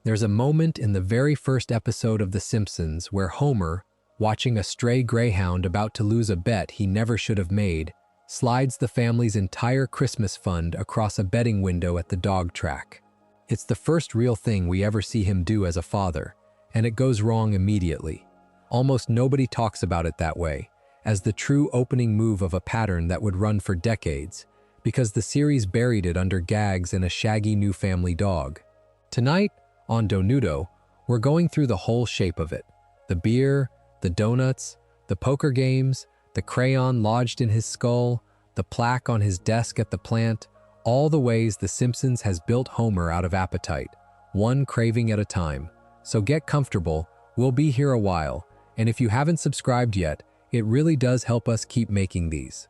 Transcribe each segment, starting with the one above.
There's a moment in the very first episode of The Simpsons where Homer, watching a stray greyhound about to lose a bet he never should have made, slides the family's entire Christmas fund across a betting window at the dog track. It's the first real thing we ever see him do as a father, and it goes wrong immediately. Almost nobody talks about it that way, as the true opening move of a pattern that would run for decades, because the series buried it under gags and a shaggy new family dog. Tonight, on Donudo, we're going through the whole shape of it. The beer, the donuts, the poker games, the crayon lodged in his skull, the plaque on his desk at the plant, all the ways The Simpsons has built Homer out of appetite, one craving at a time. So get comfortable, we'll be here a while, and if you haven't subscribed yet, it really does help us keep making these.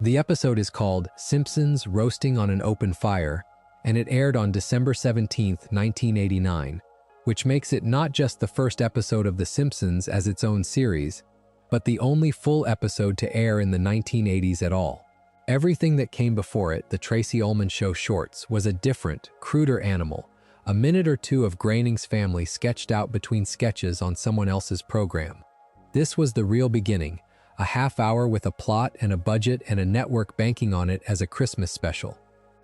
The episode is called Simpsons Roasting on an Open Fire, and it aired on December 17, 1989, which makes it not just the first episode of The Simpsons as its own series, but the only full episode to air in the 1980s at all. Everything that came before it, the Tracy Ullman Show shorts, was a different, cruder animal, a minute or two of Groening's family sketched out between sketches on someone else's program. This was the real beginning, a half hour with a plot and a budget and a network banking on it as a Christmas special.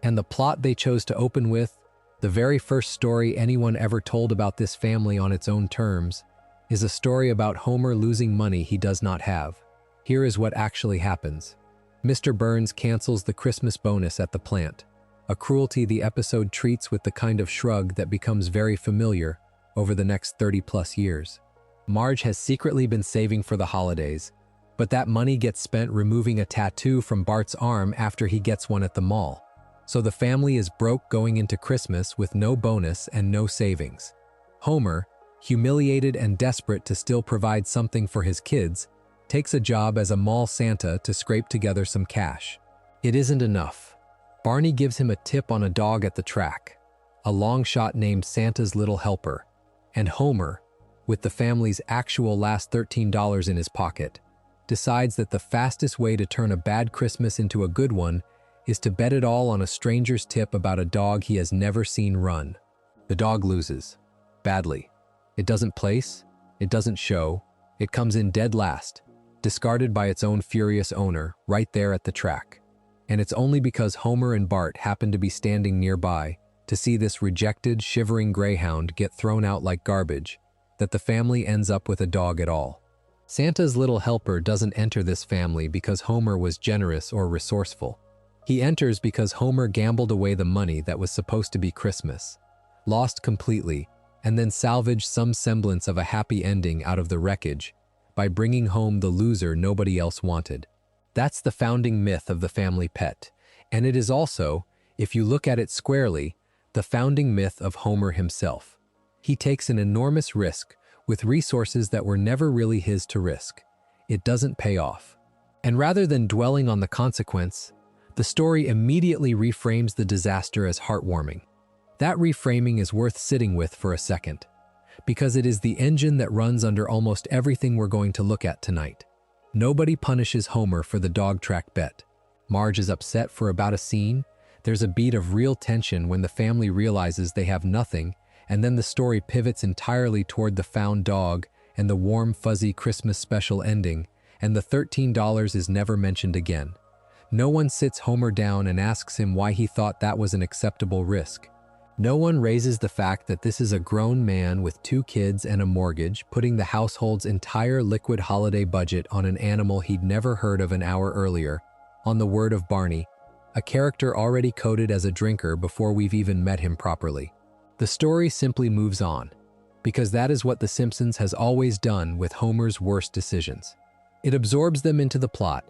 And the plot they chose to open with, the very first story anyone ever told about this family on its own terms, is a story about Homer losing money he does not have. Here is what actually happens. Mr. Burns cancels the Christmas bonus at the plant, a cruelty the episode treats with the kind of shrug that becomes very familiar over the next 30-plus years. Marge has secretly been saving for the holidays, but that money gets spent removing a tattoo from Bart's arm after he gets one at the mall. So the family is broke going into Christmas with no bonus and no savings. Homer, humiliated and desperate to still provide something for his kids, takes a job as a mall Santa to scrape together some cash. It isn't enough. Barney gives him a tip on a dog at the track, a long shot named Santa's Little Helper, and Homer, with the family's actual last $13 in his pocket, decides that the fastest way to turn a bad Christmas into a good one is to bet it all on a stranger's tip about a dog he has never seen run. The dog loses. Badly. It doesn't place, it doesn't show, it comes in dead last, discarded by its own furious owner right there at the track. And it's only because Homer and Bart happen to be standing nearby to see this rejected, shivering greyhound get thrown out like garbage that the family ends up with a dog at all. Santa's Little Helper doesn't enter this family because Homer was generous or resourceful. He enters because Homer gambled away the money that was supposed to be Christmas, lost completely, and then salvaged some semblance of a happy ending out of the wreckage by bringing home the loser nobody else wanted. That's the founding myth of the family pet, and it is also, if you look at it squarely, the founding myth of Homer himself. He takes an enormous risk with resources that were never really his to risk. It doesn't pay off. And rather than dwelling on the consequence, the story immediately reframes the disaster as heartwarming. That reframing is worth sitting with for a second, because it is the engine that runs under almost everything we're going to look at tonight. Nobody punishes Homer for the dog track bet. Marge is upset for about a scene. There's a beat of real tension when the family realizes they have nothing, and then the story pivots entirely toward the found dog and the warm, fuzzy Christmas special ending, and the $13 is never mentioned again. No one sits Homer down and asks him why he thought that was an acceptable risk. No one raises the fact that this is a grown man with 2 kids and a mortgage putting the household's entire liquid holiday budget on an animal he'd never heard of an hour earlier, on the word of Barney, a character already coded as a drinker before we've even met him properly. The story simply moves on, because that is what The Simpsons has always done with Homer's worst decisions. It absorbs them into the plot,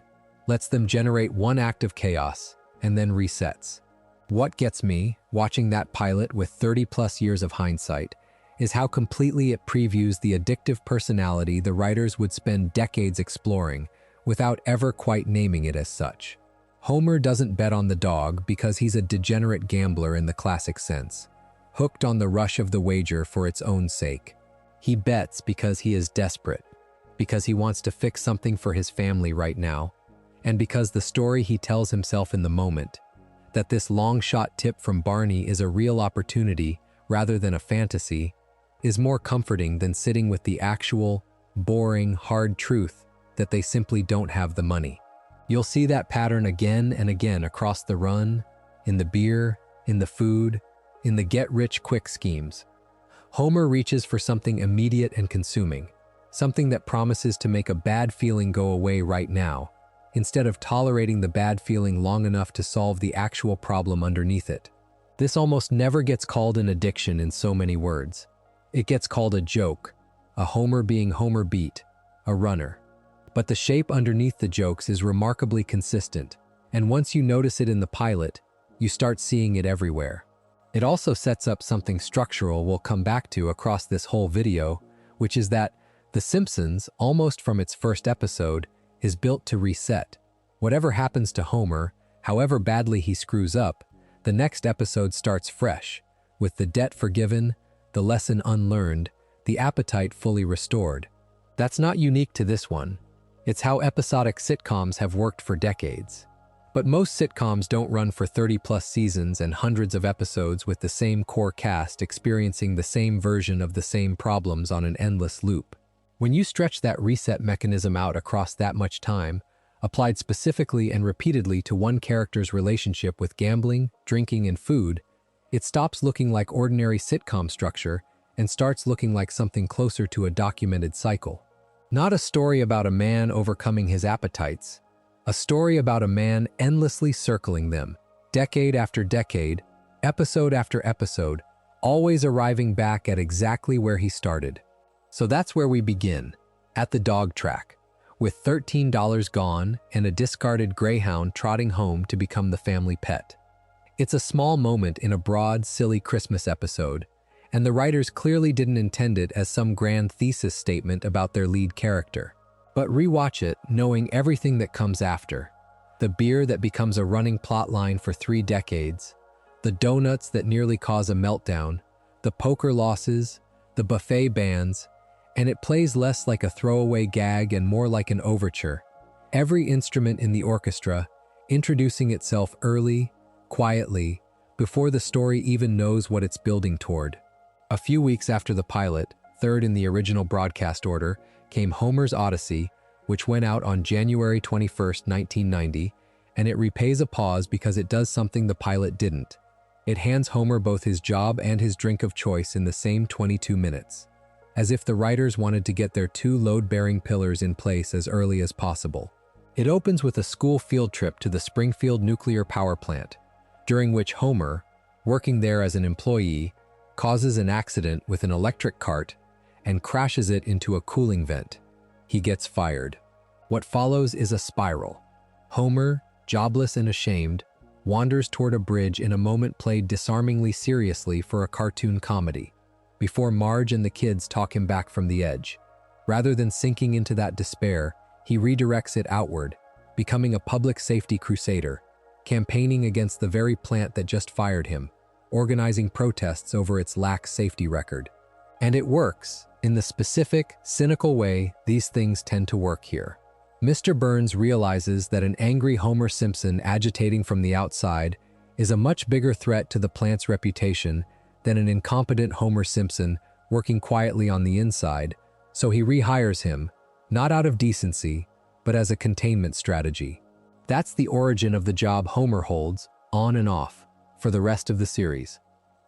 lets them generate one act of chaos, and then resets. What gets me, watching that pilot with 30-plus years of hindsight, is how completely it previews the addictive personality the writers would spend decades exploring without ever quite naming it as such. Homer doesn't bet on the dog because he's a degenerate gambler in the classic sense, hooked on the rush of the wager for its own sake. He bets because he is desperate, because he wants to fix something for his family right now, and because the story he tells himself in the moment, that this long-shot tip from Barney is a real opportunity rather than a fantasy, is more comforting than sitting with the actual, boring, hard truth that they simply don't have the money. You'll see that pattern again and again across the run, in the beer, in the food, in the get-rich-quick schemes. Homer reaches for something immediate and consuming, something that promises to make a bad feeling go away right now, instead of tolerating the bad feeling long enough to solve the actual problem underneath it. This almost never gets called an addiction in so many words. It gets called a joke, a Homer being Homer beat, a runner. But the shape underneath the jokes is remarkably consistent, and once you notice it in the pilot, you start seeing it everywhere. It also sets up something structural we'll come back to across this whole video, which is that The Simpsons, almost from its first episode, is built to reset. Whatever happens to Homer, however badly he screws up, the next episode starts fresh, with the debt forgiven, the lesson unlearned, the appetite fully restored. That's not unique to this one. It's how episodic sitcoms have worked for decades. But most sitcoms don't run for 30-plus seasons and hundreds of episodes with the same core cast experiencing the same version of the same problems on an endless loop. When you stretch that reset mechanism out across that much time, applied specifically and repeatedly to one character's relationship with gambling, drinking, and food, it stops looking like ordinary sitcom structure and starts looking like something closer to a documented cycle. Not a story about a man overcoming his appetites, a story about a man endlessly circling them, decade after decade, episode after episode, always arriving back at exactly where he started. So that's where we begin, at the dog track, with $13 gone and a discarded greyhound trotting home to become the family pet. It's a small moment in a broad, silly Christmas episode, and the writers clearly didn't intend it as some grand thesis statement about their lead character. But rewatch it, knowing everything that comes after. The beer that becomes a running plotline for 3 decades, the donuts that nearly cause a meltdown, the poker losses, the buffet bans, and it plays less like a throwaway gag and more like an overture. Every instrument in the orchestra, introducing itself early, quietly, before the story even knows what it's building toward. A few weeks after the pilot, third in the original broadcast order, came Homer's Odyssey, which went out on January 21, 1990, and it repays a pause because it does something the pilot didn't. It hands Homer both his job and his drink of choice in the same 22 minutes, as if the writers wanted to get their 2 load-bearing pillars in place as early as possible. It opens with a school field trip to the Springfield nuclear power plant, during which Homer, working there as an employee, causes an accident with an electric cart and crashes it into a cooling vent. He gets fired. What follows is a spiral. Homer, jobless and ashamed, wanders toward a bridge in a moment played disarmingly seriously for a cartoon comedy, before Marge and the kids talk him back from the edge. Rather than sinking into that despair, he redirects it outward, becoming a public safety crusader, campaigning against the very plant that just fired him, organizing protests over its lax safety record. And it works, in the specific, cynical way these things tend to work here. Mr. Burns realizes that an angry Homer Simpson agitating from the outside is a much bigger threat to the plant's reputation than an incompetent Homer Simpson working quietly on the inside, so he rehires him, not out of decency, but as a containment strategy. That's the origin of the job Homer holds, on and off, for the rest of the series.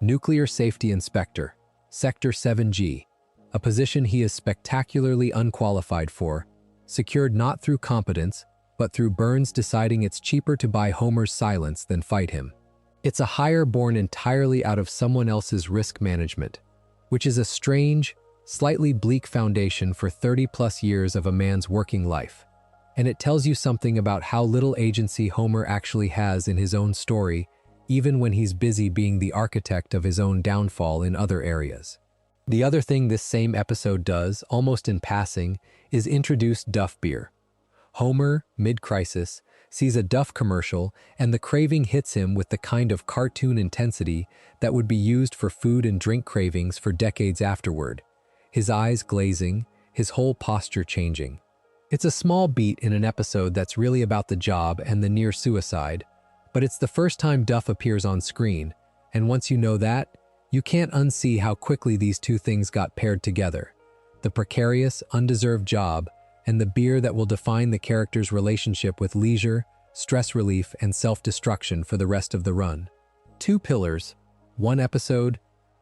Nuclear Safety Inspector, Sector 7G, a position he is spectacularly unqualified for, secured not through competence, but through Burns deciding it's cheaper to buy Homer's silence than fight him. It's a hire born entirely out of someone else's risk management, which is a strange, slightly bleak foundation for 30-plus years of a man's working life. And it tells you something about how little agency Homer actually has in his own story, even when he's busy being the architect of his own downfall in other areas. The other thing this same episode does, almost in passing, is introduce Duff beer. Homer, mid-crisis, sees a Duff commercial and the craving hits him with the kind of cartoon intensity that would be used for food and drink cravings for decades afterward. His eyes glazing, his whole posture changing. It's a small beat in an episode that's really about the job and the near suicide, but it's the first time Duff appears on screen, and once you know that, You can't unsee how quickly these two things got paired together. The precarious, undeserved job, and the beer that will define the character's relationship with leisure, stress relief, and self-destruction for the rest of the run. Two pillars, one episode,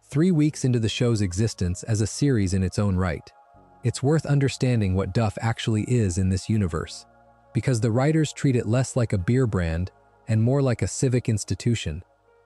3 weeks into the show's existence as a series in its own right. It's worth understanding what Duff actually is in this universe, because the writers treat it less like a beer brand and more like a civic institution.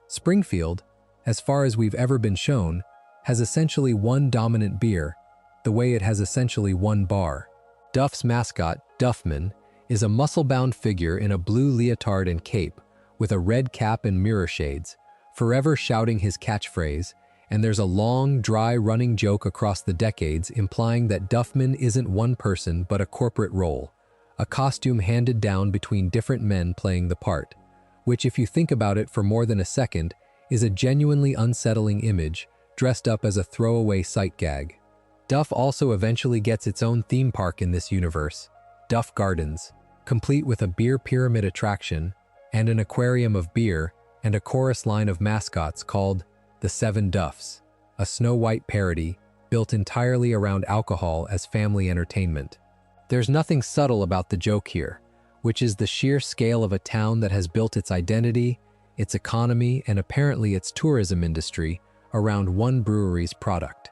Springfield, as far as we've ever been shown, has essentially one dominant beer, the way it has essentially one bar. Duff's mascot, Duffman, is a muscle-bound figure in a blue leotard and cape, with a red cap and mirror shades, forever shouting his catchphrase, and there's a long, dry running joke across the decades implying that Duffman isn't one person but a corporate role, a costume handed down between different men playing the part, which, if you think about it for more than a second, is a genuinely unsettling image dressed up as a throwaway sight gag. Duff also eventually gets its own theme park in this universe, Duff Gardens, complete with a beer pyramid attraction and an aquarium of beer and a chorus line of mascots called the Seven Duffs, a Snow White parody built entirely around alcohol as family entertainment. There's nothing subtle about the joke here, which is the sheer scale of a town that has built its identity, its economy, and apparently its tourism industry around one brewery's product.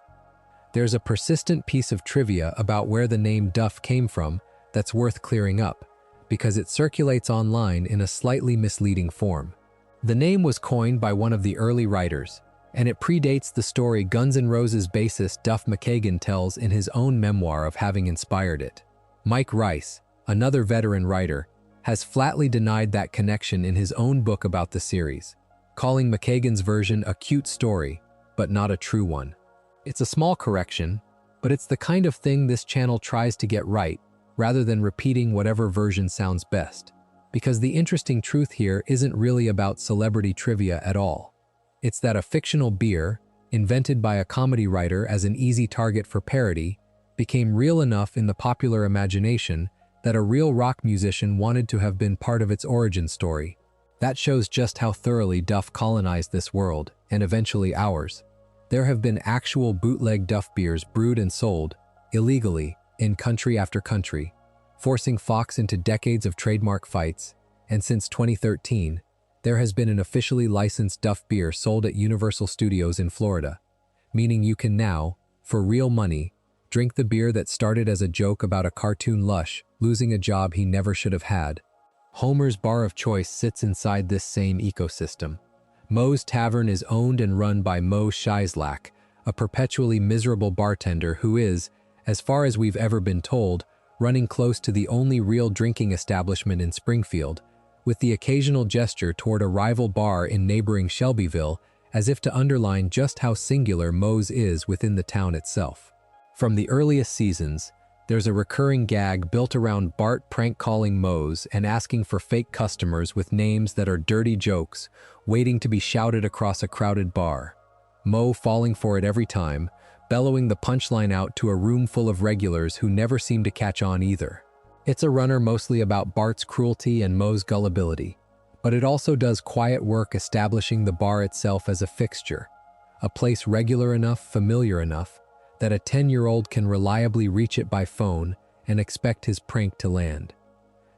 There's a persistent piece of trivia about where the name Duff came from that's worth clearing up, because it circulates online in a slightly misleading form. The name was coined by one of the early writers, and it predates the story Guns N' Roses bassist Duff McKagan tells in his own memoir of having inspired it. Mike Rice, another veteran writer, has flatly denied that connection in his own book about the series, calling McKagan's version a cute story, but not a true one. It's a small correction, but it's the kind of thing this channel tries to get right, rather than repeating whatever version sounds best. Because the interesting truth here isn't really about celebrity trivia at all. It's that a fictional beer, invented by a comedy writer as an easy target for parody, became real enough in the popular imagination that a real rock musician wanted to have been part of its origin story. That shows just how thoroughly Duff colonized this world, and eventually ours. There have been actual bootleg Duff beers brewed and sold, illegally, in country after country, forcing Fox into decades of trademark fights, and since 2013, there has been an officially licensed Duff beer sold at Universal Studios in Florida, meaning you can now, for real money, drink the beer that started as a joke about a cartoon lush losing a job he never should have had. Homer's bar of choice sits inside this same ecosystem. Moe's Tavern is owned and run by Moe Scheizlach, a perpetually miserable bartender who is, as far as we've ever been told, running close to the only real drinking establishment in Springfield, with the occasional gesture toward a rival bar in neighboring Shelbyville, as if to underline just how singular Moe's is within the town itself. From the earliest seasons, there's a recurring gag built around Bart prank-calling Moe's and asking for fake customers with names that are dirty jokes, waiting to be shouted across a crowded bar. Moe falling for it every time, bellowing the punchline out to a room full of regulars who never seem to catch on either. It's a runner mostly about Bart's cruelty and Moe's gullibility, but it also does quiet work establishing the bar itself as a fixture, a place regular enough, familiar enough, that a 10-year-old can reliably reach it by phone and expect his prank to land.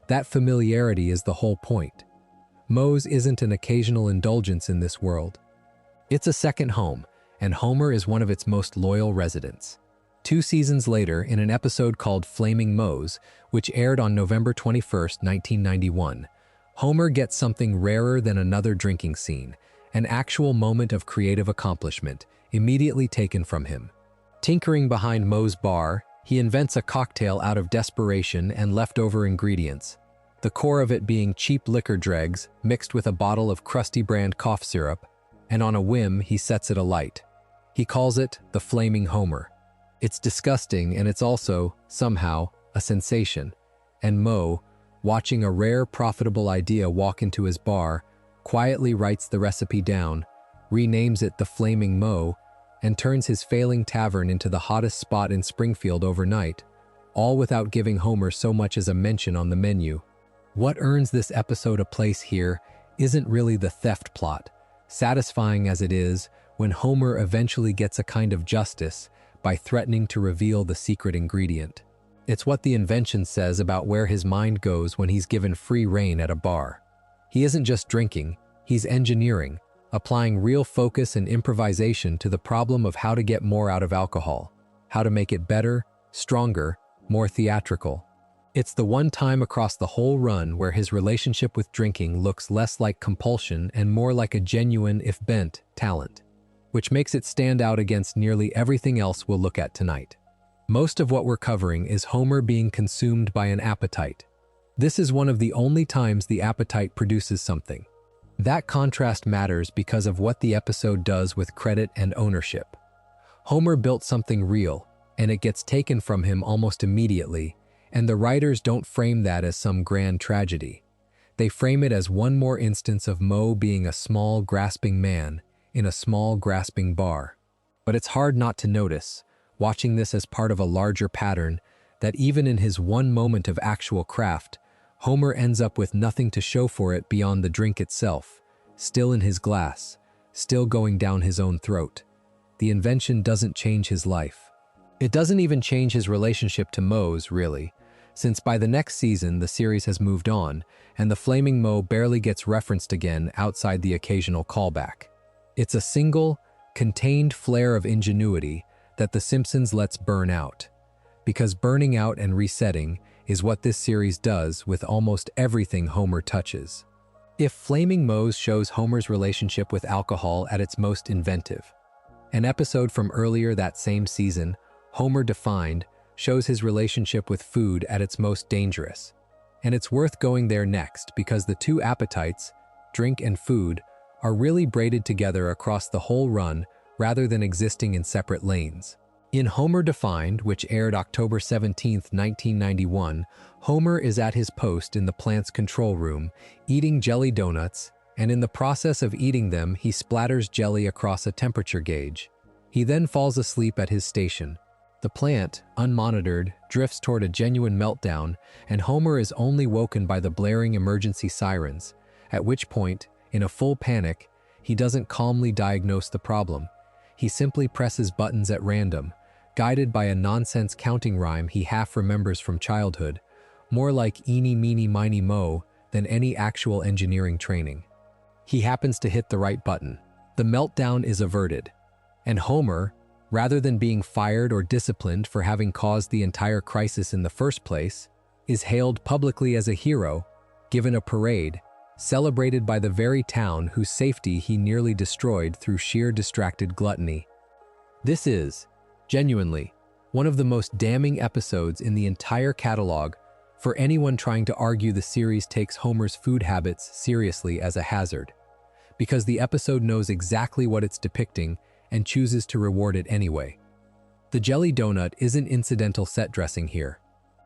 That familiarity is the whole point. Moe's isn't an occasional indulgence in this world. It's a second home, and Homer is one of its most loyal residents. 2 seasons later, in an episode called Flaming Moe's, which aired on November 21, 1991, Homer gets something rarer than another drinking scene, an actual moment of creative accomplishment, immediately taken from him. Tinkering behind Moe's bar, he invents a cocktail out of desperation and leftover ingredients, the core of it being cheap liquor dregs mixed with a bottle of crusty brand cough syrup, and on a whim he sets it alight. He calls it the Flaming Homer. It's disgusting, and it's also, somehow, a sensation, and Moe, watching a rare, profitable idea walk into his bar, quietly writes the recipe down, renames it the Flaming Moe, and turns his failing tavern into the hottest spot in Springfield overnight, all without giving Homer so much as a mention on the menu. What earns this episode a place here isn't really the theft plot, satisfying as it is, when Homer eventually gets a kind of justice by threatening to reveal the secret ingredient. It's what the invention says about where his mind goes when he's given free rein at a bar. He isn't just drinking, he's engineering, applying real focus and improvisation to the problem of how to get more out of alcohol, how to make it better, stronger, more theatrical. It's the one time across the whole run where his relationship with drinking looks less like compulsion and more like a genuine, if bent, talent, which makes it stand out against nearly everything else we'll look at tonight. Most of what we're covering is Homer being consumed by an appetite. This is one of the only times the appetite produces something. That contrast matters because of what the episode does with credit and ownership. Homer built something real, and it gets taken from him almost immediately, and the writers don't frame that as some grand tragedy. They frame it as one more instance of Moe being a small, grasping man in a small, grasping bar. But it's hard not to notice, watching this as part of a larger pattern, that even in his one moment of actual craft, Homer ends up with nothing to show for it beyond the drink itself, still in his glass, still going down his own throat. The invention doesn't change his life. It doesn't even change his relationship to Moe's, really, since by the next season the series has moved on, and the Flaming Moe barely gets referenced again outside the occasional callback. It's a single, contained flare of ingenuity that The Simpsons lets burn out, because burning out and resetting is what this series does with almost everything Homer touches. If Flaming Moe's shows Homer's relationship with alcohol at its most inventive, an episode from earlier that same season, Homer Defined, shows his relationship with food at its most dangerous. And it's worth going there next because the two appetites, drink and food, are really braided together across the whole run rather than existing in separate lanes. In Homer Defined, which aired October 17, 1991, Homer is at his post in the plant's control room, eating jelly donuts, and in the process of eating them, he splatters jelly across a temperature gauge. He then falls asleep at his station. The plant, unmonitored, drifts toward a genuine meltdown, and Homer is only woken by the blaring emergency sirens, at which point, in a full panic, he doesn't calmly diagnose the problem. He simply presses buttons at random, guided by a nonsense counting rhyme he half remembers from childhood, more like eeny, meeny, miny, moe than any actual engineering training. He happens to hit the right button. The meltdown is averted, and Homer, rather than being fired or disciplined for having caused the entire crisis in the first place, is hailed publicly as a hero, given a parade, celebrated by the very town whose safety he nearly destroyed through sheer distracted gluttony. This is, genuinely, one of the most damning episodes in the entire catalog for anyone trying to argue the series takes Homer's food habits seriously as a hazard, because the episode knows exactly what it's depicting and chooses to reward it anyway. The jelly donut isn't incidental set dressing here.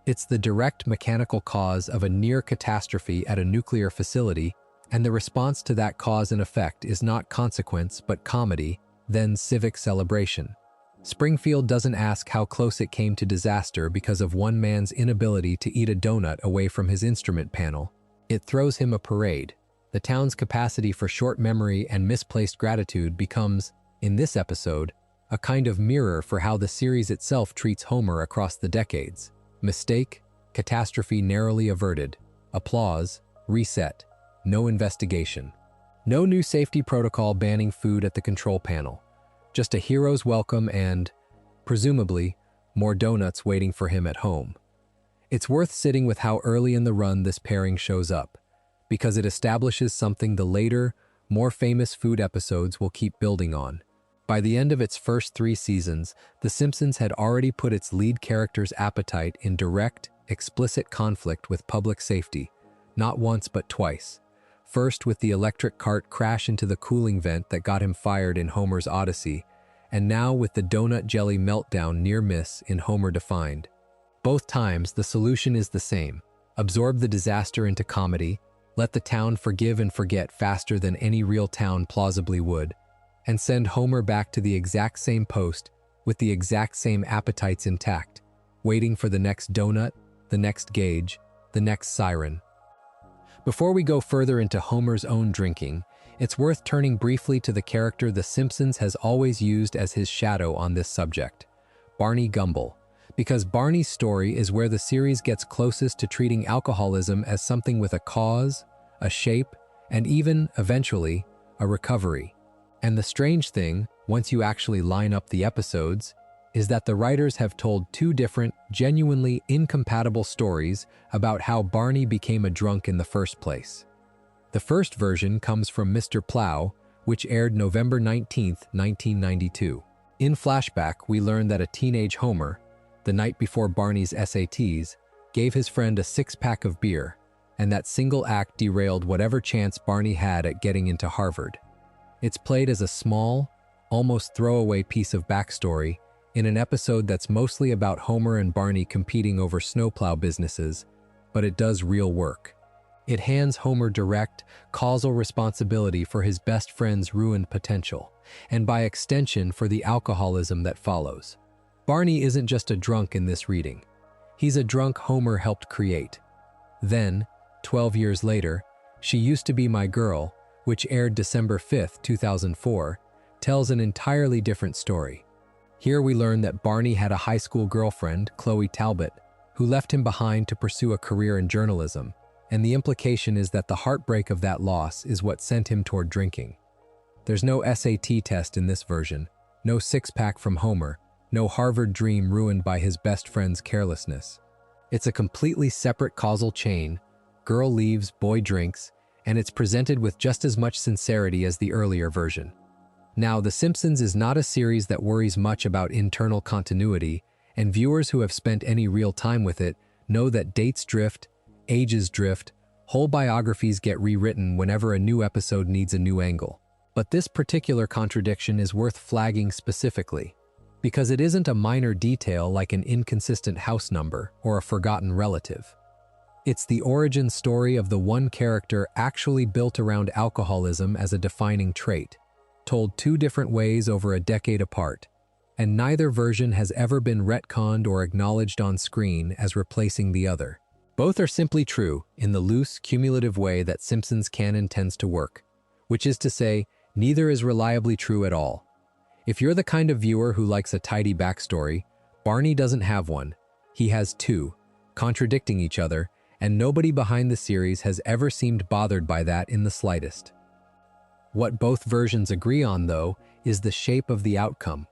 It's the direct mechanical cause of a near catastrophe at a nuclear facility, and the response to that cause and effect is not consequence but comedy, then civic celebration. Springfield doesn't ask how close it came to disaster because of one man's inability to eat a donut away from his instrument panel. It throws him a parade. The town's capacity for short memory and misplaced gratitude becomes, in this episode, a kind of mirror for how the series itself treats Homer across the decades. Mistake, catastrophe narrowly averted. Applause, reset, no investigation. No new safety protocol banning food at the control panel. Just a hero's welcome and, presumably, more donuts waiting for him at home. It's worth sitting with how early in the run this pairing shows up, because it establishes something the later, more famous food episodes will keep building on. By the end of its first 3 seasons, The Simpsons had already put its lead character's appetite in direct, explicit conflict with public safety, not once but twice. First with the electric cart crash into the cooling vent that got him fired in Homer's Odyssey, and now with the donut jelly meltdown near miss in Homer Defined. Both times, the solution is the same. Absorb the disaster into comedy, let the town forgive and forget faster than any real town plausibly would, and send Homer back to the exact same post with the exact same appetites intact, waiting for the next donut, the next gauge, the next siren. Before we go further into Homer's own drinking, It's worth turning briefly to the character The Simpsons has always used as his shadow on this subject, Barney Gumble, because Barney's story is where the series gets closest to treating alcoholism as something with a cause, a shape, and even, eventually, a recovery. And the strange thing, once you actually line up the episodes, is that the writers have told two different, genuinely incompatible stories about how Barney became a drunk in the first place. The first version comes from Mr. Plow, which aired November 19, 1992. In flashback, we learn that a teenage Homer, the night before Barney's SATs, gave his friend a six-pack of beer, and that single act derailed whatever chance Barney had at getting into Harvard. It's played as a small, almost throwaway piece of backstory in an episode that's mostly about Homer and Barney competing over snowplow businesses, but it does real work. It hands Homer direct, causal responsibility for his best friend's ruined potential, and by extension for the alcoholism that follows. Barney isn't just a drunk in this reading. He's a drunk Homer helped create. Then, 12 years later, She Used to Be My Girl, which aired December 5, 2004, tells an entirely different story. Here we learn that Barney had a high school girlfriend, Chloe Talbot, who left him behind to pursue a career in journalism, and the implication is that the heartbreak of that loss is what sent him toward drinking. There's no SAT test in this version, no six-pack from Homer, no Harvard dream ruined by his best friend's carelessness. It's a completely separate causal chain. Girl leaves, boy drinks, and it's presented with just as much sincerity as the earlier version. Now, The Simpsons is not a series that worries much about internal continuity, and viewers who have spent any real time with it know that dates drift, ages drift, whole biographies get rewritten whenever a new episode needs a new angle. But this particular contradiction is worth flagging specifically, because it isn't a minor detail like an inconsistent house number or a forgotten relative. It's the origin story of the one character actually built around alcoholism as a defining trait, told two different ways over a decade apart, and neither version has ever been retconned or acknowledged on screen as replacing the other. Both are simply true in the loose, cumulative way that Simpsons canon tends to work, which is to say, neither is reliably true at all. If you're the kind of viewer who likes a tidy backstory, Barney doesn't have one. He has two, contradicting each other, and nobody behind the series has ever seemed bothered by that in the slightest. What both versions agree on, though, is the shape of the outcome.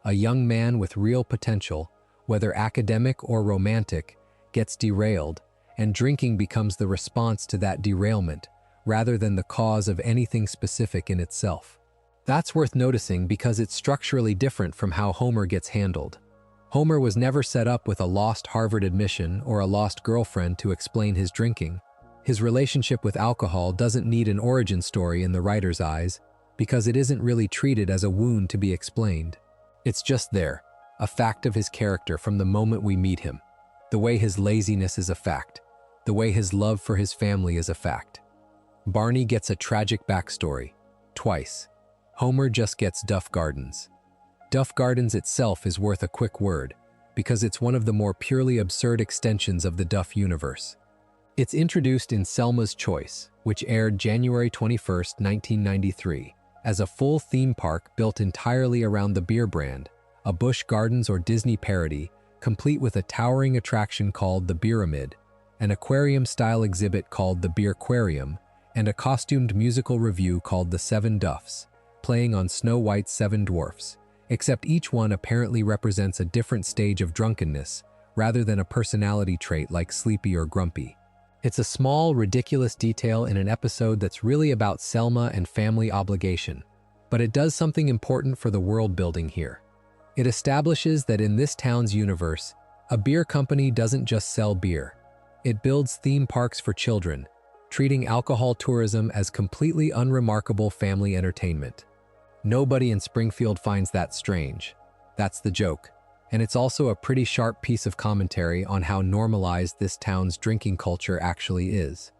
A young man with real potential, whether academic or romantic, gets derailed, and drinking becomes the response to that derailment, rather than the cause of anything specific in itself. That's worth noticing because it's structurally different from how Homer gets handled. Homer was never set up with a lost Harvard admission or a lost girlfriend to explain his drinking. His relationship with alcohol doesn't need an origin story in the writer's eyes because it isn't really treated as a wound to be explained. It's just there, a fact of his character from the moment we meet him. The way his laziness is a fact. The way his love for his family is a fact. Barney gets a tragic backstory, twice. Homer just gets Duff Gardens. Duff Gardens itself is worth a quick word because it's one of the more purely absurd extensions of the Duff universe. It's introduced in Selma's Choice, which aired January 21, 1993, as a full theme park built entirely around the beer brand, a Busch Gardens or Disney parody, complete with a towering attraction called the Beeramid, an aquarium-style exhibit called the Beerquarium, and a costumed musical revue called The Seven Duffs, playing on Snow White's Seven Dwarfs, except each one apparently represents a different stage of drunkenness, rather than a personality trait like sleepy or grumpy. It's a small, ridiculous detail in an episode that's really about Selma and family obligation, but it does something important for the world building here. It establishes that in this town's universe, a beer company doesn't just sell beer. It builds theme parks for children, treating alcohol tourism as completely unremarkable family entertainment. Nobody in Springfield finds that strange. That's the joke. And it's also a pretty sharp piece of commentary on how normalized this town's drinking culture actually is.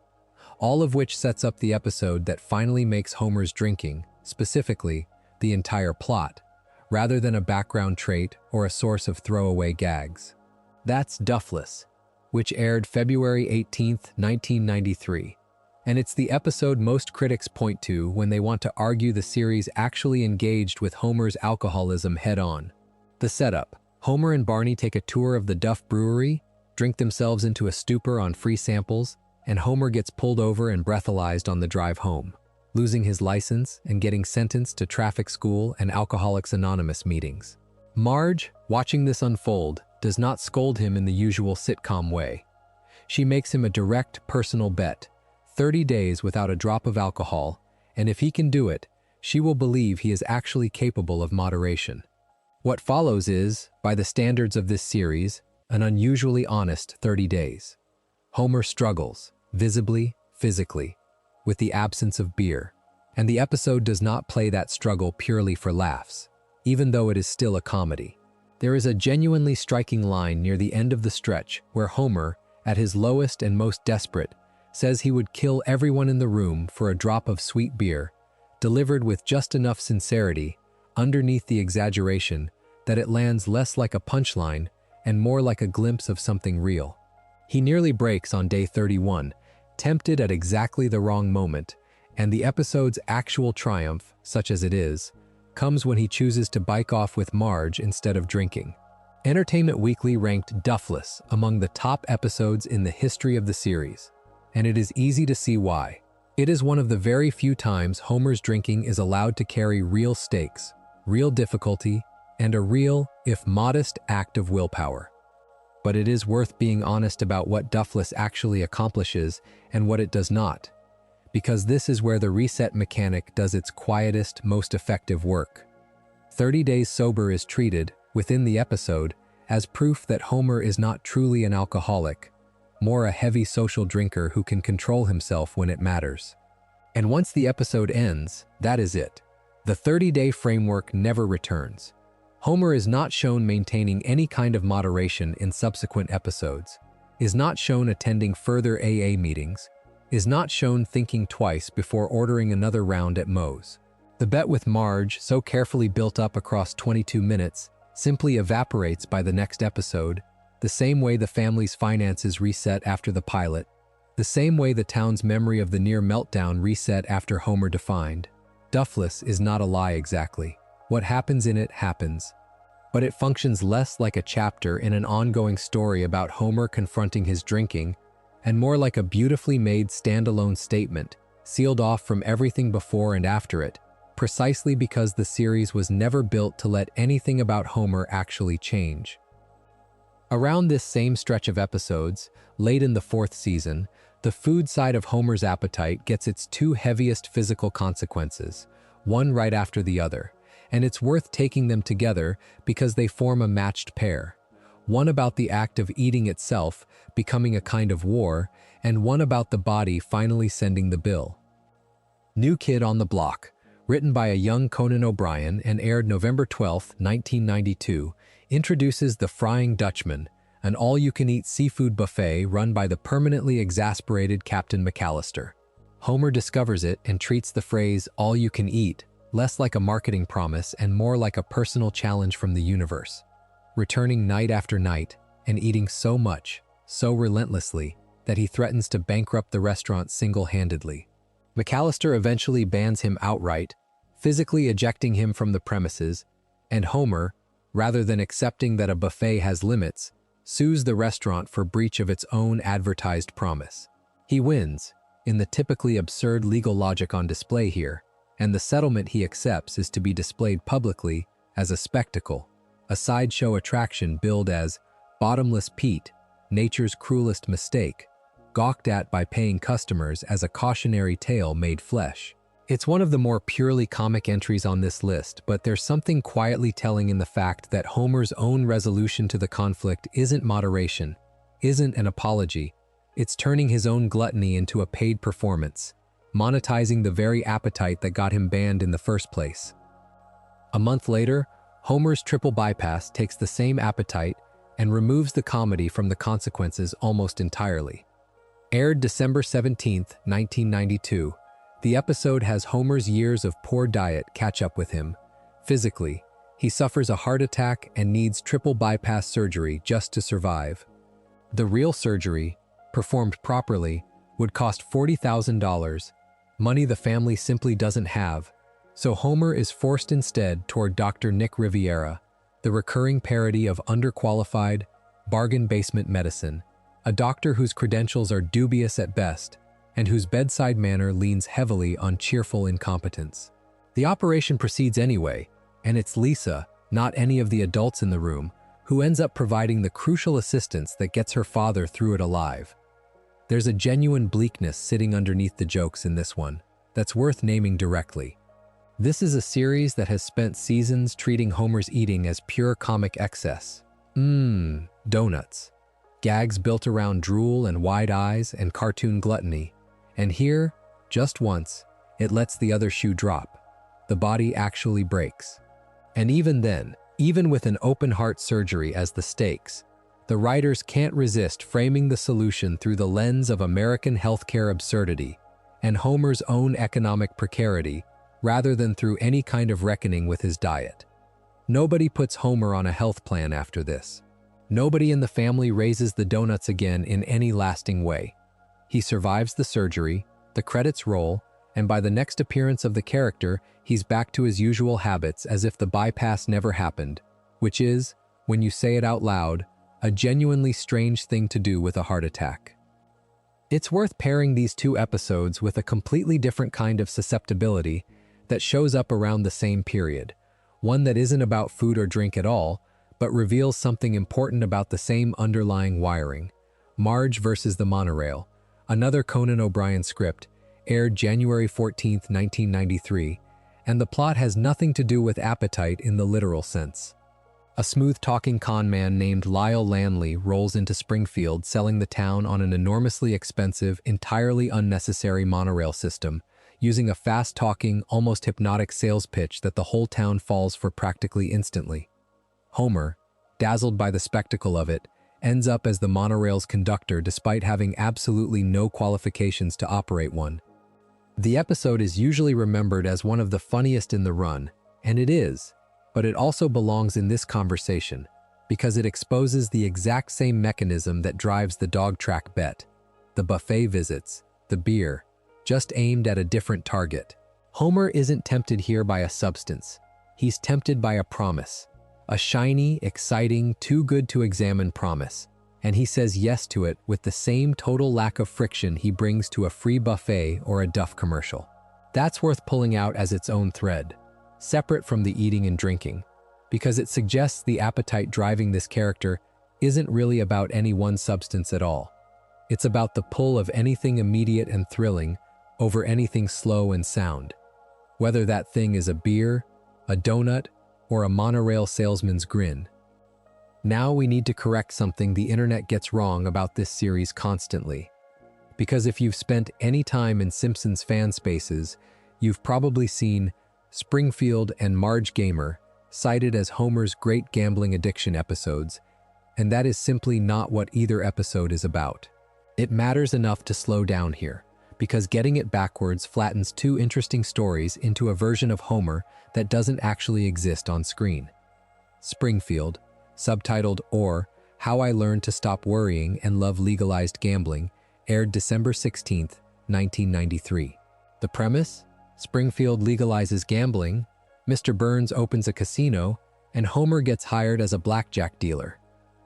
All of which sets up the episode that finally makes Homer's drinking, specifically, the entire plot, rather than a background trait or a source of throwaway gags. That's Duffless, which aired February 18, 1993, And it's the episode most critics point to when they want to argue the series actually engaged with Homer's alcoholism head-on. The setup: Homer and Barney take a tour of the Duff Brewery, drink themselves into a stupor on free samples, and Homer gets pulled over and breathalyzed on the drive home, losing his license and getting sentenced to traffic school and Alcoholics Anonymous meetings. Marge, watching this unfold, does not scold him in the usual sitcom way. She makes him a direct, personal bet: 30 days without a drop of alcohol, and if he can do it, she will believe he is actually capable of moderation. What follows is, by the standards of this series, an unusually honest 30 days. Homer struggles, visibly, physically, with the absence of beer, and the episode does not play that struggle purely for laughs, even though it is still a comedy. There is a genuinely striking line near the end of the stretch where Homer, at his lowest and most desperate, says he would kill everyone in the room for a drop of sweet beer, delivered with just enough sincerity, underneath the exaggeration, that it lands less like a punchline and more like a glimpse of something real. He nearly breaks on day 31, tempted at exactly the wrong moment, and the episode's actual triumph, such as it is, comes when he chooses to bike off with Marge instead of drinking. Entertainment Weekly ranked Duffless among the top episodes in the history of the series, and it is easy to see why. It is one of the very few times Homer's drinking is allowed to carry real stakes, real difficulty, and a real, if modest, act of willpower. But it is worth being honest about what Duffless actually accomplishes and what it does not, because this is where the reset mechanic does its quietest, most effective work. 30 Days Sober is treated, within the episode, as proof that Homer is not truly an alcoholic, more a heavy social drinker who can control himself when it matters. And once the episode ends, that is it. The 30-day framework never returns. Homer is not shown maintaining any kind of moderation in subsequent episodes, is not shown attending further AA meetings, is not shown thinking twice before ordering another round at Moe's. The bet with Marge, so carefully built up across 22 minutes, simply evaporates by the next episode, the same way the family's finances reset after the pilot, the same way the town's memory of the near meltdown reset after Homer defined. Duffless is not a lie exactly. What happens in it happens. But it functions less like a chapter in an ongoing story about Homer confronting his drinking, and more like a beautifully made standalone statement, sealed off from everything before and after it, precisely because the series was never built to let anything about Homer actually change. Around this same stretch of episodes, late in the 4th season, the food side of Homer's appetite gets its two heaviest physical consequences, one right after the other, and it's worth taking them together because they form a matched pair. One about the act of eating itself becoming a kind of war, and one about the body finally sending the bill. New Kid on the Block, written by a young Conan O'Brien and aired November 12, 1992, introduces the Frying Dutchman, an all-you-can-eat seafood buffet run by the permanently exasperated Captain McAllister. Homer discovers it and treats the phrase all-you-can-eat less like a marketing promise and more like a personal challenge from the universe, returning night after night and eating so much, so relentlessly, that he threatens to bankrupt the restaurant single-handedly. McAllister eventually bans him outright, physically ejecting him from the premises, and Homer, rather than accepting that a buffet has limits, sues the restaurant for breach of its own advertised promise. He wins, in the typically absurd legal logic on display here, and the settlement he accepts is to be displayed publicly as a spectacle, a sideshow attraction billed as Bottomless Pete, nature's cruelest mistake, gawked at by paying customers as a cautionary tale made flesh. It's one of the more purely comic entries on this list, but there's something quietly telling in the fact that Homer's own resolution to the conflict isn't moderation, isn't an apology. It's turning his own gluttony into a paid performance, monetizing the very appetite that got him banned in the first place. A month later, Homer's triple bypass takes the same appetite and removes the comedy from the consequences almost entirely. Aired December 17, 1992, the episode has Homer's years of poor diet catch up with him. Physically, he suffers a heart attack and needs triple bypass surgery just to survive. The real surgery, performed properly, would cost $40,000, money the family simply doesn't have, so Homer is forced instead toward Dr. Nick Riviera, the recurring parody of underqualified, bargain basement medicine, a doctor whose credentials are dubious at best and whose bedside manner leans heavily on cheerful incompetence. The operation proceeds anyway, and it's Lisa, not any of the adults in the room, who ends up providing the crucial assistance that gets her father through it alive. There's a genuine bleakness sitting underneath the jokes in this one that's worth naming directly. This is a series that has spent seasons treating Homer's eating as pure comic excess. Donuts. Gags built around drool and wide eyes and cartoon gluttony. And here, just once, it lets the other shoe drop. The body actually breaks. And even then, even with an open heart surgery as the stakes, the writers can't resist framing the solution through the lens of American healthcare absurdity and Homer's own economic precarity, rather than through any kind of reckoning with his diet. Nobody puts Homer on a health plan after this. Nobody in the family raises the donuts again in any lasting way. He survives the surgery, the credits roll, and by the next appearance of the character, he's back to his usual habits as if the bypass never happened, which is, when you say it out loud, a genuinely strange thing to do with a heart attack. It's worth pairing these two episodes with a completely different kind of susceptibility that shows up around the same period, one that isn't about food or drink at all, but reveals something important about the same underlying wiring. Marge versus the Monorail, another Conan O'Brien script, aired January 14, 1993, and the plot has nothing to do with appetite in the literal sense. A smooth-talking con man named Lyle Lanley rolls into Springfield selling the town on an enormously expensive, entirely unnecessary monorail system, using a fast-talking, almost hypnotic sales pitch that the whole town falls for practically instantly. Homer, dazzled by the spectacle of it, ends up as the monorail's conductor despite having absolutely no qualifications to operate one. The episode is usually remembered as one of the funniest in the run, and it is, but it also belongs in this conversation because it exposes the exact same mechanism that drives the dog track bet, the buffet visits, the beer, just aimed at a different target. Homer isn't tempted here by a substance. He's tempted by a promise, a shiny, exciting, too-good-to-examine promise, and he says yes to it with the same total lack of friction he brings to a free buffet or a Duff commercial. That's worth pulling out as its own thread, separate from the eating and drinking, because it suggests the appetite driving this character isn't really about any one substance at all. It's about the pull of anything immediate and thrilling over anything slow and sound, whether that thing is a beer, a donut, or a monorail salesman's grin. Now we need to correct something the internet gets wrong about this series constantly. Because if you've spent any time in Simpsons fan spaces, you've probably seen Springfield and Marge Gamer cited as Homer's great gambling addiction episodes, and that is simply not what either episode is about. It matters enough to slow down here, because getting it backwards flattens two interesting stories into a version of Homer that doesn't actually exist on screen. Springfield, subtitled Or How I Learned to Stop Worrying and Love Legalized Gambling, aired December 16, 1993. The premise? Springfield legalizes gambling, Mr. Burns opens a casino, and Homer gets hired as a blackjack dealer,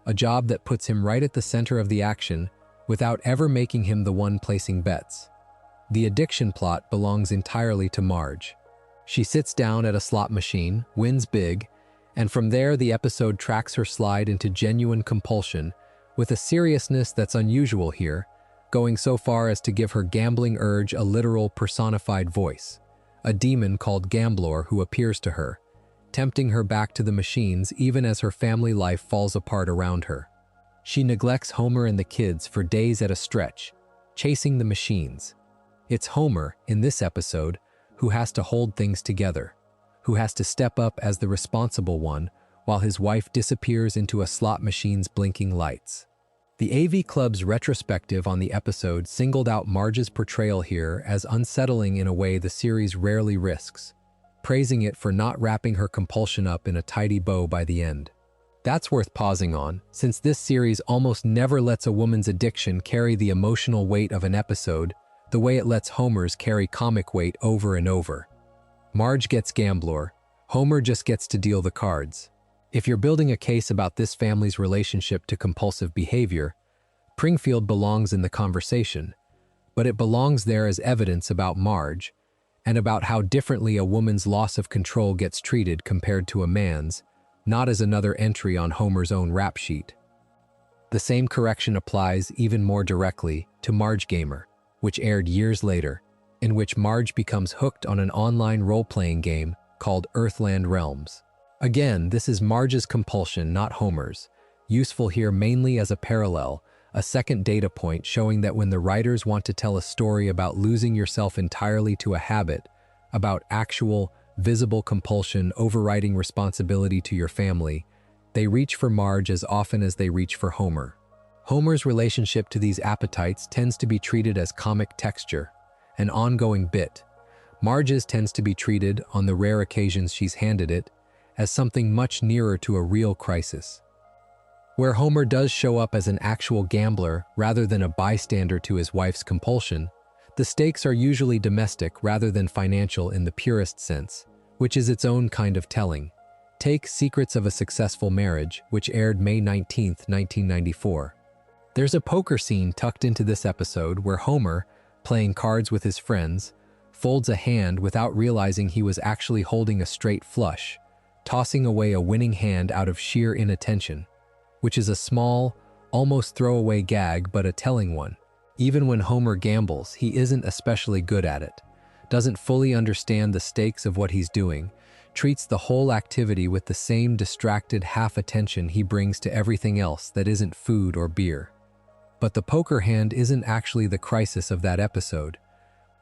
a job that puts him right at the center of the action without ever making him the one placing bets. The addiction plot belongs entirely to Marge. She sits down at a slot machine, wins big, and from there the episode tracks her slide into genuine compulsion with a seriousness that's unusual here, going so far as to give her gambling urge a literal personified voice, a demon called Gamblor who appears to her, tempting her back to the machines even as her family life falls apart around her. She neglects Homer and the kids for days at a stretch, chasing the machines. It's Homer, in this episode, who has to hold things together, who has to step up as the responsible one while his wife disappears into a slot machine's blinking lights. The AV Club's retrospective on the episode singled out Marge's portrayal here as unsettling in a way the series rarely risks, praising it for not wrapping her compulsion up in a tidy bow by the end. That's worth pausing on, since this series almost never lets a woman's addiction carry the emotional weight of an episode the way it lets Homer's carry comic weight over and over. Marge gets gambler, Homer just gets to deal the cards. If you're building a case about this family's relationship to compulsive behavior, Springfield belongs in the conversation, but it belongs there as evidence about Marge and about how differently a woman's loss of control gets treated compared to a man's, not as another entry on Homer's own rap sheet. The same correction applies even more directly to Marge Gamer, which aired years later, in which Marge becomes hooked on an online role-playing game called Earthland Realms. Again, this is Marge's compulsion, not Homer's, useful here mainly as a parallel, a second data point showing that when the writers want to tell a story about losing yourself entirely to a habit, about actual, visible compulsion overriding responsibility to your family, they reach for Marge as often as they reach for Homer. Homer's relationship to these appetites tends to be treated as comic texture, an ongoing bit. Marge's tends to be treated, on the rare occasions she's handed it, as something much nearer to a real crisis. Where Homer does show up as an actual gambler rather than a bystander to his wife's compulsion, the stakes are usually domestic rather than financial in the purest sense, which is its own kind of telling. Take Secrets of a Successful Marriage, which aired May 19, 1994. There's a poker scene tucked into this episode where Homer, playing cards with his friends, folds a hand without realizing he was actually holding a straight flush, tossing away a winning hand out of sheer inattention, which is a small, almost throwaway gag but a telling one. Even when Homer gambles, he isn't especially good at it, doesn't fully understand the stakes of what he's doing, treats the whole activity with the same distracted half-attention he brings to everything else that isn't food or beer. But the poker hand isn't actually the crisis of that episode.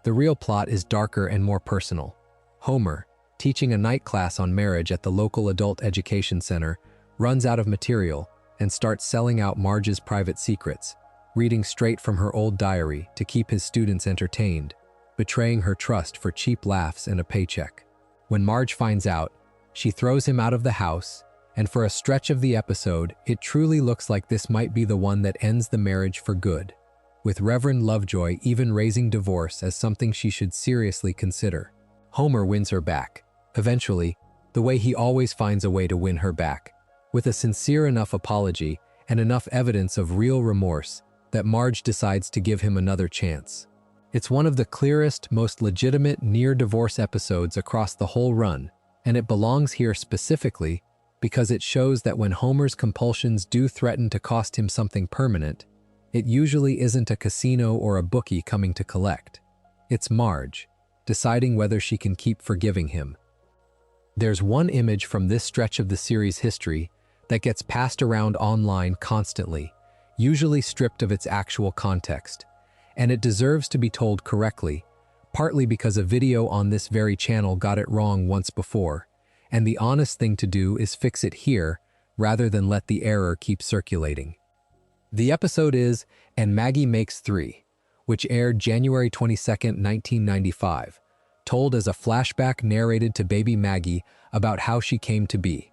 The real plot is darker and more personal. Homer, teaching a night class on marriage at the local adult education center, runs out of material and starts selling out Marge's private secrets, reading straight from her old diary to keep his students entertained, betraying her trust for cheap laughs and a paycheck. When Marge finds out, she throws him out of the house, and for a stretch of the episode, it truly looks like this might be the one that ends the marriage for good, with Reverend Lovejoy even raising divorce as something she should seriously consider. Homer wins her back, eventually, the way he always finds a way to win her back, with a sincere enough apology and enough evidence of real remorse that Marge decides to give him another chance. It's one of the clearest, most legitimate near-divorce episodes across the whole run, and it belongs here specifically because it shows that when Homer's compulsions do threaten to cost him something permanent, it usually isn't a casino or a bookie coming to collect. It's Marge, deciding whether she can keep forgiving him. There's one image from this stretch of the series' history that gets passed around online constantly, usually stripped of its actual context, and it deserves to be told correctly, partly because a video on this very channel got it wrong once before, and the honest thing to do is fix it here rather than let the error keep circulating. The episode is And Maggie Makes Three, which aired January 22, 1995, told as a flashback narrated to baby Maggie about how she came to be.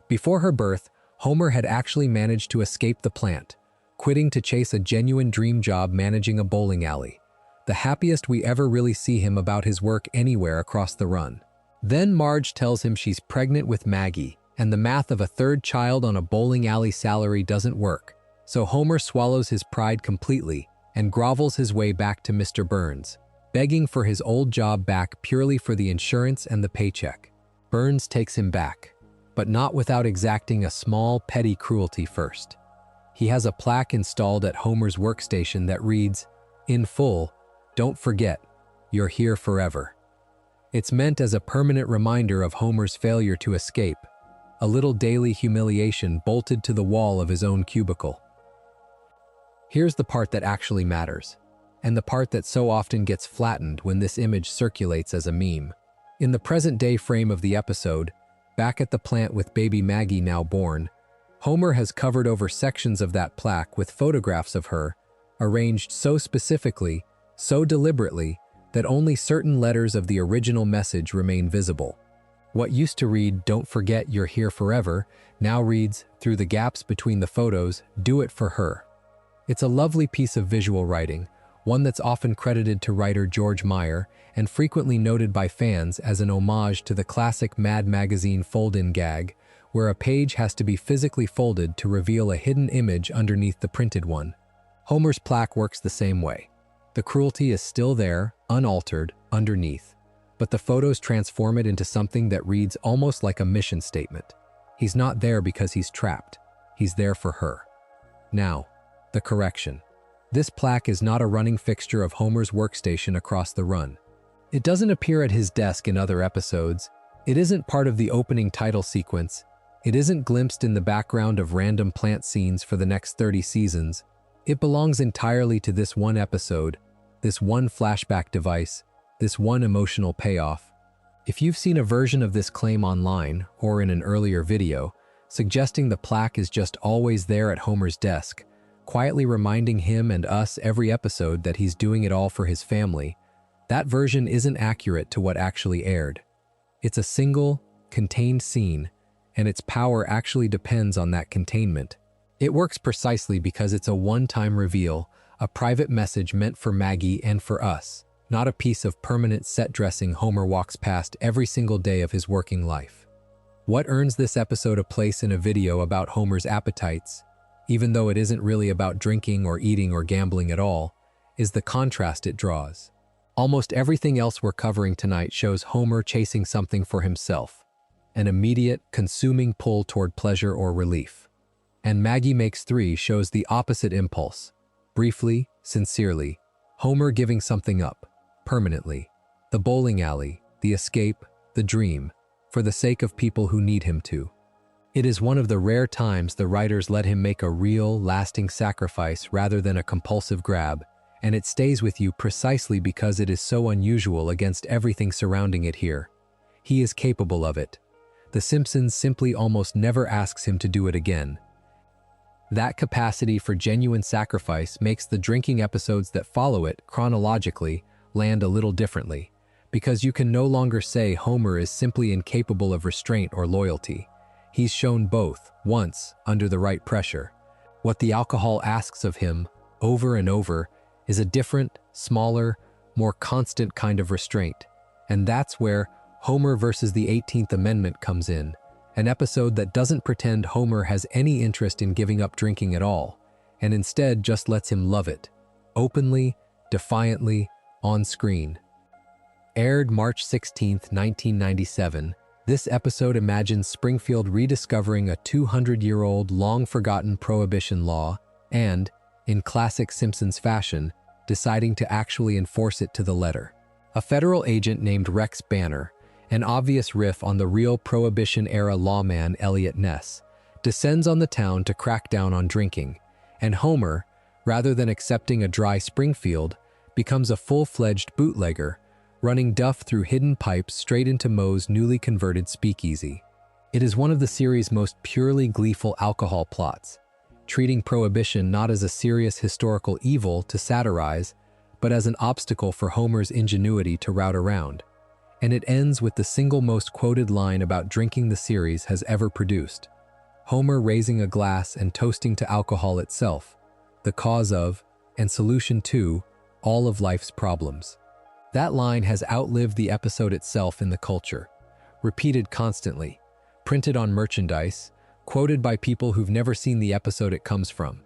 Before her birth, Homer had actually managed to escape the plant, quitting to chase a genuine dream job managing a bowling alley, the happiest we ever really see him about his work anywhere across the run. Then Marge tells him she's pregnant with Maggie, and the math of a third child on a bowling alley salary doesn't work, so Homer swallows his pride completely and grovels his way back to Mr. Burns, begging for his old job back purely for the insurance and the paycheck. Burns takes him back, but not without exacting a small, petty cruelty first. He has a plaque installed at Homer's workstation that reads, "In full, don't forget, you're here forever." It's meant as a permanent reminder of Homer's failure to escape, a little daily humiliation bolted to the wall of his own cubicle. Here's the part that actually matters, and the part that so often gets flattened when this image circulates as a meme. In the present-day frame of the episode, back at the plant with baby Maggie now born, Homer has covered over sections of that plaque with photographs of her, arranged so specifically, so deliberately, that only certain letters of the original message remain visible. What used to read, "Don't forget you're here forever," now reads, "Through the gaps between the photos, do it for her." It's a lovely piece of visual writing, one that's often credited to writer George Meyer and frequently noted by fans as an homage to the classic Mad Magazine fold-in gag, where a page has to be physically folded to reveal a hidden image underneath the printed one. Homer's plaque works the same way. The cruelty is still there, unaltered, underneath, but the photos transform it into something that reads almost like a mission statement. He's not there because he's trapped. He's there for her. Now, the correction. This plaque is not a running fixture of Homer's workstation across the run. It doesn't appear at his desk in other episodes. It isn't part of the opening title sequence. It isn't glimpsed in the background of random plant scenes for the next 30 seasons. It belongs entirely to this one episode, this one flashback device, this one emotional payoff. If you've seen a version of this claim online or in an earlier video, suggesting the plaque is just always there at Homer's desk, quietly reminding him and us every episode that he's doing it all for his family, that version isn't accurate to what actually aired. It's a single, contained scene, and its power actually depends on that containment. It works precisely because it's a one-time reveal, a private message meant for Maggie and for us, not a piece of permanent set dressing Homer walks past every single day of his working life. What earns this episode a place in a video about Homer's appetites, even though it isn't really about drinking or eating or gambling at all, is the contrast it draws. Almost everything else we're covering tonight shows Homer chasing something for himself, an immediate, consuming pull toward pleasure or relief. And Maggie Makes Three shows the opposite impulse, briefly, sincerely, Homer giving something up, permanently, the bowling alley, the escape, the dream, for the sake of people who need him to. It is one of the rare times the writers let him make a real, lasting sacrifice rather than a compulsive grab, and it stays with you precisely because it is so unusual against everything surrounding it here. He is capable of it. The Simpsons simply almost never asks him to do it again. That capacity for genuine sacrifice makes the drinking episodes that follow it, chronologically, land a little differently, because you can no longer say Homer is simply incapable of restraint or loyalty. He's shown both, once, under the right pressure. What the alcohol asks of him, over and over, is a different, smaller, more constant kind of restraint. And that's where Homer versus the 18th Amendment comes in, an episode that doesn't pretend Homer has any interest in giving up drinking at all, and instead just lets him love it, openly, defiantly, on screen. Aired March 16, 1997, this episode imagines Springfield rediscovering a 200-year-old, long-forgotten prohibition law and, in classic Simpsons fashion, deciding to actually enforce it to the letter. A federal agent named Rex Banner, an obvious riff on the real Prohibition-era lawman Eliot Ness, descends on the town to crack down on drinking, and Homer, rather than accepting a dry Springfield, becomes a full-fledged bootlegger, running duff through hidden pipes straight into Moe's newly converted speakeasy. It is one of the series' most purely gleeful alcohol plots, treating prohibition not as a serious historical evil to satirize, but as an obstacle for Homer's ingenuity to route around. And it ends with the single most quoted line about drinking the series has ever produced. Homer raising a glass and toasting to alcohol itself, the cause of, and solution to, all of life's problems. That line has outlived the episode itself in the culture, repeated constantly, printed on merchandise, quoted by people who've never seen the episode it comes from,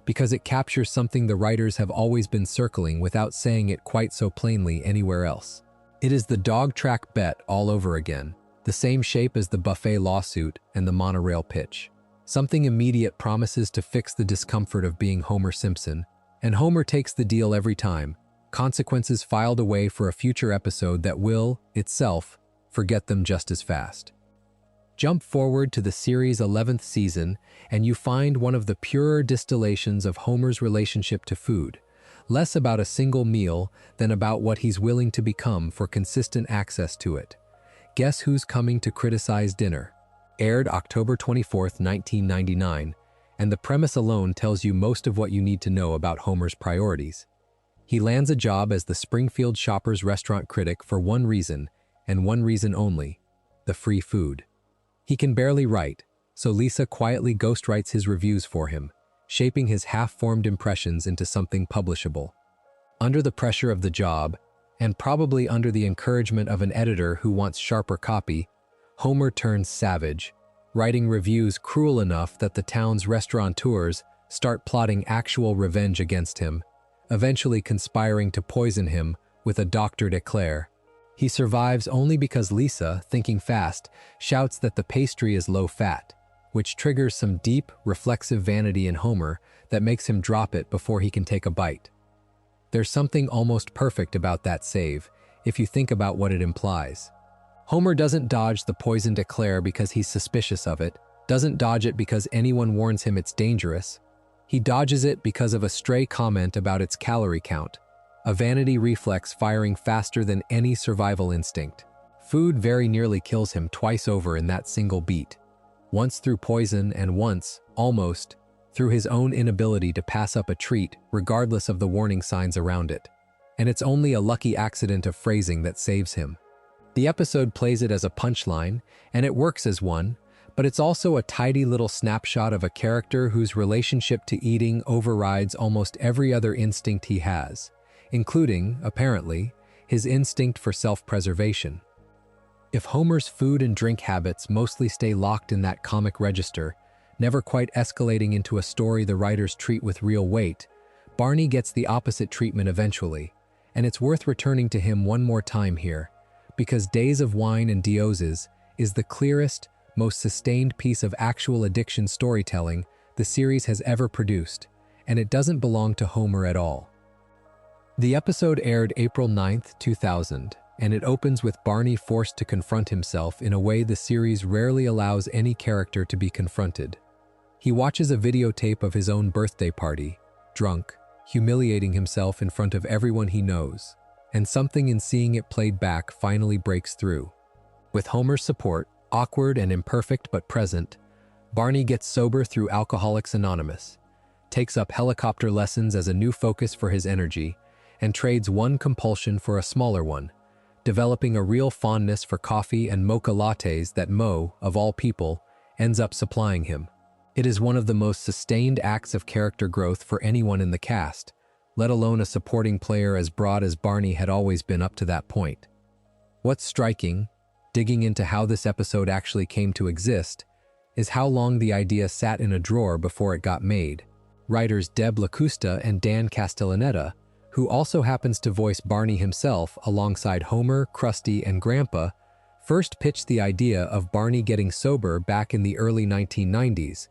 because it captures something the writers have always been circling without saying it quite so plainly anywhere else. It is the dog track bet all over again, the same shape as the buffet lawsuit and the monorail pitch. Something immediate promises to fix the discomfort of being Homer Simpson, and Homer takes the deal every time, consequences filed away for a future episode that will, itself, forget them just as fast. Jump forward to the series' 11th season, and you find one of the purer distillations of Homer's relationship to food, less about a single meal than about what he's willing to become for consistent access to it. Guess Who's Coming to Criticize Dinner? Aired October 24, 1999, and the premise alone tells you most of what you need to know about Homer's priorities. He lands a job as the Springfield Shoppers restaurant critic for one reason, and one reason only: the free food. He can barely write, so Lisa quietly ghostwrites his reviews for him, shaping his half-formed impressions into something publishable. Under the pressure of the job, and probably under the encouragement of an editor who wants sharper copy, Homer turns savage, writing reviews cruel enough that the town's restaurateurs start plotting actual revenge against him, eventually conspiring to poison him with a doctored eclair. He survives only because Lisa, thinking fast, shouts that the pastry is low-fat, which triggers some deep, reflexive vanity in Homer that makes him drop it before he can take a bite. There's something almost perfect about that save, if you think about what it implies. Homer doesn't dodge the poisoned eclair because he's suspicious of it, doesn't dodge it because anyone warns him it's dangerous. He dodges it because of a stray comment about its calorie count, a vanity reflex firing faster than any survival instinct. Food very nearly kills him twice over in that single beat. Once through poison and once, almost, through his own inability to pass up a treat regardless of the warning signs around it. And it's only a lucky accident of phrasing that saves him. The episode plays it as a punchline, and it works as one, but it's also a tidy little snapshot of a character whose relationship to eating overrides almost every other instinct he has, including, apparently, his instinct for self-preservation. If Homer's food and drink habits mostly stay locked in that comic register, never quite escalating into a story the writers treat with real weight, Barney gets the opposite treatment eventually, and it's worth returning to him one more time here, because Days of Wine and Dioses is the clearest, most sustained piece of actual addiction storytelling the series has ever produced, and it doesn't belong to Homer at all. The episode aired April 9th, 2000, and it opens with Barney forced to confront himself in a way the series rarely allows any character to be confronted. He watches a videotape of his own birthday party, drunk, humiliating himself in front of everyone he knows, and something in seeing it played back finally breaks through. With Homer's support, awkward and imperfect but present, Barney gets sober through Alcoholics Anonymous, takes up helicopter lessons as a new focus for his energy, and trades one compulsion for a smaller one, developing a real fondness for coffee and mocha lattes that Mo, of all people, ends up supplying him. It is one of the most sustained acts of character growth for anyone in the cast, let alone a supporting player as broad as Barney had always been up to that point. What's striking, digging into how this episode actually came to exist, is how long the idea sat in a drawer before it got made. Writers Deb LaCusta and Dan Castellaneta, who also happens to voice Barney himself alongside Homer, Krusty, and Grandpa, first pitched the idea of Barney getting sober back in the early 1990s,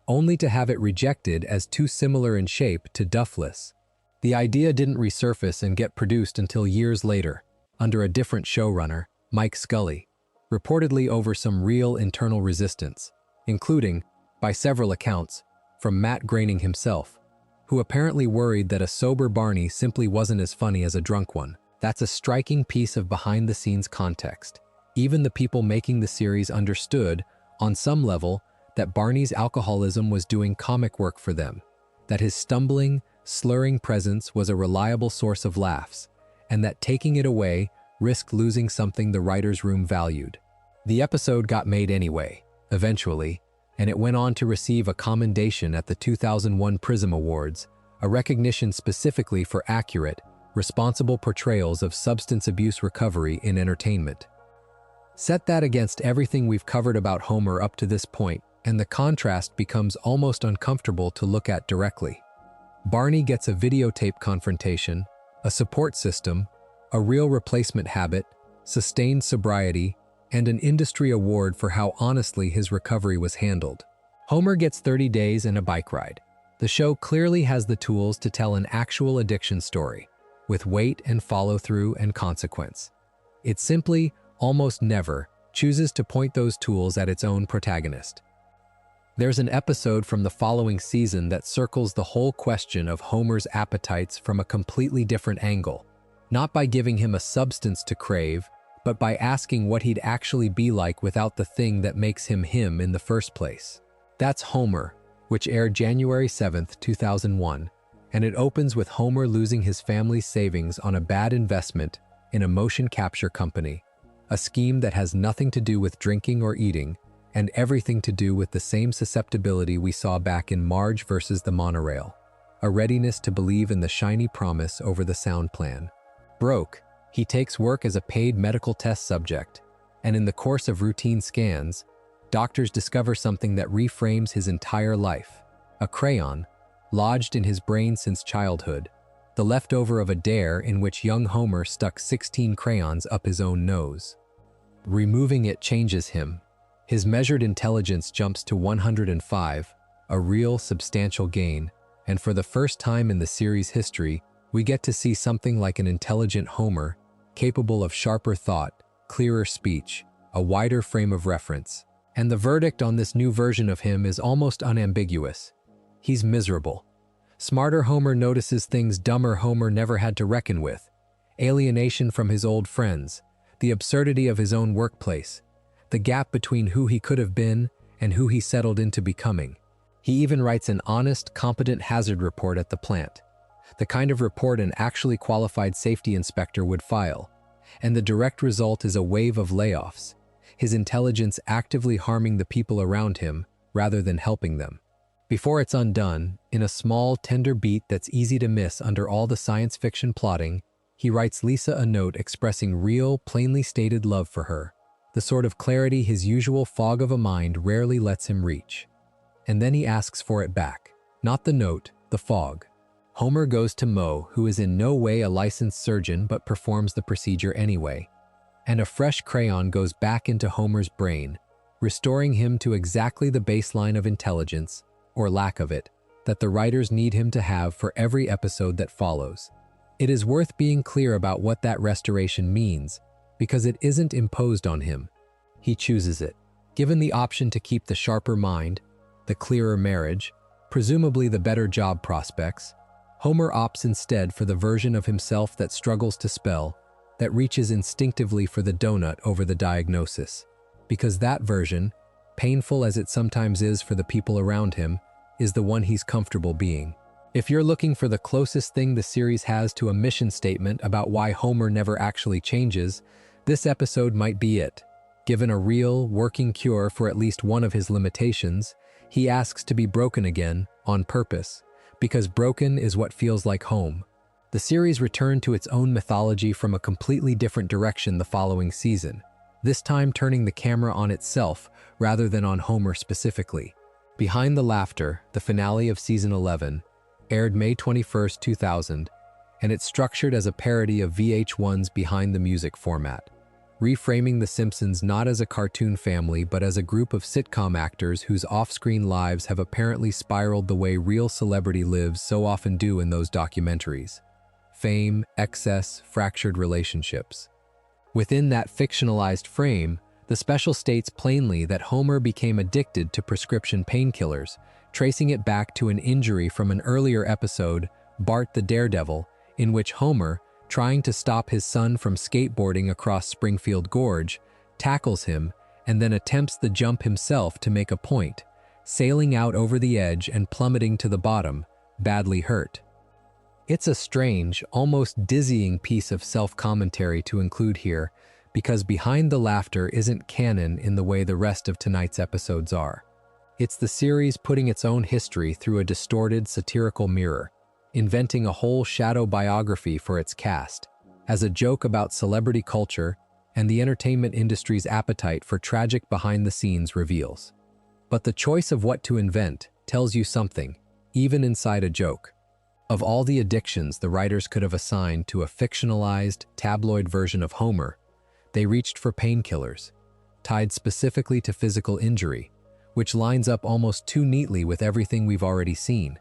only to have it rejected as too similar in shape to Duffless. The idea didn't resurface and get produced until years later, under a different showrunner, Mike Scully, reportedly over some real internal resistance, including, by several accounts, from Matt Groening himself, who apparently worried that a sober Barney simply wasn't as funny as a drunk one. That's a striking piece of behind-the-scenes context. Even the people making the series understood, on some level, that Barney's alcoholism was doing comic work for them, that his stumbling, slurring presence was a reliable source of laughs, and that taking it away risked losing something the writer's room valued. The episode got made anyway, eventually, and it went on to receive a commendation at the 2001 Prism Awards, a recognition specifically for accurate, responsible portrayals of substance abuse recovery in entertainment. Set that against everything we've covered about Homer up to this point, and the contrast becomes almost uncomfortable to look at directly. Barney gets a videotape confrontation, a support system, a real replacement habit, sustained sobriety, and an industry award for how honestly his recovery was handled. Homer gets 30 days and a bike ride. The show clearly has the tools to tell an actual addiction story, with weight and follow-through and consequence. It simply, almost never, chooses to point those tools at its own protagonist. There's an episode from the following season that circles the whole question of Homer's appetites from a completely different angle, not by giving him a substance to crave, but by asking what he'd actually be like without the thing that makes him him in the first place. That's Homer, which aired January 7th, 2001, and it opens with Homer losing his family's savings on a bad investment in a motion capture company, a scheme that has nothing to do with drinking or eating, and everything to do with the same susceptibility we saw back in Marge versus the monorail, a readiness to believe in the shiny promise over the sound plan. Broke, he takes work as a paid medical test subject, and in the course of routine scans, doctors discover something that reframes his entire life: a crayon, lodged in his brain since childhood, the leftover of a dare in which young Homer stuck 16 crayons up his own nose. Removing it changes him. His measured intelligence jumps to 105, a real substantial gain, and for the first time in the series' history, we get to see something like an intelligent Homer, capable of sharper thought, clearer speech, a wider frame of reference. And the verdict on this new version of him is almost unambiguous. He's miserable. Smarter Homer notices things dumber Homer never had to reckon with: alienation from his old friends, the absurdity of his own workplace, the gap between who he could have been and who he settled into becoming. He even writes an honest, competent hazard report at the plant, the kind of report an actually qualified safety inspector would file. And the direct result is a wave of layoffs, his intelligence actively harming the people around him rather than helping them. Before it's undone, in a small, tender beat that's easy to miss under all the science fiction plotting, he writes Lisa a note expressing real, plainly stated love for her, the sort of clarity his usual fog of a mind rarely lets him reach. And then he asks for it back. Not the note, the fog. Homer goes to Moe, who is in no way a licensed surgeon but performs the procedure anyway. And a fresh crayon goes back into Homer's brain, restoring him to exactly the baseline of intelligence, or lack of it, that the writers need him to have for every episode that follows. It is worth being clear about what that restoration means, because it isn't imposed on him. He chooses it. Given the option to keep the sharper mind, the clearer marriage, presumably the better job prospects, Homer opts instead for the version of himself that struggles to spell, that reaches instinctively for the donut over the diagnosis. Because that version, painful as it sometimes is for the people around him, is the one he's comfortable being. If you're looking for the closest thing the series has to a mission statement about why Homer never actually changes, this episode might be it. Given a real, working cure for at least one of his limitations, he asks to be broken again, on purpose, because broken is what feels like home. The series returned to its own mythology from a completely different direction the following season, this time turning the camera on itself rather than on Homer specifically. Behind the Laughter, the finale of season 11, aired May 21, 2000, and it's structured as a parody of VH1's Behind the Music format, reframing The Simpsons not as a cartoon family but as a group of sitcom actors whose off-screen lives have apparently spiraled the way real celebrity lives so often do in those documentaries. Fame, excess, fractured relationships. Within that fictionalized frame, the special states plainly that Homer became addicted to prescription painkillers, tracing it back to an injury from an earlier episode, Bart the Daredevil, in which Homer, trying to stop his son from skateboarding across Springfield Gorge, tackles him and then attempts the jump himself to make a point, sailing out over the edge and plummeting to the bottom, badly hurt. It's a strange, almost dizzying piece of self-commentary to include here, because Behind the Laughter isn't canon in the way the rest of tonight's episodes are. It's the series putting its own history through a distorted, satirical mirror, inventing a whole shadow biography for its cast, as a joke about celebrity culture and the entertainment industry's appetite for tragic behind-the-scenes reveals. But the choice of what to invent tells you something, even inside a joke. Of all the addictions the writers could have assigned to a fictionalized, tabloid version of Homer, they reached for painkillers, tied specifically to physical injury, which lines up almost too neatly with everything we've already seen.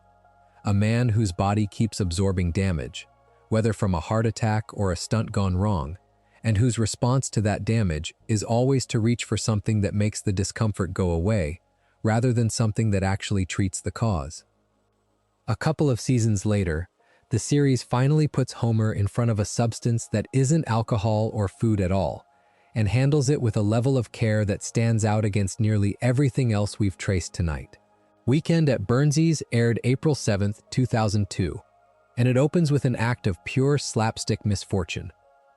A man whose body keeps absorbing damage, whether from a heart attack or a stunt gone wrong, and whose response to that damage is always to reach for something that makes the discomfort go away, rather than something that actually treats the cause. A couple of seasons later, the series finally puts Homer in front of a substance that isn't alcohol or food at all, and handles it with a level of care that stands out against nearly everything else we've traced tonight. Weekend at Burnsies aired April 7, 2002, and it opens with an act of pure slapstick misfortune.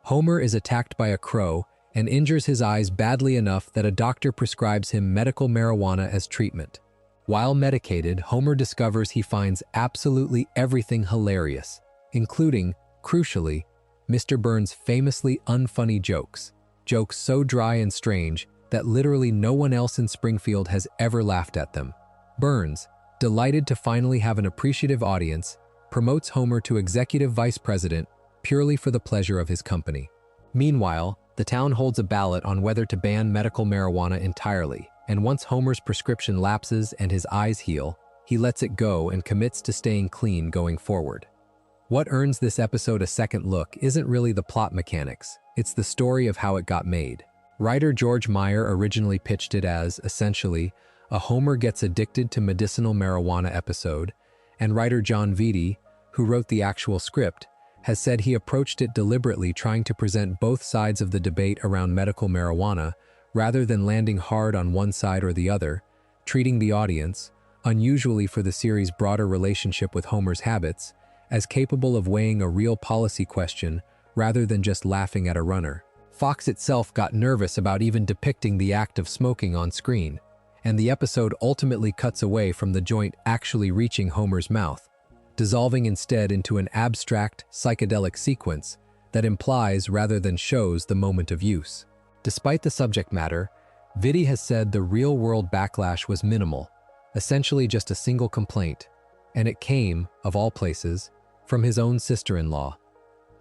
Homer is attacked by a crow and injures his eyes badly enough that a doctor prescribes him medical marijuana as treatment. While medicated, Homer discovers he finds absolutely everything hilarious, including, crucially, Mr. Burns' famously unfunny jokes. Jokes so dry and strange that literally no one else in Springfield has ever laughed at them. Burns, delighted to finally have an appreciative audience, promotes Homer to executive vice president purely for the pleasure of his company. Meanwhile, the town holds a ballot on whether to ban medical marijuana entirely, and once Homer's prescription lapses and his eyes heal, he lets it go and commits to staying clean going forward. What earns this episode a second look isn't really the plot mechanics, it's the story of how it got made. Writer George Meyer originally pitched it as, essentially, a Homer gets addicted to medicinal marijuana episode, and writer John Vitti, who wrote the actual script, has said he approached it deliberately trying to present both sides of the debate around medical marijuana rather than landing hard on one side or the other, treating the audience, unusually for the series' broader relationship with Homer's habits, as capable of weighing a real policy question rather than just laughing at a runner. Fox itself got nervous about even depicting the act of smoking on screen, and the episode ultimately cuts away from the joint actually reaching Homer's mouth, dissolving instead into an abstract, psychedelic sequence that implies rather than shows the moment of use. Despite the subject matter, Vitti has said the real-world backlash was minimal, essentially just a single complaint, and it came, of all places, from his own sister-in-law.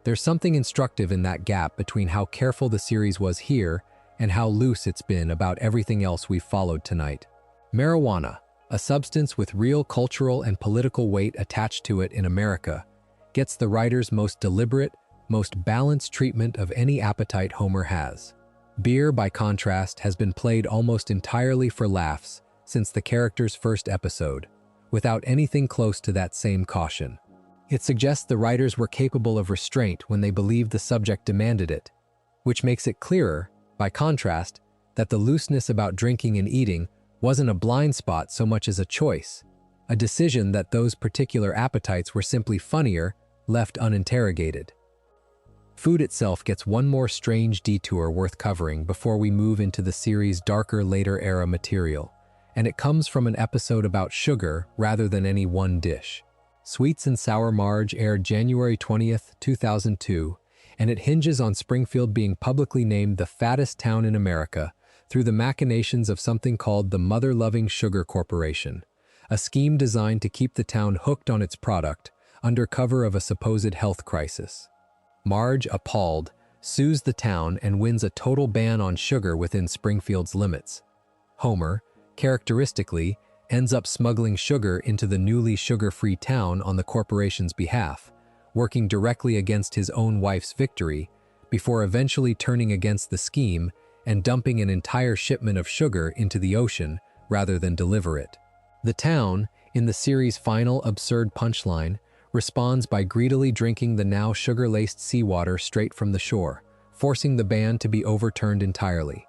There's something instructive in that gap between how careful the series was here and how loose it's been about everything else we've followed tonight. Marijuana, a substance with real cultural and political weight attached to it in America, gets the writer's most deliberate, most balanced treatment of any appetite Homer has. Beer, by contrast, has been played almost entirely for laughs since the character's first episode, without anything close to that same caution. It suggests the writers were capable of restraint when they believed the subject demanded it, which makes it clearer, by contrast, that the looseness about drinking and eating wasn't a blind spot so much as a choice, a decision that those particular appetites were simply funnier, left uninterrogated. Food itself gets one more strange detour worth covering before we move into the series' darker later-era material, and it comes from an episode about sugar rather than any one dish. Sweets and Sour Marge aired January 20th, 2002, and it hinges on Springfield being publicly named the fattest town in America through the machinations of something called the Mother-Loving Sugar Corporation, a scheme designed to keep the town hooked on its product under cover of a supposed health crisis. Marge, appalled, sues the town and wins a total ban on sugar within Springfield's limits. Homer, characteristically, ends up smuggling sugar into the newly sugar-free town on the corporation's behalf, working directly against his own wife's victory, before eventually turning against the scheme and dumping an entire shipment of sugar into the ocean rather than deliver it. The town, in the series' final absurd punchline, responds by greedily drinking the now sugar-laced seawater straight from the shore, forcing the ban to be overturned entirely.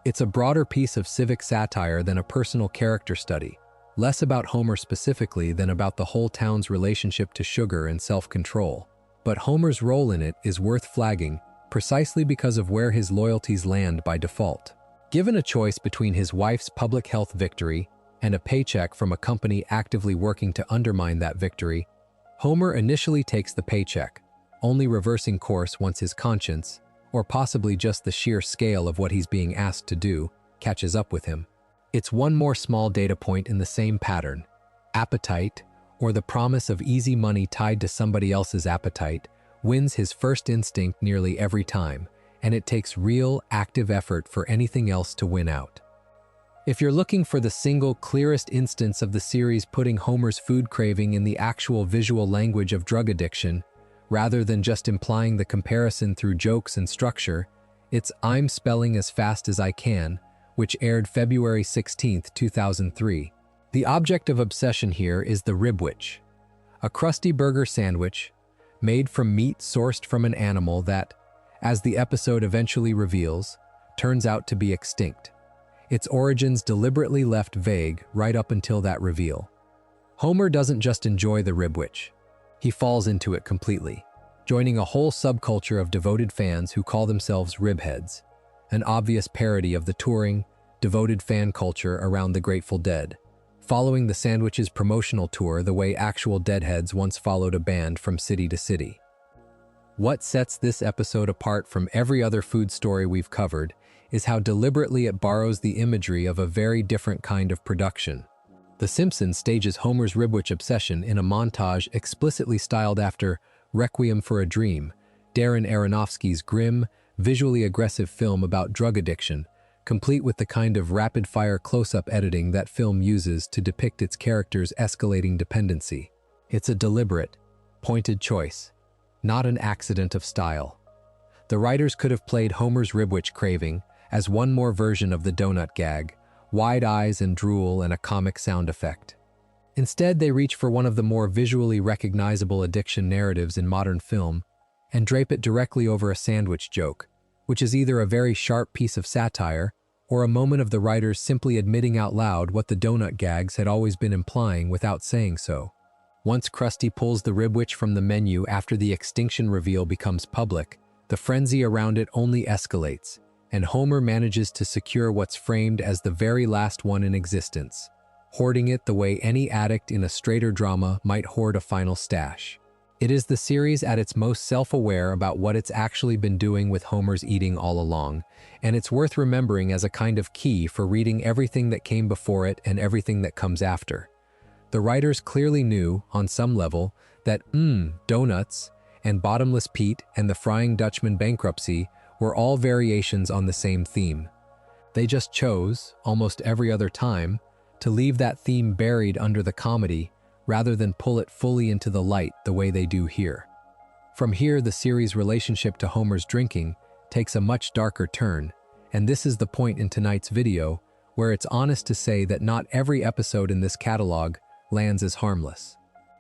It's a broader piece of civic satire than a personal character study, less about Homer specifically than about the whole town's relationship to sugar and self-control. But Homer's role in it is worth flagging precisely because of where his loyalties land by default. Given a choice between his wife's public health victory and a paycheck from a company actively working to undermine that victory, Homer initially takes the paycheck, only reversing course once his conscience, or possibly just the sheer scale of what he's being asked to do, catches up with him. It's one more small data point in the same pattern. Appetite, or the promise of easy money tied to somebody else's appetite, wins his first instinct nearly every time, and it takes real, active effort for anything else to win out. If you're looking for the single clearest instance of the series putting Homer's food craving in the actual visual language of drug addiction, rather than just implying the comparison through jokes and structure, it's I'm Spelling as Fast as I Can, which aired February 16, 2003. The object of obsession here is the ribwich, a crusty burger sandwich made from meat sourced from an animal that, as the episode eventually reveals, turns out to be extinct. Its origins deliberately left vague right up until that reveal. Homer doesn't just enjoy the ribwich. He falls into it completely. joining a whole subculture of devoted fans who call themselves ribheads, an obvious parody of the touring, devoted fan culture around the Grateful Dead, following the sandwich's promotional tour the way actual Deadheads once followed a band from city to city. What sets this episode apart from every other food story we've covered is how deliberately it borrows the imagery of a very different kind of production. The Simpsons stages Homer's ribwitch obsession in a montage explicitly styled after Requiem for a Dream, Darren Aronofsky's grim, visually aggressive film about drug addiction, complete with the kind of rapid-fire close-up editing that film uses to depict its characters' escalating dependency. It's a deliberate, pointed choice, not an accident of style. The writers could have played Homer's ribwitch craving as one more version of the donut gag, wide eyes and drool and a comic sound effect. Instead, they reach for one of the more visually recognizable addiction narratives in modern film and drape it directly over a sandwich joke, which is either a very sharp piece of satire or a moment of the writers simply admitting out loud what the donut gags had always been implying without saying so. Once Krusty pulls the ribwitch from the menu after the extinction reveal becomes public, the frenzy around it only escalates, and Homer manages to secure what's framed as the very last one in existence, hoarding it the way any addict in a straighter drama might hoard a final stash. It is the series at its most self-aware about what it's actually been doing with Homer's eating all along, and it's worth remembering as a kind of key for reading everything that came before it and everything that comes after. The writers clearly knew, on some level, that donuts and Bottomless Pete and the Frying Dutchman bankruptcy were all variations on the same theme. They just chose, almost every other time, to leave that theme buried under the comedy rather than pull it fully into the light the way they do here. From here, the series' relationship to Homer's drinking takes a much darker turn, and this is the point in tonight's video where it's honest to say that not every episode in this catalog lands as harmless.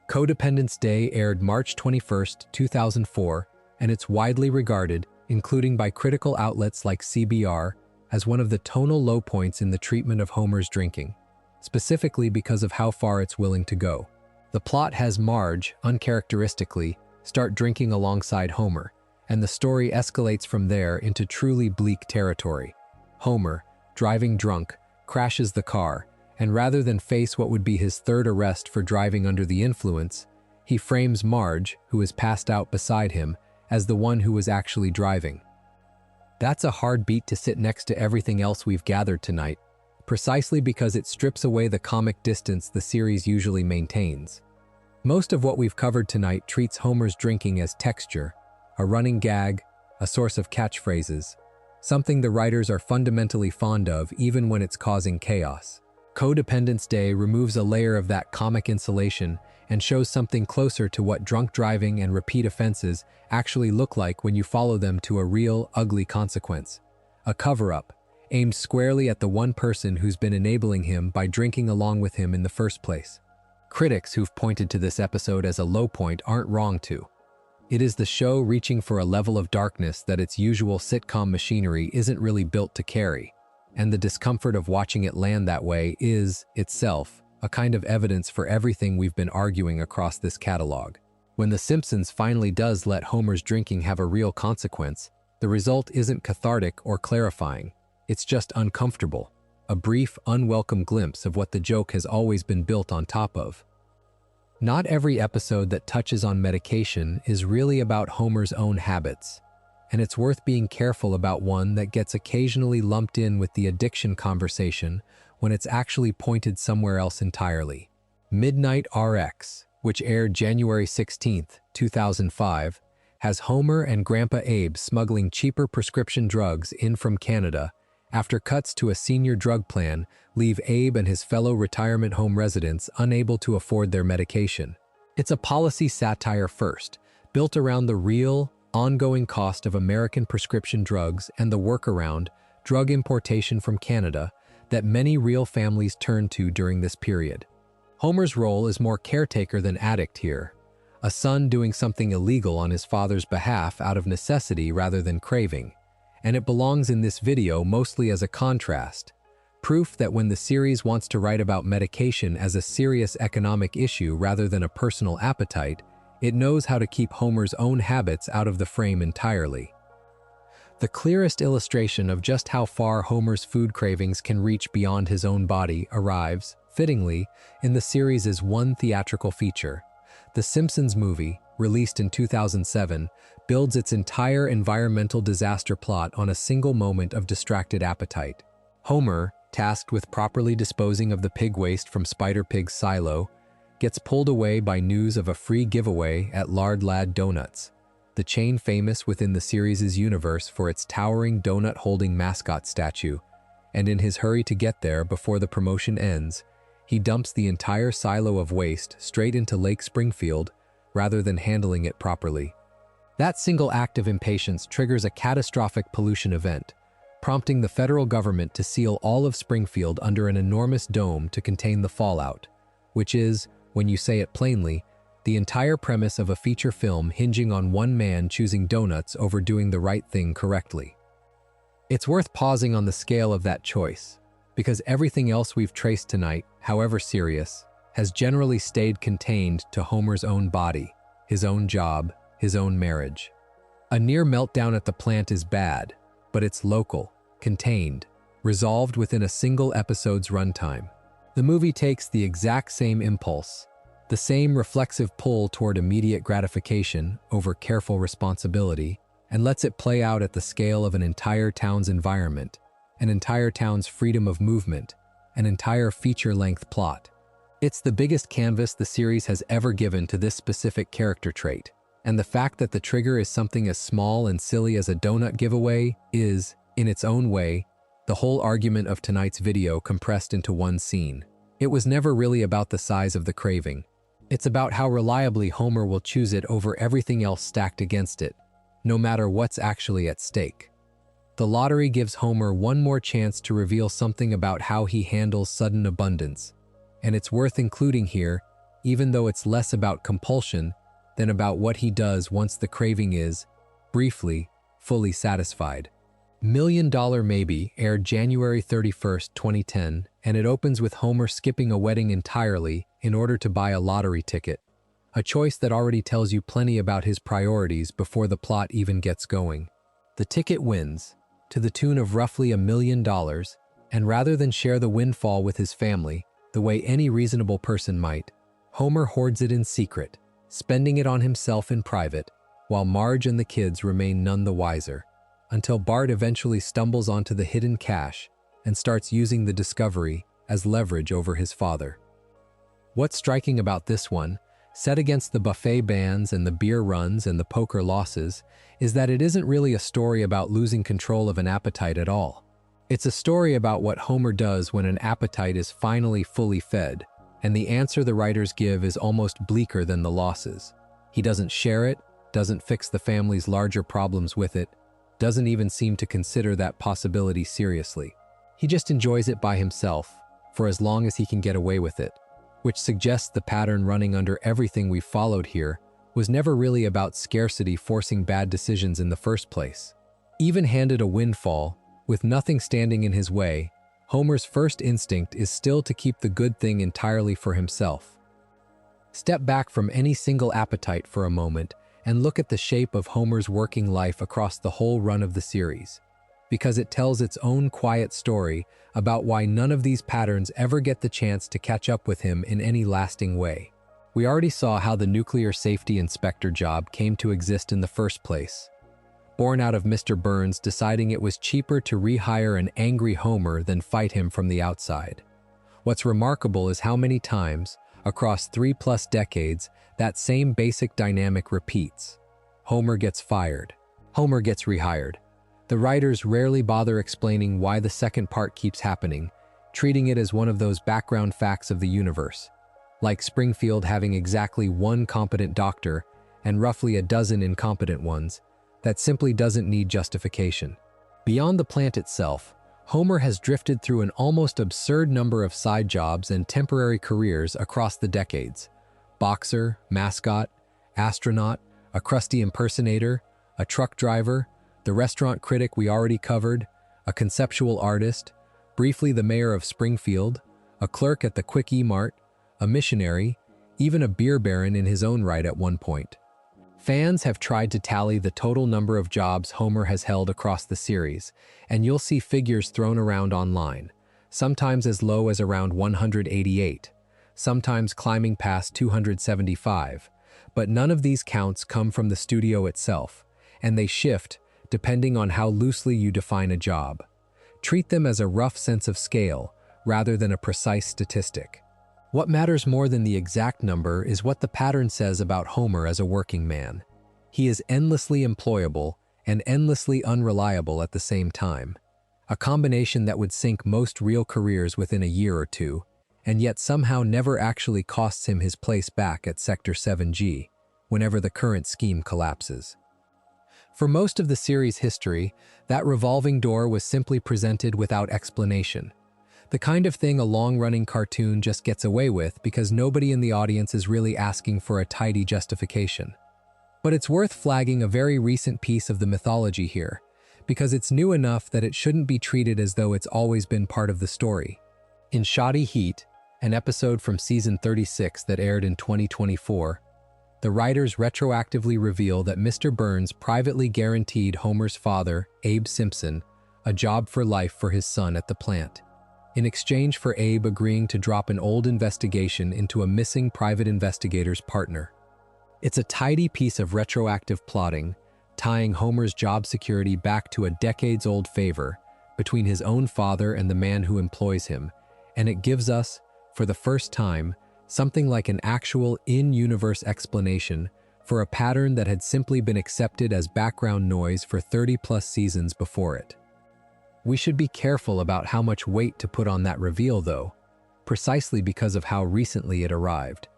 Codependence Day aired March 21, 2004, and it's widely regarded, including by critical outlets like CBR, as one of the tonal low points in the treatment of Homer's drinking, specifically because of how far it's willing to go. The plot has Marge, uncharacteristically, start drinking alongside Homer, and the story escalates from there into truly bleak territory. Homer, driving drunk, crashes the car, and rather than face what would be his third arrest for driving under the influence, he frames Marge, who is passed out beside him, as the one who was actually driving. That's a hard beat to sit next to everything else we've gathered tonight, precisely because it strips away the comic distance the series usually maintains. Most of what we've covered tonight treats Homer's drinking as texture, a running gag, a source of catchphrases, something the writers are fundamentally fond of even when it's causing chaos. Codependence Day removes a layer of that comic insulation and shows something closer to what drunk driving and repeat offenses actually look like when you follow them to a real, ugly consequence. A cover-up, aimed squarely at the one person who's been enabling him by drinking along with him in the first place. Critics who've pointed to this episode as a low point aren't wrong to. It is the show reaching for a level of darkness that its usual sitcom machinery isn't really built to carry, and the discomfort of watching it land that way is, itself, a kind of evidence for everything we've been arguing across this catalog. When The Simpsons finally does let Homer's drinking have a real consequence, the result isn't cathartic or clarifying. It's just uncomfortable, a brief, unwelcome glimpse of what the joke has always been built on top of. Not every episode that touches on medication is really about Homer's own habits, and it's worth being careful about one that gets occasionally lumped in with the addiction conversation when it's actually pointed somewhere else entirely. Midnight RX, which aired January 16, 2005, has Homer and Grandpa Abe smuggling cheaper prescription drugs in from Canada after cuts to a senior drug plan leave Abe and his fellow retirement home residents unable to afford their medication. It's a policy satire first, built around the real, ongoing cost of American prescription drugs and the workaround, drug importation from Canada, that many real families turn to during this period. Homer's role is more caretaker than addict here, a son doing something illegal on his father's behalf out of necessity rather than craving, and it belongs in this video mostly as a contrast, proof that when the series wants to write about medication as a serious economic issue rather than a personal appetite, It knows how to keep Homer's own habits out of the frame entirely. The clearest illustration of just how far Homer's food cravings can reach beyond his own body arrives, fittingly, in the series' one theatrical feature. The Simpsons movie, released in 2007, builds its entire environmental disaster plot on a single moment of distracted appetite. Homer, tasked with properly disposing of the pig waste from Spider Pig's silo, gets pulled away by news of a free giveaway at Lard Lad Donuts, the chain famous within the series' universe for its towering donut-holding mascot statue, and in his hurry to get there before the promotion ends, he dumps the entire silo of waste straight into Lake Springfield rather than handling it properly. That single act of impatience triggers a catastrophic pollution event, prompting the federal government to seal all of Springfield under an enormous dome to contain the fallout, which is, when you say it plainly, the entire premise of a feature film hinging on one man choosing donuts over doing the right thing correctly. It's worth pausing on the scale of that choice, because everything else we've traced tonight, however serious, has generally stayed contained to Homer's own body, his own job, his own marriage. A near meltdown at the plant is bad, but it's local, contained, resolved within a single episode's runtime. The movie takes the exact same impulse, the same reflexive pull toward immediate gratification over careful responsibility, and lets it play out at the scale of an entire town's environment, an entire town's freedom of movement, an entire feature-length plot. It's the biggest canvas the series has ever given to this specific character trait, and the fact that the trigger is something as small and silly as a donut giveaway is, in its own way, the whole argument of tonight's video compressed into one scene. It was never really about the size of the craving. It's about how reliably Homer will choose it over everything else stacked against it, no matter what's actually at stake. The lottery gives Homer one more chance to reveal something about how he handles sudden abundance, and it's worth including here, even though it's less about compulsion than about what he does once the craving is, briefly, fully satisfied. $1 Million Maybe aired January 31st, 2010, and it opens with Homer skipping a wedding entirely in order to buy a lottery ticket, a choice that already tells you plenty about his priorities before the plot even gets going. The ticket wins, to the tune of roughly $1 million, and rather than share the windfall with his family, the way any reasonable person might, Homer hoards it in secret, spending it on himself in private, while Marge and the kids remain none the wiser, until Bart eventually stumbles onto the hidden cash and starts using the discovery as leverage over his father. What's striking about this one, set against the buffet bans and the beer runs and the poker losses, is that it isn't really a story about losing control of an appetite at all. It's a story about what Homer does when an appetite is finally fully fed, and the answer the writers give is almost bleaker than the losses. He doesn't share it, doesn't fix the family's larger problems with it, doesn't even seem to consider that possibility seriously. He just enjoys it by himself, for as long as he can get away with it, which suggests the pattern running under everything we've followed here was never really about scarcity forcing bad decisions in the first place. Even handed a windfall, with nothing standing in his way, Homer's first instinct is still to keep the good thing entirely for himself. Step back from any single appetite for a moment and look at the shape of Homer's working life across the whole run of the series, because it tells its own quiet story about why none of these patterns ever get the chance to catch up with him in any lasting way. We already saw how the nuclear safety inspector job came to exist in the first place, born out of Mr. Burns deciding it was cheaper to rehire an angry Homer than fight him from the outside. What's remarkable is how many times, across 3+ decades, that same basic dynamic repeats. Homer gets fired. Homer gets rehired. The writers rarely bother explaining why the second part keeps happening, treating it as one of those background facts of the universe, like Springfield having exactly one competent doctor and roughly a dozen incompetent ones, that simply doesn't need justification. Beyond the plant itself, Homer has drifted through an almost absurd number of side jobs and temporary careers across the decades. Boxer, mascot, astronaut, a crusty impersonator, a truck driver, the restaurant critic we already covered, a conceptual artist, briefly the mayor of Springfield, a clerk at the Quick E-Mart, a missionary, even a beer baron in his own right at one point. Fans have tried to tally the total number of jobs Homer has held across the series, and you'll see figures thrown around online, sometimes as low as around 188, sometimes climbing past 275, but none of these counts come from the studio itself, and they shift depending on how loosely you define a job. Treat them as a rough sense of scale rather than a precise statistic. What matters more than the exact number is what the pattern says about Homer as a working man. He is endlessly employable and endlessly unreliable at the same time, a combination that would sink most real careers within a year or two, and yet somehow never actually costs him his place back at Sector 7G, whenever the current scheme collapses. For most of the series' history, that revolving door was simply presented without explanation. The kind of thing a long-running cartoon just gets away with because nobody in the audience is really asking for a tidy justification. But it's worth flagging a very recent piece of the mythology here, because it's new enough that it shouldn't be treated as though it's always been part of the story. In Shoddy Heat, an episode from season 36 that aired in 2024, the writers retroactively reveal that Mr. Burns privately guaranteed Homer's father, Abe Simpson, a job for life for his son at the plant, in exchange for Abe agreeing to drop an old investigation into a missing private investigator's partner. It's a tidy piece of retroactive plotting, tying Homer's job security back to a decades-old favor between his own father and the man who employs him, and it gives us, for the first time, something like an actual in-universe explanation for a pattern that had simply been accepted as background noise for 30-plus seasons before it. We should be careful about how much weight to put on that reveal, though, precisely because of how recently it arrived.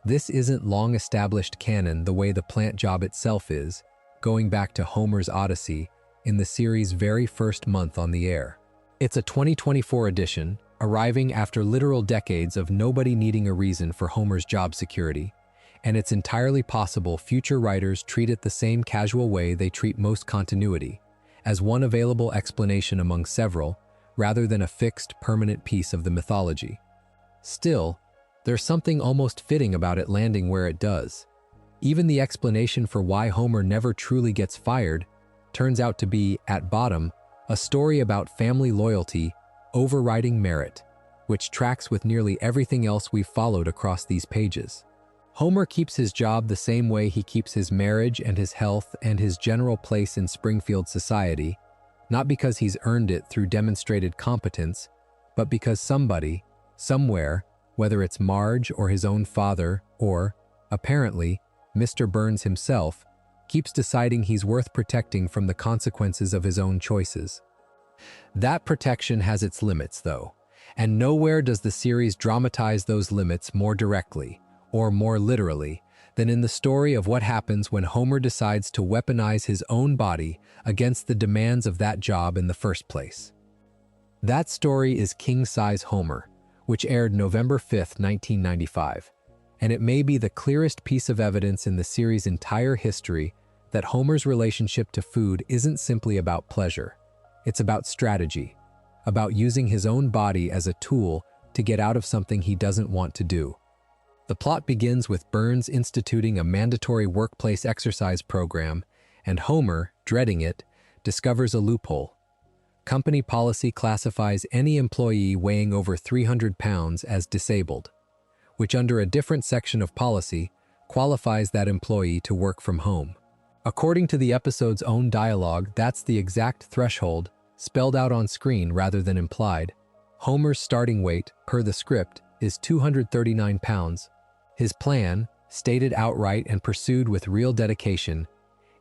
This isn't long-established canon the way the plant job itself is, going back to Homer's Odyssey in the series' very first month on the air. It's a 2024 edition, arriving after literal decades of nobody needing a reason for Homer's job security, and it's entirely possible future writers treat it the same casual way they treat most continuity, as one available explanation among several, rather than a fixed, permanent piece of the mythology. Still, there's something almost fitting about it landing where it does. Even the explanation for why Homer never truly gets fired turns out to be, at bottom, a story about family loyalty overriding merit, which tracks with nearly everything else we've followed across these pages. Homer keeps his job the same way he keeps his marriage and his health and his general place in Springfield society, not because he's earned it through demonstrated competence, but because somebody, somewhere, whether it's Marge or his own father or, apparently, Mr. Burns himself, keeps deciding he's worth protecting from the consequences of his own choices. That protection has its limits, though, and nowhere does the series dramatize those limits more directly, or more literally, than in the story of what happens when Homer decides to weaponize his own body against the demands of that job in the first place. That story is King Size Homer, which aired November 5, 1995, and it may be the clearest piece of evidence in the series' entire history that Homer's relationship to food isn't simply about pleasure. It's about strategy, about using his own body as a tool to get out of something he doesn't want to do. The plot begins with Burns instituting a mandatory workplace exercise program, and Homer, dreading it, discovers a loophole. Company policy classifies any employee weighing over 300 pounds as disabled, which under a different section of policy qualifies that employee to work from home. According to the episode's own dialogue, that's the exact threshold, spelled out on screen rather than implied. Homer's starting weight, per the script, is 239 pounds. His plan, stated outright and pursued with real dedication,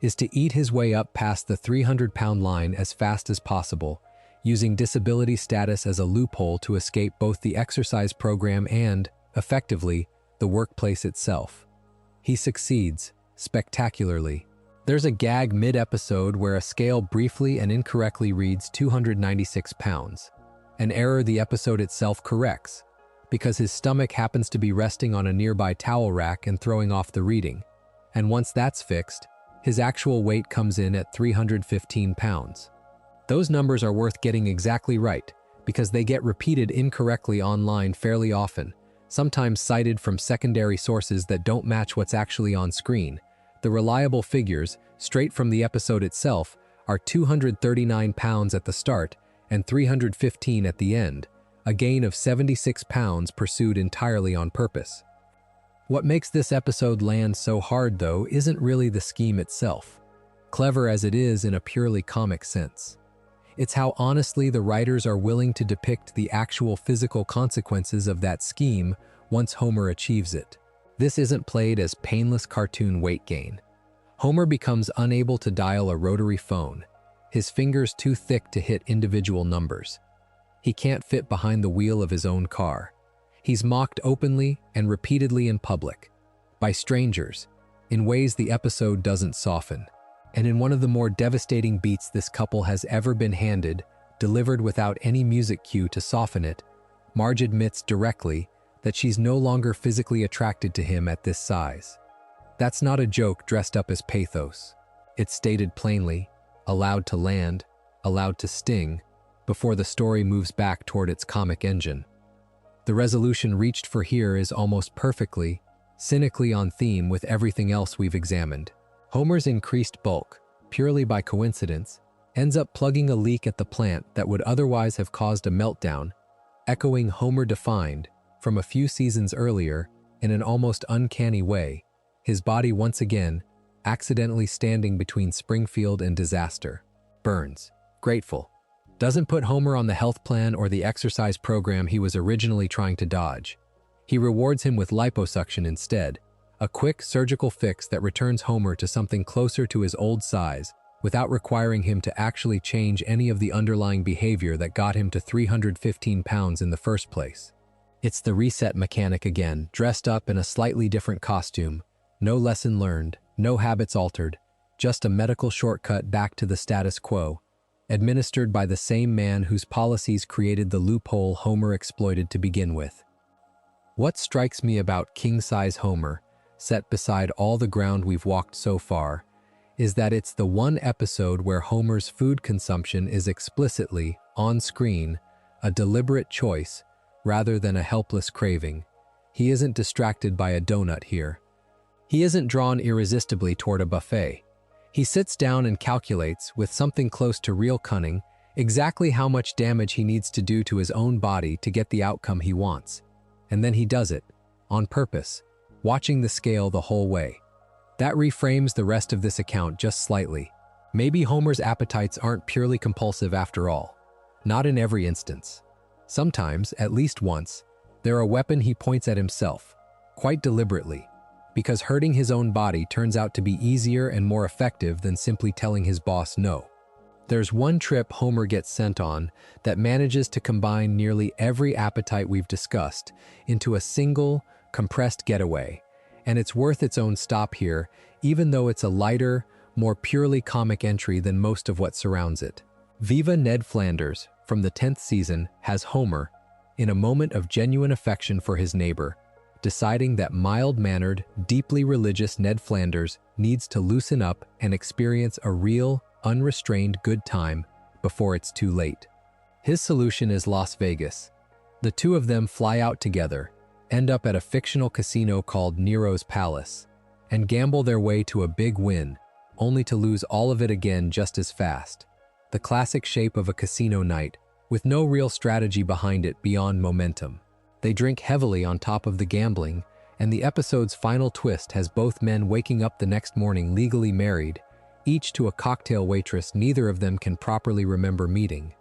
is to eat his way up past the 300-pound line as fast as possible, using disability status as a loophole to escape both the exercise program and, effectively, the workplace itself. He succeeds, spectacularly. There's a gag mid-episode where a scale briefly and incorrectly reads 296 pounds, an error the episode itself corrects, because his stomach happens to be resting on a nearby towel rack and throwing off the reading, and once that's fixed, his actual weight comes in at 315 pounds. Those numbers are worth getting exactly right, because they get repeated incorrectly online fairly often, sometimes cited from secondary sources that don't match what's actually on screen. The reliable figures, straight from the episode itself, are 239 pounds at the start and 315 at the end, a gain of 76 pounds pursued entirely on purpose. What makes this episode land so hard, though, isn't really the scheme itself, clever as it is in a purely comic sense. It's how honestly the writers are willing to depict the actual physical consequences of that scheme once Homer achieves it. This isn't played as painless cartoon weight gain. Homer becomes unable to dial a rotary phone, his fingers too thick to hit individual numbers. He can't fit behind the wheel of his own car. He's mocked openly and repeatedly in public, by strangers, in ways the episode doesn't soften. And in one of the more devastating beats this couple has ever been handed, delivered without any music cue to soften it, Marge admits directly that she's no longer physically attracted to him at this size. That's not a joke dressed up as pathos. It's stated plainly, allowed to land, allowed to sting, before the story moves back toward its comic engine. The resolution reached for here is almost perfectly, cynically on theme with everything else we've examined. Homer's increased bulk, purely by coincidence, ends up plugging a leak at the plant that would otherwise have caused a meltdown, echoing Homer defined, from a few seasons earlier, in an almost uncanny way, his body once again, accidentally standing between Springfield and disaster. Burns, grateful, doesn't put Homer on the health plan or the exercise program he was originally trying to dodge. He rewards him with liposuction instead, a quick surgical fix that returns Homer to something closer to his old size without requiring him to actually change any of the underlying behavior that got him to 315 pounds in the first place. It's the reset mechanic again, dressed up in a slightly different costume. No lesson learned, no habits altered, just a medical shortcut back to the status quo, administered by the same man whose policies created the loophole Homer exploited to begin with. What strikes me about king-size Homer, set beside all the ground we've walked so far, is that it's the one episode where Homer's food consumption is explicitly, on screen, a deliberate choice rather than a helpless craving. He isn't distracted by a donut here. He isn't drawn irresistibly toward a buffet. He sits down and calculates, with something close to real cunning, exactly how much damage he needs to do to his own body to get the outcome he wants. And then he does it, on purpose, watching the scale the whole way. That reframes the rest of this account just slightly. Maybe Homer's appetites aren't purely compulsive after all. Not in every instance. Sometimes, at least once, they're a weapon he points at himself, quite deliberately, because hurting his own body turns out to be easier and more effective than simply telling his boss no. There's one trip Homer gets sent on that manages to combine nearly every appetite we've discussed into a single, compressed getaway, and it's worth its own stop here, even though it's a lighter, more purely comic entry than most of what surrounds it. Viva Ned Flanders, from the 10th season, has Homer, in a moment of genuine affection for his neighbor, deciding that mild-mannered, deeply religious Ned Flanders needs to loosen up and experience a real, unrestrained good time before it's too late. His solution is Las Vegas. The two of them fly out together, end up at a fictional casino called Nero's Palace, and gamble their way to a big win, only to lose all of it again just as fast. The classic shape of a casino night, with no real strategy behind it beyond momentum. They drink heavily on top of the gambling, and the episode's final twist has both men waking up the next morning legally married, each to a cocktail waitress neither of them can properly remember meeting.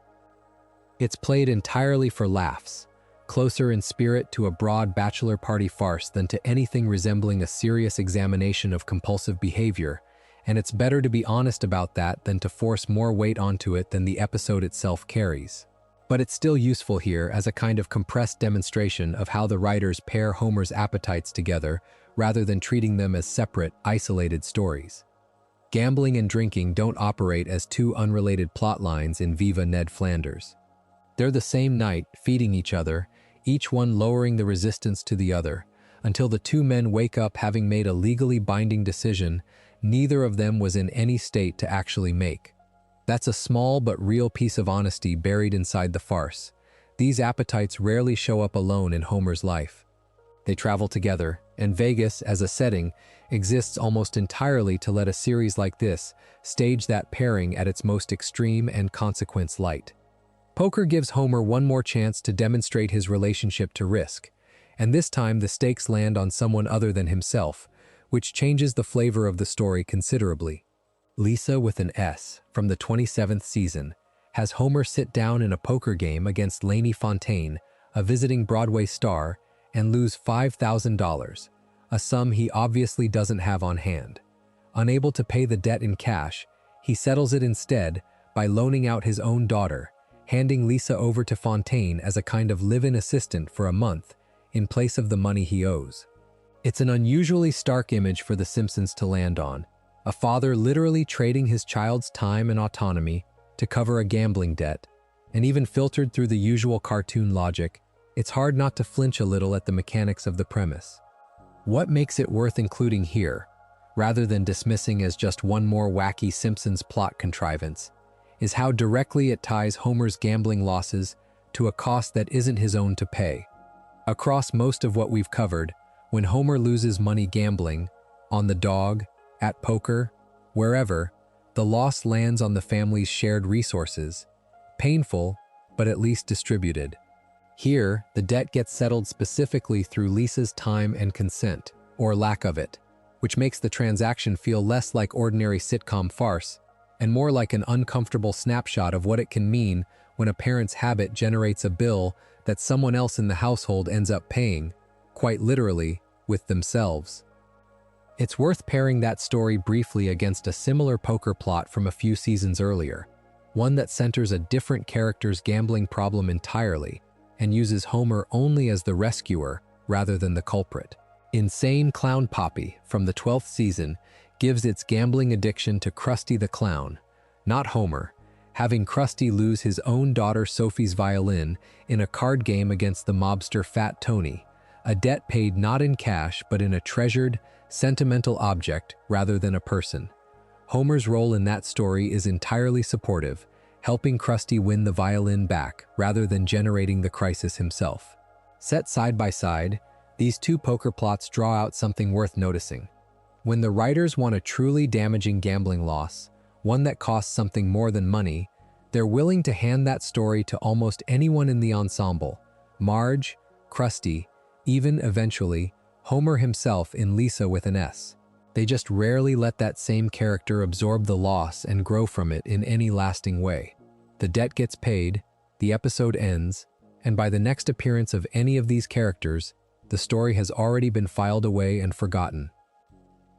It's played entirely for laughs, closer in spirit to a broad bachelor party farce than to anything resembling a serious examination of compulsive behavior, and it's better to be honest about that than to force more weight onto it than the episode itself carries. But it's still useful here as a kind of compressed demonstration of how the writers pair Homer's appetites together rather than treating them as separate, isolated stories. Gambling and drinking don't operate as two unrelated plot lines in Viva Ned Flanders. They're the same night, feeding each other, each one lowering the resistance to the other, until the two men wake up having made a legally binding decision neither of them was in any state to actually make. That's a small but real piece of honesty buried inside the farce. These appetites rarely show up alone in Homer's life. They travel together, and Vegas, as a setting, exists almost entirely to let a series like this stage that pairing at its most extreme and consequence light. Poker gives Homer one more chance to demonstrate his relationship to risk, and this time the stakes land on someone other than himself, which changes the flavor of the story considerably. Lisa with an S, from the 27th season, has Homer sit down in a poker game against Lainey Fontaine, a visiting Broadway star, and lose $5,000, a sum he obviously doesn't have on hand. Unable to pay the debt in cash, he settles it instead by loaning out his own daughter, handing Lisa over to Fontaine as a kind of live-in assistant for a month in place of the money he owes. It's an unusually stark image for The Simpsons to land on, a father literally trading his child's time and autonomy to cover a gambling debt, and even filtered through the usual cartoon logic, it's hard not to flinch a little at the mechanics of the premise. What makes it worth including here, rather than dismissing as just one more wacky Simpsons plot contrivance, is how directly it ties Homer's gambling losses to a cost that isn't his own to pay. Across most of what we've covered, when Homer loses money gambling, on the dog, at poker, wherever, the loss lands on the family's shared resources, painful, but at least distributed. Here, the debt gets settled specifically through Lisa's time and consent, or lack of it, which makes the transaction feel less like ordinary sitcom farce and more like an uncomfortable snapshot of what it can mean when a parent's habit generates a bill that someone else in the household ends up paying, quite literally, with themselves. It's worth pairing that story briefly against a similar poker plot from a few seasons earlier, one that centers a different character's gambling problem entirely and uses Homer only as the rescuer rather than the culprit. Insane Clown Poppy, from the 12th season, gives its gambling addiction to Krusty the Clown, not Homer, having Krusty lose his own daughter Sophie's violin in a card game against the mobster Fat Tony, a debt paid not in cash but in a treasured, sentimental object rather than a person. Homer's role in that story is entirely supportive, helping Krusty win the violin back rather than generating the crisis himself. Set side by side, these two poker plots draw out something worth noticing. When the writers want a truly damaging gambling loss, one that costs something more than money, they're willing to hand that story to almost anyone in the ensemble: Marge, Krusty, even, eventually, Homer himself in Lisa with an S. They just rarely let that same character absorb the loss and grow from it in any lasting way. The debt gets paid, the episode ends, and by the next appearance of any of these characters, the story has already been filed away and forgotten.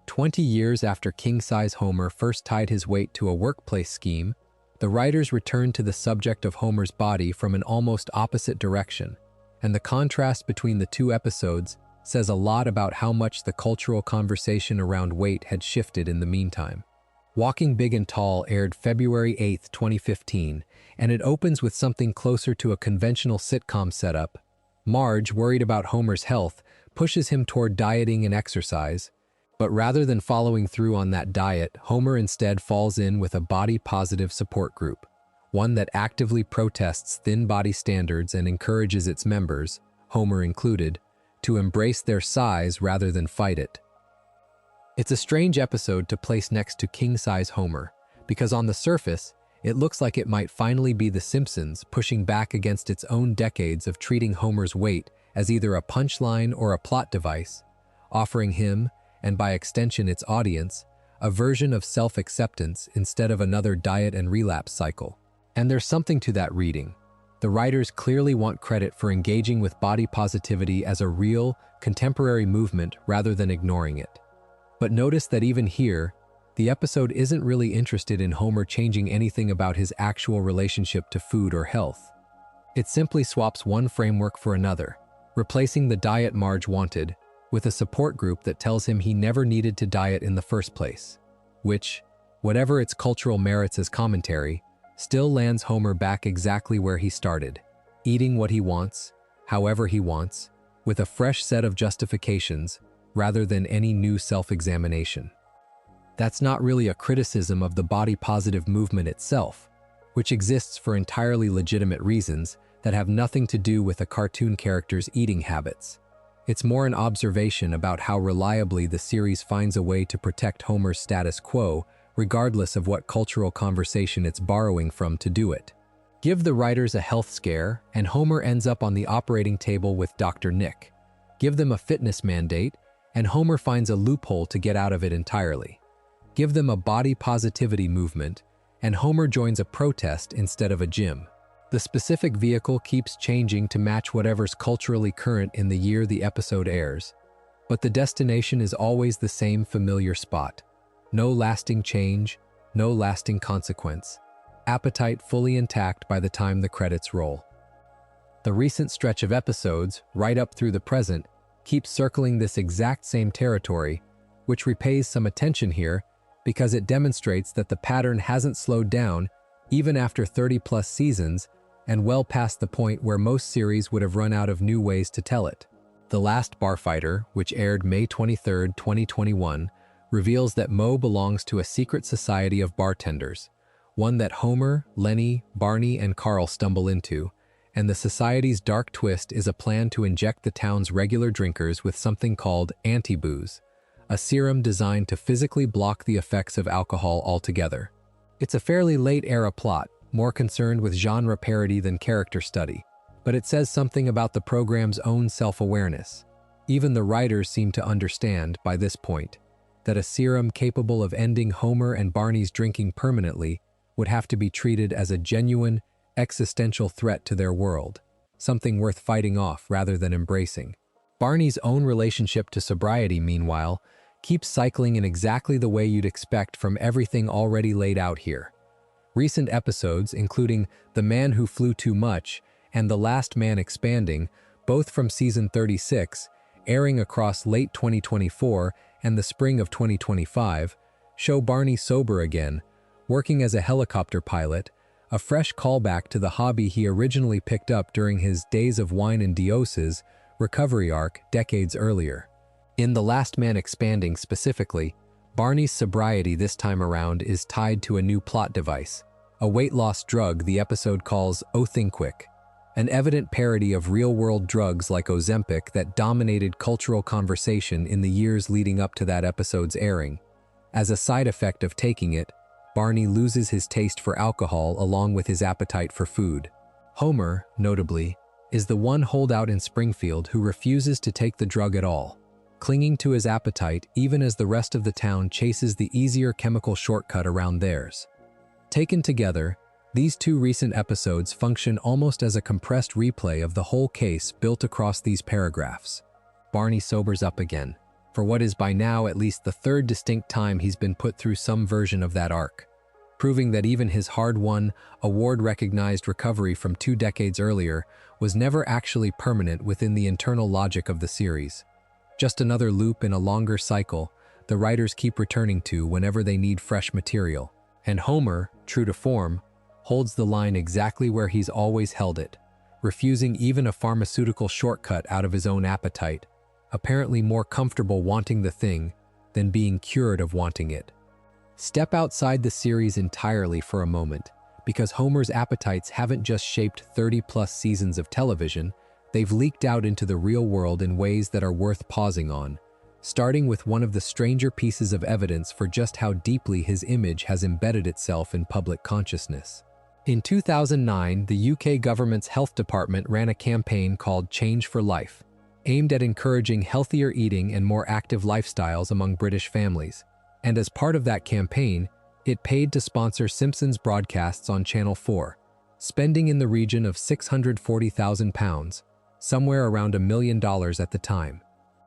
20 years after king-size Homer first tied his weight to a workplace scheme, the writers returned to the subject of Homer's body from an almost opposite direction, and the contrast between the two episodes says a lot about how much the cultural conversation around weight had shifted in the meantime. Walking Big and Tall aired February 8, 2015, and it opens with something closer to a conventional sitcom setup. Marge, worried about Homer's health, pushes him toward dieting and exercise, but rather than following through on that diet, Homer instead falls in with a body-positive support group, one that actively protests thin body standards and encourages its members, Homer included, to embrace their size rather than fight it. It's a strange episode to place next to king-size Homer, because on the surface, it looks like it might finally be The Simpsons pushing back against its own decades of treating Homer's weight as either a punchline or a plot device, offering him, and by extension its audience, a version of self-acceptance instead of another diet and relapse cycle. And there's something to that reading. The writers clearly want credit for engaging with body positivity as a real, contemporary movement rather than ignoring it. But notice that even here, the episode isn't really interested in Homer changing anything about his actual relationship to food or health. It simply swaps one framework for another, replacing the diet Marge wanted with a support group that tells him he never needed to diet in the first place, which, whatever its cultural merits as commentary, still lands Homer back exactly where he started, eating what he wants, however he wants, with a fresh set of justifications rather than any new self-examination. That's not really a criticism of the body-positive movement itself, which exists for entirely legitimate reasons that have nothing to do with a cartoon character's eating habits. It's more an observation about how reliably the series finds a way to protect Homer's status quo, regardless of what cultural conversation it's borrowing from to do it. Give the writers a health scare, and Homer ends up on the operating table with Dr. Nick. Give them a fitness mandate, and Homer finds a loophole to get out of it entirely. Give them a body positivity movement, and Homer joins a protest instead of a gym. The specific vehicle keeps changing to match whatever's culturally current in the year the episode airs, but the destination is always the same familiar spot. No lasting change, no lasting consequence. Appetite fully intact by the time the credits roll. The recent stretch of episodes, right up through the present, keeps circling this exact same territory, which repays some attention here because it demonstrates that the pattern hasn't slowed down even after 30-plus seasons and well past the point where most series would have run out of new ways to tell it. The Last Barfighter, which aired May 23, 2021, reveals that Moe belongs to a secret society of bartenders, one that Homer, Lenny, Barney, and Carl stumble into, and the society's dark twist is a plan to inject the town's regular drinkers with something called anti-booze, a serum designed to physically block the effects of alcohol altogether. It's a fairly late-era plot, more concerned with genre parody than character study, but it says something about the program's own self-awareness. Even the writers seem to understand, by this point, that a serum capable of ending Homer and Barney's drinking permanently would have to be treated as a genuine, existential threat to their world, something worth fighting off rather than embracing. Barney's own relationship to sobriety, meanwhile, keeps cycling in exactly the way you'd expect from everything already laid out here. Recent episodes, including The Man Who Flew Too Much and The Last Man Expanding, both from season 36, airing across late 2024 and the spring of 2025, show Barney sober again, working as a helicopter pilot, a fresh callback to the hobby he originally picked up during his Days of Wine and Dioses recovery arc decades earlier. In The Last Man Expanding specifically, Barney's sobriety this time around is tied to a new plot device, a weight loss drug the episode calls Othinquick, an evident parody of real-world drugs like Ozempic that dominated cultural conversation in the years leading up to that episode's airing. As a side effect of taking it, Barney loses his taste for alcohol along with his appetite for food. Homer, notably, is the one holdout in Springfield who refuses to take the drug at all, clinging to his appetite even as the rest of the town chases the easier chemical shortcut around theirs. Taken together, these two recent episodes function almost as a compressed replay of the whole case built across these paragraphs. Barney sobers up again, for what is by now at least the third distinct time he's been put through some version of that arc, proving that even his hard-won, award-recognized recovery from 2 decades earlier was never actually permanent within the internal logic of the series. Just another loop in a longer cycle the writers keep returning to whenever they need fresh material. And Homer, true to form, holds the line exactly where he's always held it, refusing even a pharmaceutical shortcut out of his own appetite, apparently more comfortable wanting the thing than being cured of wanting it. Step outside the series entirely for a moment, because Homer's appetites haven't just shaped 30-plus seasons of television, they've leaked out into the real world in ways that are worth pausing on, starting with one of the stranger pieces of evidence for just how deeply his image has embedded itself in public consciousness. In 2009, the UK government's health department ran a campaign called Change for Life, aimed at encouraging healthier eating and more active lifestyles among British families. And as part of that campaign, it paid to sponsor Simpsons broadcasts on Channel 4, spending in the region of £640,000, somewhere around $1 million at the time.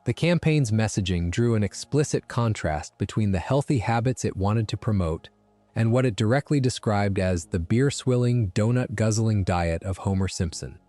The campaign's messaging drew an explicit contrast between the healthy habits it wanted to promote and what it directly described as the beer-swilling, donut-guzzling diet of Homer Simpson.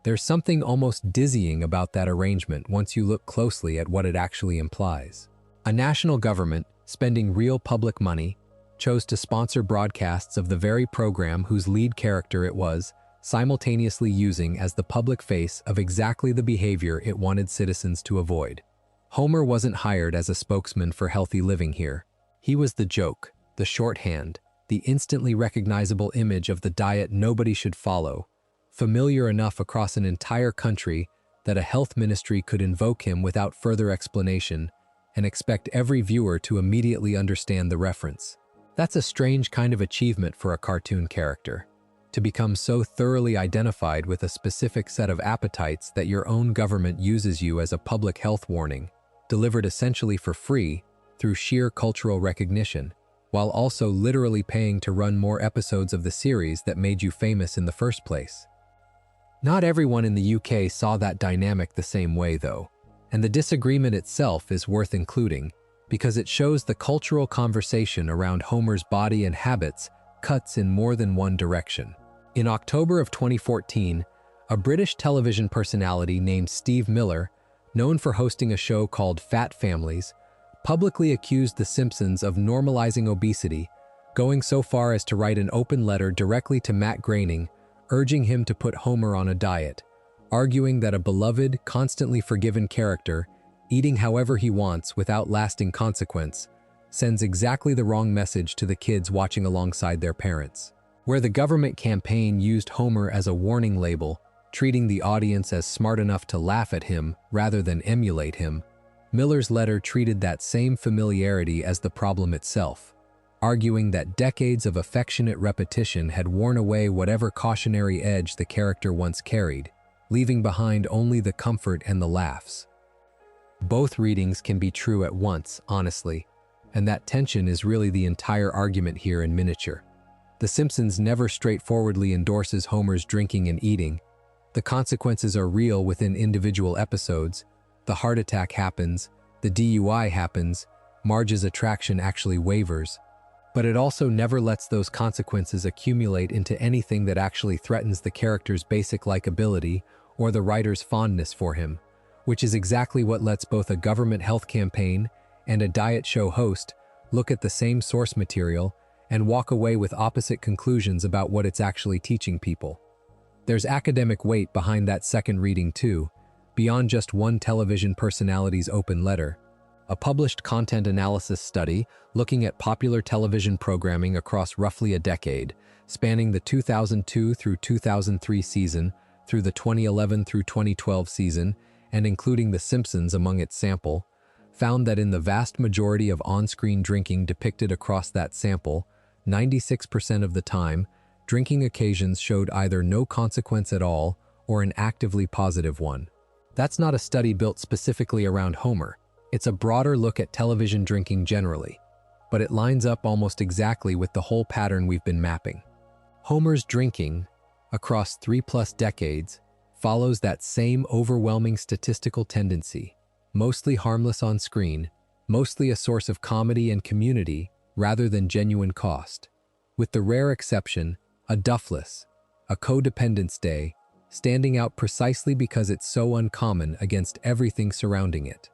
There's something almost dizzying about that arrangement once you look closely at what it actually implies. A national government, spending real public money, chose to sponsor broadcasts of the very program whose lead character it was, simultaneously using as the public face of exactly the behavior it wanted citizens to avoid. Homer wasn't hired as a spokesman for healthy living here. He was the joke, the shorthand, the instantly recognizable image of the diet nobody should follow, familiar enough across an entire country that a health ministry could invoke him without further explanation and expect every viewer to immediately understand the reference. That's a strange kind of achievement for a cartoon character, to become so thoroughly identified with a specific set of appetites that your own government uses you as a public health warning, delivered essentially for free through sheer cultural recognition, while also literally paying to run more episodes of the series that made you famous in the first place. Not everyone in the UK saw that dynamic the same way, though, and the disagreement itself is worth including because it shows the cultural conversation around Homer's body and habits cuts in more than one direction. In October of 2014, a British television personality named Steve Miller, known for hosting a show called Fat Families, publicly accused The Simpsons of normalizing obesity, going so far as to write an open letter directly to Matt Groening, urging him to put Homer on a diet, arguing that a beloved, constantly forgiven character, eating however he wants without lasting consequence, sends exactly the wrong message to the kids watching alongside their parents. Where the government campaign used Homer as a warning label, treating the audience as smart enough to laugh at him rather than emulate him, Miller's letter treated that same familiarity as the problem itself, arguing that decades of affectionate repetition had worn away whatever cautionary edge the character once carried, leaving behind only the comfort and the laughs. Both readings can be true at once, honestly, and that tension is really the entire argument here in miniature. The Simpsons never straightforwardly endorses Homer's drinking and eating. The consequences are real within individual episodes. The heart attack happens, the DUI happens, Marge's attraction actually wavers. But it also never lets those consequences accumulate into anything that actually threatens the character's basic likability or the writer's fondness for him, which is exactly what lets both a government health campaign and a diet show host look at the same source material and walk away with opposite conclusions about what it's actually teaching people. There's academic weight behind that second reading too, beyond just one television personality's open letter. A published content analysis study looking at popular television programming across roughly a decade, spanning the 2002 through 2003 season through the 2011 through 2012 season, and including The Simpsons among its sample, found that in the vast majority of on-screen drinking depicted across that sample, 96% of the time, drinking occasions showed either no consequence at all or an actively positive one. That's not a study built specifically around Homer. It's a broader look at television drinking generally, but it lines up almost exactly with the whole pattern we've been mapping. Homer's drinking, across 3+ decades, follows that same overwhelming statistical tendency, mostly harmless on screen, mostly a source of comedy and community rather than genuine cost, with the rare exception, a Duffless, a codependence day, standing out precisely because it's so uncommon against everything surrounding it.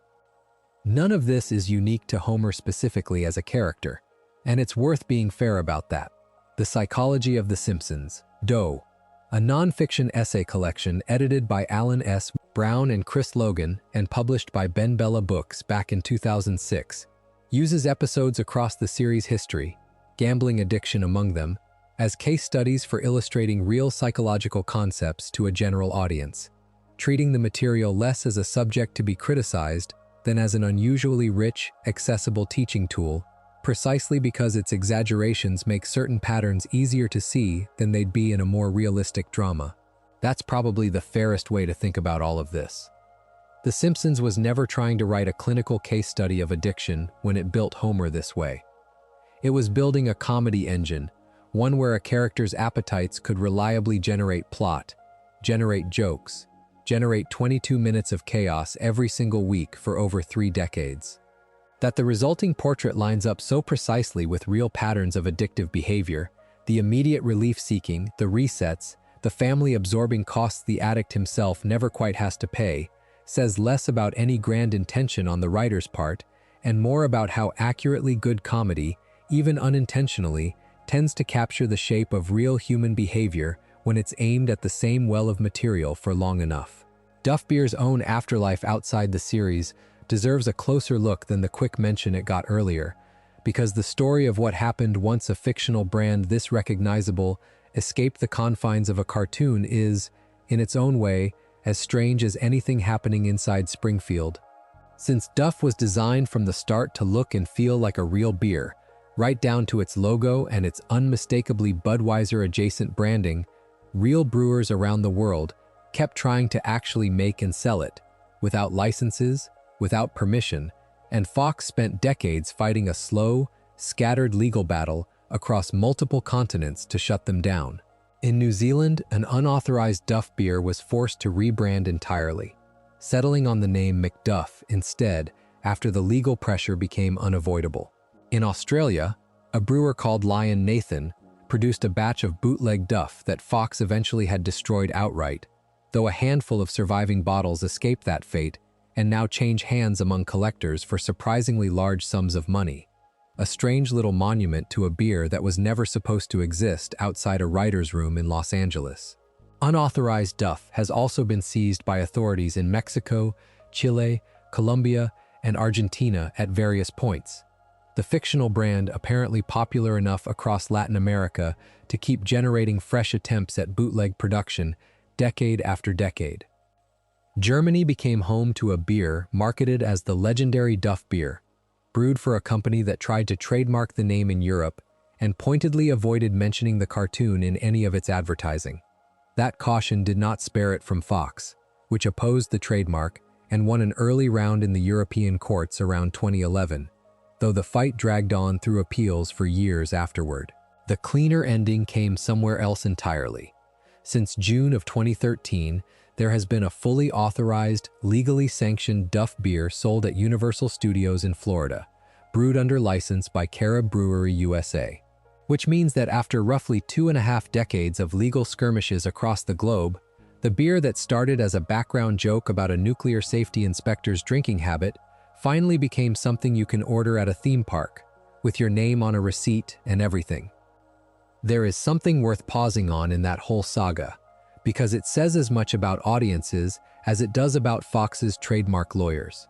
None of this is unique to Homer specifically as a character, and it's worth being fair about that. The Psychology of The Simpsons, DOE, a non-fiction essay collection edited by Alan S. Brown and Chris Logan and published by Ben Bella Books back in 2006, uses episodes across the series' history, gambling addiction among them, as case studies for illustrating real psychological concepts to a general audience, treating the material less as a subject to be criticized than as an unusually rich, accessible teaching tool, precisely because its exaggerations make certain patterns easier to see than they'd be in a more realistic drama. That's probably the fairest way to think about all of this. The Simpsons was never trying to write a clinical case study of addiction when it built Homer this way. It was building a comedy engine, one where a character's appetites could reliably generate plot, generate jokes, generate 22 minutes of chaos every single week for over 3 decades. That the resulting portrait lines up so precisely with real patterns of addictive behavior, the immediate relief-seeking, the resets, the family-absorbing costs the addict himself never quite has to pay, says less about any grand intention on the writer's part and more about how accurately good comedy, even unintentionally, tends to capture the shape of real human behavior when it's aimed at the same well of material for long enough. Duff Beer's own afterlife outside the series deserves a closer look than the quick mention it got earlier, because the story of what happened once a fictional brand this recognizable escaped the confines of a cartoon is, in its own way, as strange as anything happening inside Springfield. Since Duff was designed from the start to look and feel like a real beer, right down to its logo and its unmistakably Budweiser-adjacent branding, real brewers around the world kept trying to actually make and sell it, without licenses, without permission, and Fox spent decades fighting a slow, scattered legal battle across multiple continents to shut them down. In New Zealand, an unauthorized Duff beer was forced to rebrand entirely, settling on the name McDuff instead after the legal pressure became unavoidable. In Australia, a brewer called Lion Nathan produced a batch of bootleg Duff that Fox eventually had destroyed outright, though a handful of surviving bottles escaped that fate and now change hands among collectors for surprisingly large sums of money. A strange little monument to a beer that was never supposed to exist outside a writer's room in Los Angeles. Unauthorized Duff has also been seized by authorities in Mexico, Chile, Colombia, and Argentina at various points. The fictional brand apparently popular enough across Latin America to keep generating fresh attempts at bootleg production decade after decade. Germany became home to a beer marketed as the legendary Duff beer, brewed for a company that tried to trademark the name in Europe and pointedly avoided mentioning the cartoon in any of its advertising. That caution did not spare it from Fox, which opposed the trademark and won an early round in the European courts around 2011, though the fight dragged on through appeals for years afterward. The cleaner ending came somewhere else entirely. Since June of 2013, there has been a fully authorized, legally sanctioned Duff beer sold at Universal Studios in Florida, brewed under license by Carib Brewery USA. Which means that after roughly 2.5 decades of legal skirmishes across the globe, the beer that started as a background joke about a nuclear safety inspector's drinking habit finally became something you can order at a theme park, with your name on a receipt and everything. There is something worth pausing on in that whole saga, because it says as much about audiences as it does about Fox's trademark lawyers.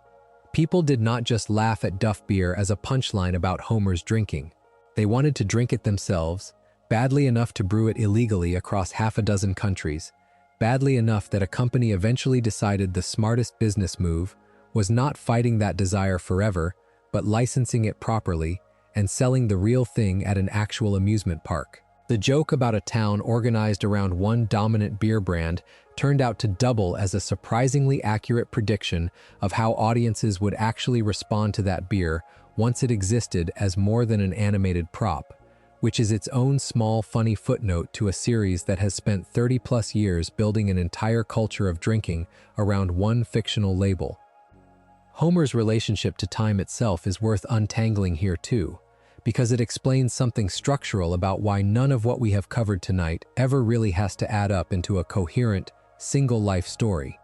People did not just laugh at Duff beer as a punchline about Homer's drinking. They wanted to drink it themselves, badly enough to brew it illegally across half a dozen countries, badly enough that a company eventually decided the smartest business move was not fighting that desire forever, but licensing it properly and selling the real thing at an actual amusement park. The joke about a town organized around one dominant beer brand turned out to double as a surprisingly accurate prediction of how audiences would actually respond to that beer once it existed as more than an animated prop, which is its own small, funny footnote to a series that has spent 30-plus years building an entire culture of drinking around one fictional label. Homer's relationship to time itself is worth untangling here too, because it explains something structural about why none of what we have covered tonight ever really has to add up into a coherent, single-life story.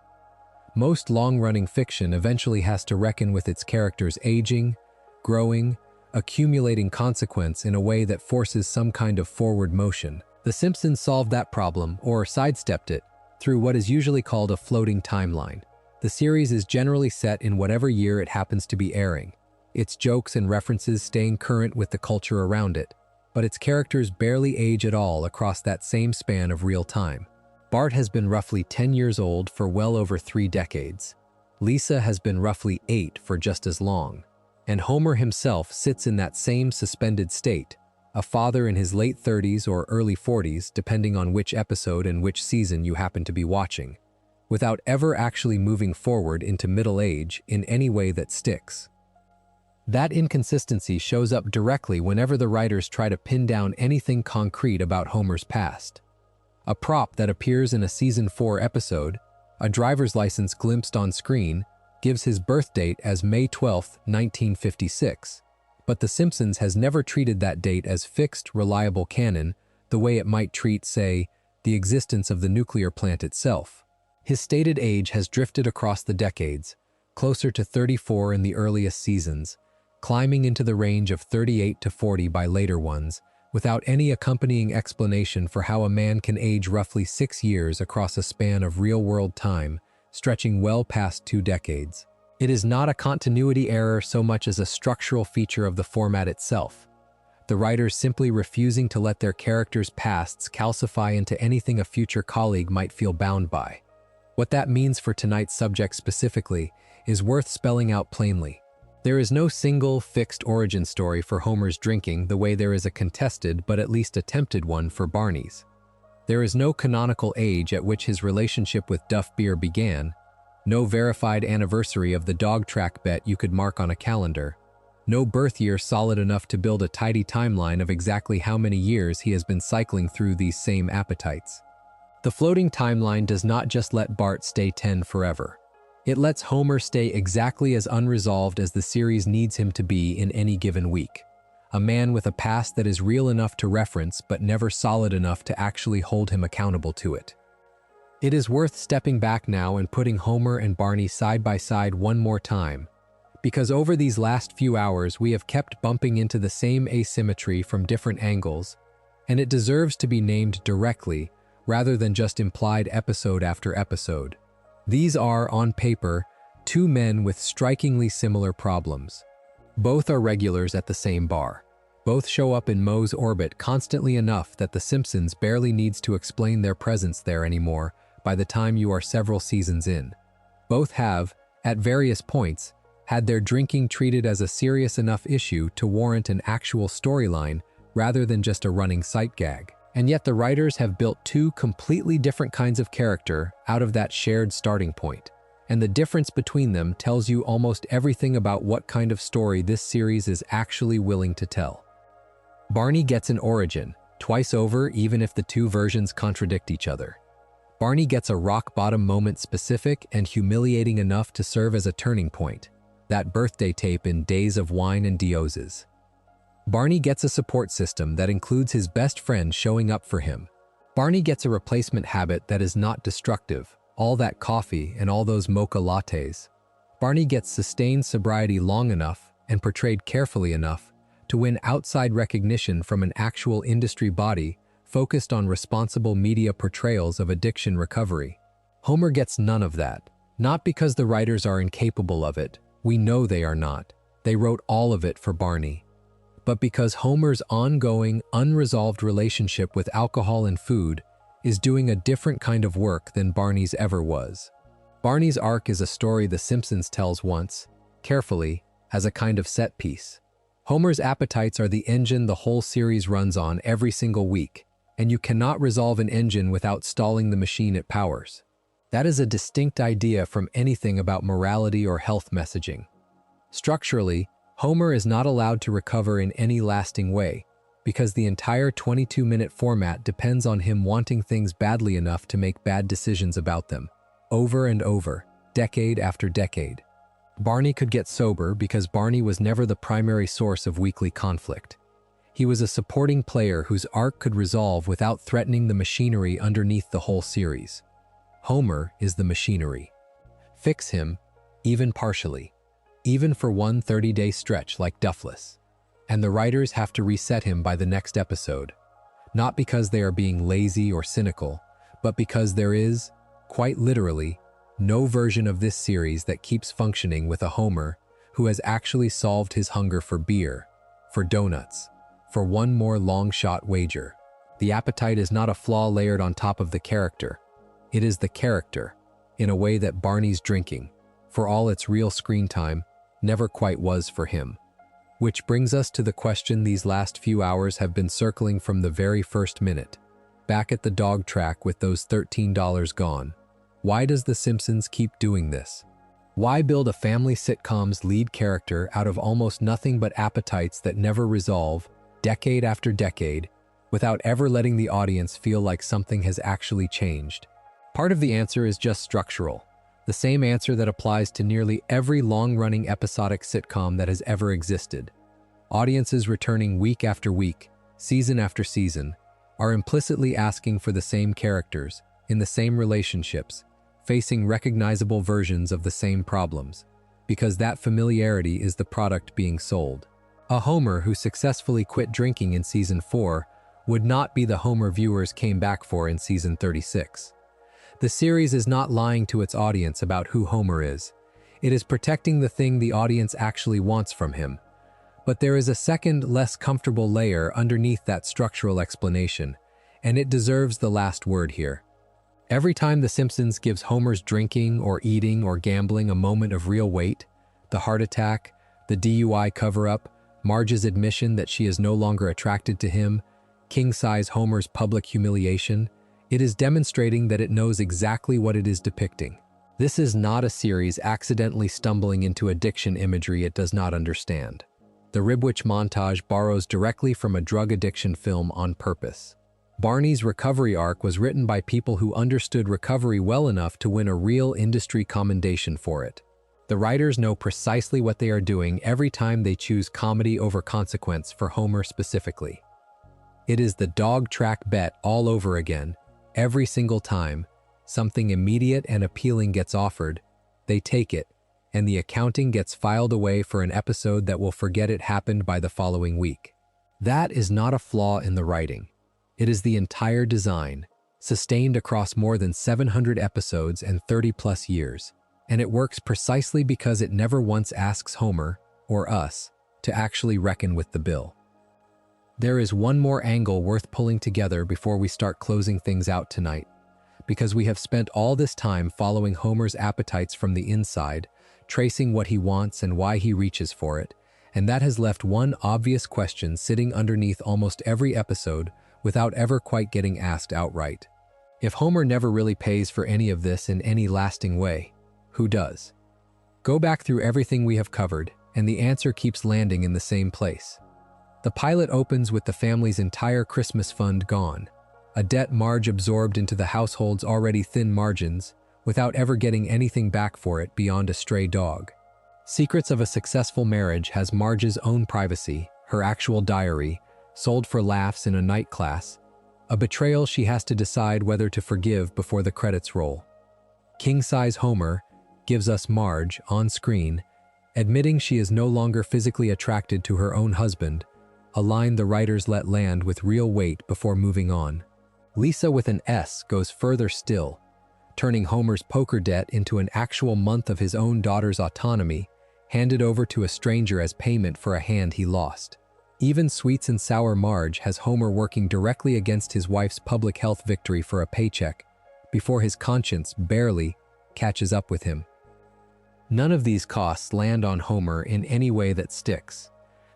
Most long-running fiction eventually has to reckon with its characters aging, growing, accumulating consequence in a way that forces some kind of forward motion. The Simpsons solved that problem, or sidestepped it, through what is usually called a floating timeline. The series is generally set in whatever year it happens to be airing, its jokes and references staying current with the culture around it, but its characters barely age at all across that same span of real time. Bart has been roughly 10 years old for well over 3 decades. Lisa has been roughly 8 for just as long. And Homer himself sits in that same suspended state, a father in his late 30s or early 40s, depending on which episode and which season you happen to be watching, without ever actually moving forward into middle age in any way that sticks. That inconsistency shows up directly whenever the writers try to pin down anything concrete about Homer's past. A prop that appears in a Season 4 episode, a driver's license glimpsed on screen, gives his birth date as May 12, 1956, but The Simpsons has never treated that date as fixed, reliable canon the way it might treat, say, the existence of the nuclear plant itself. His stated age has drifted across the decades, closer to 34 in the earliest seasons, climbing into the range of 38 to 40 by later ones, without any accompanying explanation for how a man can age roughly 6 years across a span of real-world time, stretching well past 2 decades. It is not a continuity error so much as a structural feature of the format itself, the writers simply refusing to let their characters' pasts calcify into anything a future colleague might feel bound by. What that means for tonight's subject specifically is worth spelling out plainly. There is no single, fixed origin story for Homer's drinking the way there is a contested but at least attempted one for Barney's. There is no canonical age at which his relationship with Duff Beer began, no verified anniversary of the dog track bet you could mark on a calendar, no birth year solid enough to build a tidy timeline of exactly how many years he has been cycling through these same appetites. The floating timeline does not just let Bart stay 10 forever. It lets Homer stay exactly as unresolved as the series needs him to be in any given week. A man with a past that is real enough to reference but never solid enough to actually hold him accountable to it. It is worth stepping back now and putting Homer and Barney side by side one more time, because over these last few hours we have kept bumping into the same asymmetry from different angles, and it deserves to be named directly rather than just implied episode after episode. These are, on paper, two men with strikingly similar problems. Both are regulars at the same bar. Both show up in Moe's orbit constantly enough that The Simpsons barely needs to explain their presence there anymore by the time you are several seasons in. Both have, at various points, had their drinking treated as a serious enough issue to warrant an actual storyline rather than just a running sight gag. And yet the writers have built two completely different kinds of character out of that shared starting point. And the difference between them tells you almost everything about what kind of story this series is actually willing to tell. Barney gets an origin, twice over even if the two versions contradict each other. Barney gets a rock-bottom moment specific and humiliating enough to serve as a turning point, that birthday tape in Days of Wine and Dioses. Barney gets a support system that includes his best friend showing up for him. Barney gets a replacement habit that is not destructive, all that coffee and all those mocha lattes. Barney gets sustained sobriety long enough and portrayed carefully enough to win outside recognition from an actual industry body focused on responsible media portrayals of addiction recovery. Homer gets none of that, not because the writers are incapable of it. We know they are not. They wrote all of it for Barney. But because Homer's ongoing, unresolved relationship with alcohol and food is doing a different kind of work than Barney's ever was. Barney's arc is a story The Simpsons tells once, carefully, as a kind of set piece. Homer's appetites are the engine the whole series runs on every single week, and you cannot resolve an engine without stalling the machine it powers. That is a distinct idea from anything about morality or health messaging. Structurally, Homer is not allowed to recover in any lasting way, because the entire 22-minute format depends on him wanting things badly enough to make bad decisions about them, over and over, decade after decade. Barney could get sober because Barney was never the primary source of weekly conflict. He was a supporting player whose arc could resolve without threatening the machinery underneath the whole series. Homer is the machinery. Fix him, even partially, even for one 30-day stretch like Duffless, and the writers have to reset him by the next episode, not because they are being lazy or cynical, but because there is, quite literally, no version of this series that keeps functioning with a Homer who has actually solved his hunger for beer, for donuts, for one more long-shot wager. The appetite is not a flaw layered on top of the character. It is the character, in a way that Barney's drinking, for all its real screen time, never quite was for him. Which brings us to the question these last few hours have been circling from the very first minute. Back at the dog track with those $13 gone. Why does The Simpsons keep doing this? Why build a family sitcom's lead character out of almost nothing but appetites that never resolve, decade after decade, without ever letting the audience feel like something has actually changed? Part of the answer is just structural. The same answer that applies to nearly every long-running episodic sitcom that has ever existed. Audiences returning week after week, season after season, are implicitly asking for the same characters, in the same relationships, facing recognizable versions of the same problems, because that familiarity is the product being sold. A Homer who successfully quit drinking in season 4 would not be the Homer viewers came back for in season 36. The series is not lying to its audience about who Homer is. It is protecting the thing the audience actually wants from him. But there is a second, less comfortable layer underneath that structural explanation, and it deserves the last word here. Every time The Simpsons gives Homer's drinking or eating or gambling a moment of real weight, the heart attack, the DUI cover-up, Marge's admission that she is no longer attracted to him, king-size Homer's public humiliation, it is demonstrating that it knows exactly what it is depicting. This is not a series accidentally stumbling into addiction imagery it does not understand. The Ribwich montage borrows directly from a drug addiction film on purpose. Barney's recovery arc was written by people who understood recovery well enough to win a real industry commendation for it. The writers know precisely what they are doing every time they choose comedy over consequence for Homer specifically. It is the dog track bet all over again. Every single time something immediate and appealing gets offered, they take it, and the accounting gets filed away for an episode that will forget it happened by the following week. That is not a flaw in the writing. It is the entire design, sustained across more than 700 episodes and 30-plus years, and it works precisely because it never once asks Homer, or us, to actually reckon with the bill. There is one more angle worth pulling together before we start closing things out tonight, because we have spent all this time following Homer's appetites from the inside, tracing what he wants and why he reaches for it, and that has left one obvious question sitting underneath almost every episode without ever quite getting asked outright. If Homer never really pays for any of this in any lasting way, who does? Go back through everything we have covered, and the answer keeps landing in the same place. The pilot opens with the family's entire Christmas fund gone, a debt Marge absorbed into the household's already thin margins, without ever getting anything back for it beyond a stray dog. Secrets of a Successful Marriage has Marge's own privacy, her actual diary, sold for laughs in a night class, a betrayal she has to decide whether to forgive before the credits roll. King-size Homer gives us Marge, on screen, admitting she is no longer physically attracted to her own husband, a line the writers let land with real weight before moving on. Lisa with an S goes further still, turning Homer's poker debt into an actual month of his own daughter's autonomy, handed over to a stranger as payment for a hand he lost. Even Sweets and Sour Marge has Homer working directly against his wife's public health victory for a paycheck, before his conscience barely catches up with him. None of these costs land on Homer in any way that sticks.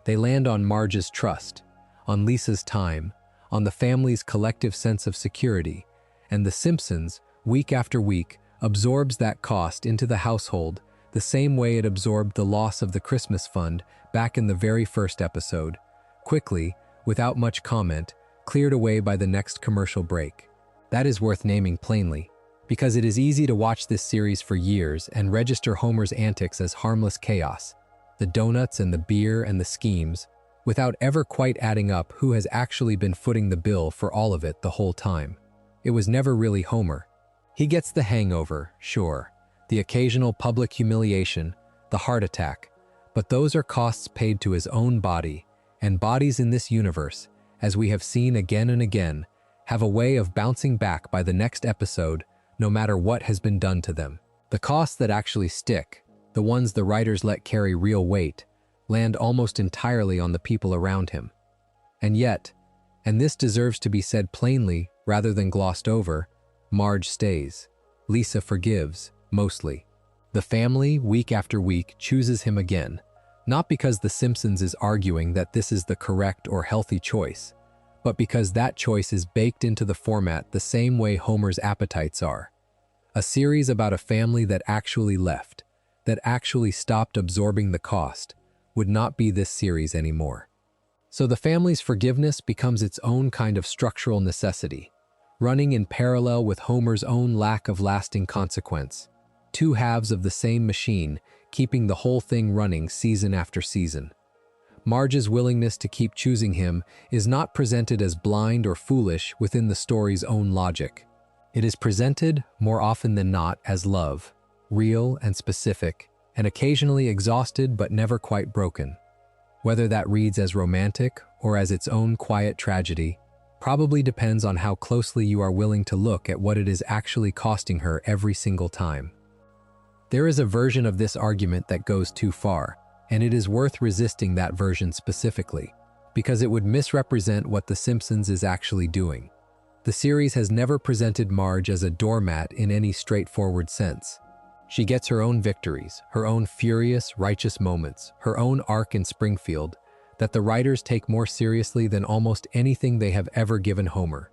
They land on Marge's trust, on Lisa's time, on the family's collective sense of security, and The Simpsons, week after week, absorbs that cost into the household the same way it absorbed the loss of the Christmas fund back in the very first episode, quickly, without much comment, cleared away by the next commercial break. That is worth naming plainly, because it is easy to watch this series for years and register Homer's antics as harmless chaos, the donuts and the beer and the schemes, without ever quite adding up who has actually been footing the bill for all of it the whole time. It was never really Homer. He gets the hangover, sure, the occasional public humiliation, the heart attack, but those are costs paid to his own body, and bodies in this universe, as we have seen again and again, have a way of bouncing back by the next episode, no matter what has been done to them. The costs that actually stick, the ones the writers let carry real weight, land almost entirely on the people around him. And yet, and this deserves to be said plainly rather than glossed over, Marge stays. Lisa forgives, mostly. The family, week after week, chooses him again, not because The Simpsons is arguing that this is the correct or healthy choice, but because that choice is baked into the format the same way Homer's appetites are. A series about a family that actually left, that actually stopped absorbing the cost, would not be this series anymore. So the family's forgiveness becomes its own kind of structural necessity, running in parallel with Homer's own lack of lasting consequence. Two halves of the same machine, keeping the whole thing running season after season. Marge's willingness to keep choosing him is not presented as blind or foolish within the story's own logic. It is presented, more often than not, as love, real and specific, and occasionally exhausted but never quite broken. Whether that reads as romantic or as its own quiet tragedy probably depends on how closely you are willing to look at what it is actually costing her every single time. There is a version of this argument that goes too far, and it is worth resisting that version specifically, because it would misrepresent what The Simpsons is actually doing. The series has never presented Marge as a doormat in any straightforward sense. She gets her own victories, her own furious, righteous moments, her own arc in Springfield that the writers take more seriously than almost anything they have ever given Homer.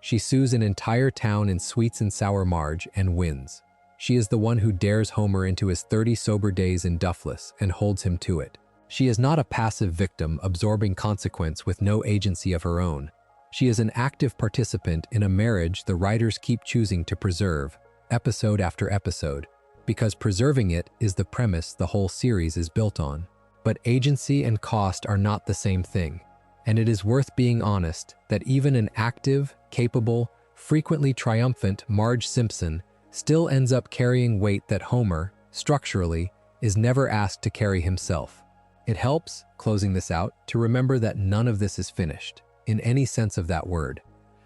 She sues an entire town in Sweets and Sour Marge and wins. She is the one who dares Homer into his 30 sober days in Duffless and holds him to it. She is not a passive victim absorbing consequence with no agency of her own. She is an active participant in a marriage the writers keep choosing to preserve, episode after episode, because preserving it is the premise the whole series is built on. But agency and cost are not the same thing, and it is worth being honest that even an active, capable, frequently triumphant Marge Simpson still ends up carrying weight that Homer, structurally, is never asked to carry himself. It helps, closing this out, to remember that none of this is finished, in any sense of that word.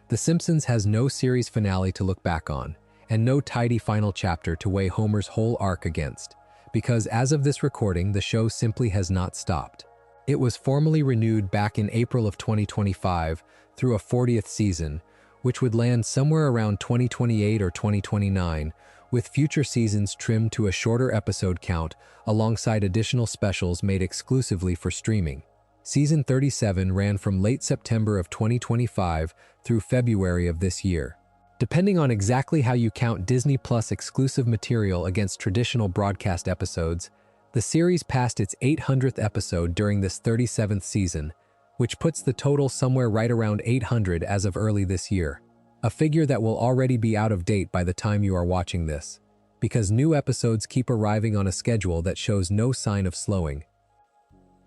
The Simpsons has no series finale to look back on, and no tidy final chapter to weigh Homer's whole arc against, because as of this recording, the show simply has not stopped. It was formally renewed back in April of 2025 through a 40th season, which would land somewhere around 2028 or 2029, with future seasons trimmed to a shorter episode count alongside additional specials made exclusively for streaming. Season 37 ran from late September of 2025 through February of this year. Depending on exactly how you count Disney Plus exclusive material against traditional broadcast episodes, the series passed its 800th episode during this 37th season, which puts the total somewhere right around 800 as of early this year, a figure that will already be out of date by the time you are watching this, because new episodes keep arriving on a schedule that shows no sign of slowing.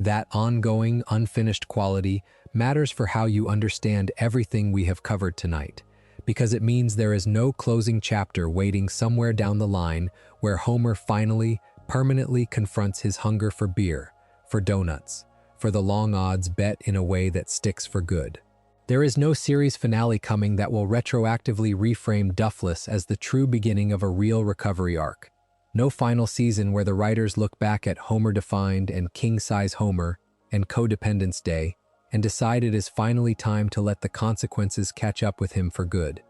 That ongoing, unfinished quality matters for how you understand everything we have covered tonight, because it means there is no closing chapter waiting somewhere down the line where Homer finally, permanently confronts his hunger for beer, for donuts, for the long odds bet in a way that sticks for good. There is no series finale coming that will retroactively reframe Duffless as the true beginning of a real recovery arc. No final season where the writers look back at Homer-defined and king-size Homer and Codependence Day and decide it is finally time to let the consequences catch up with him for good.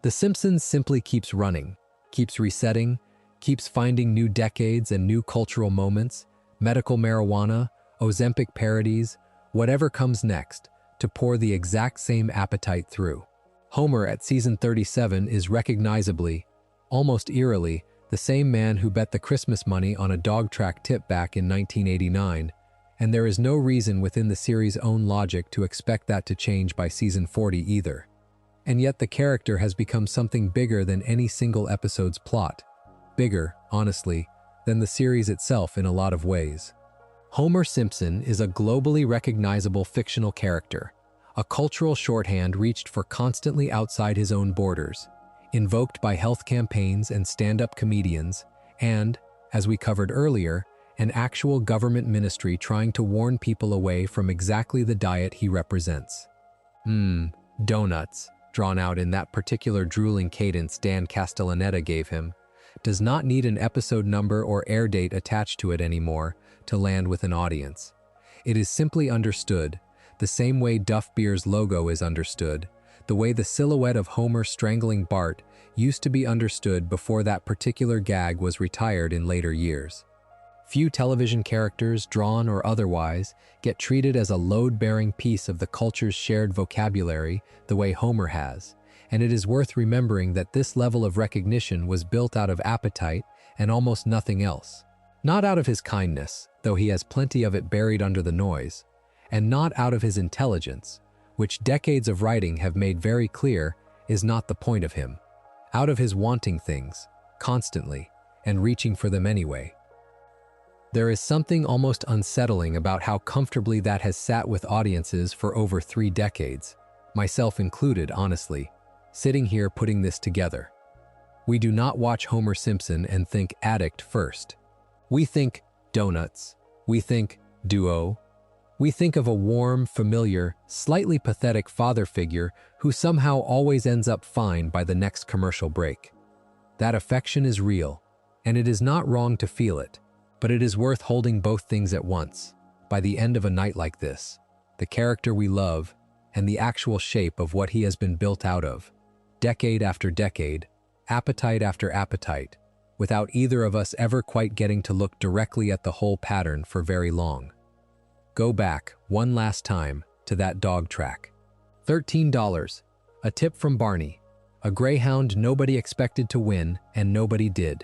The Simpsons simply keeps running, keeps resetting, keeps finding new decades and new cultural moments, medical marijuana, Ozempic parodies, whatever comes next, to pour the exact same appetite through. Homer at season 37 is recognizably, almost eerily, the same man who bet the Christmas money on a dog track tip back in 1989, and there is no reason within the series' own logic to expect that to change by season 40 either. And yet the character has become something bigger than any single episode's plot. Bigger, honestly, than the series itself in a lot of ways. Homer Simpson is a globally recognizable fictional character, a cultural shorthand reached for constantly outside his own borders, invoked by health campaigns and stand-up comedians, and, as we covered earlier, an actual government ministry trying to warn people away from exactly the diet he represents. Donuts, drawn out in that particular drooling cadence Dan Castellaneta gave him, does not need an episode number or air date attached to it anymore to land with an audience. It is simply understood, the same way Duff Beer's logo is understood, the way the silhouette of Homer strangling Bart used to be understood before that particular gag was retired in later years. Few television characters, drawn or otherwise, get treated as a load-bearing piece of the culture's shared vocabulary the way Homer has, and it is worth remembering that this level of recognition was built out of appetite and almost nothing else. Not out of his kindness, though he has plenty of it buried under the noise, and not out of his intelligence, which decades of writing have made very clear is not the point of him. Out of his wanting things, constantly, and reaching for them anyway. There is something almost unsettling about how comfortably that has sat with audiences for over 3 decades, myself included, honestly, sitting here putting this together. We do not watch Homer Simpson and think addict first. We think donuts. We think duo. We think of a warm, familiar, slightly pathetic father figure who somehow always ends up fine by the next commercial break. That affection is real, and it is not wrong to feel it, but it is worth holding both things at once. By the end of a night like this, the character we love and the actual shape of what he has been built out of, decade after decade, appetite after appetite, without either of us ever quite getting to look directly at the whole pattern for very long. Go back, one last time, to that dog track. $13. A tip from Barney. A greyhound nobody expected to win, and nobody did.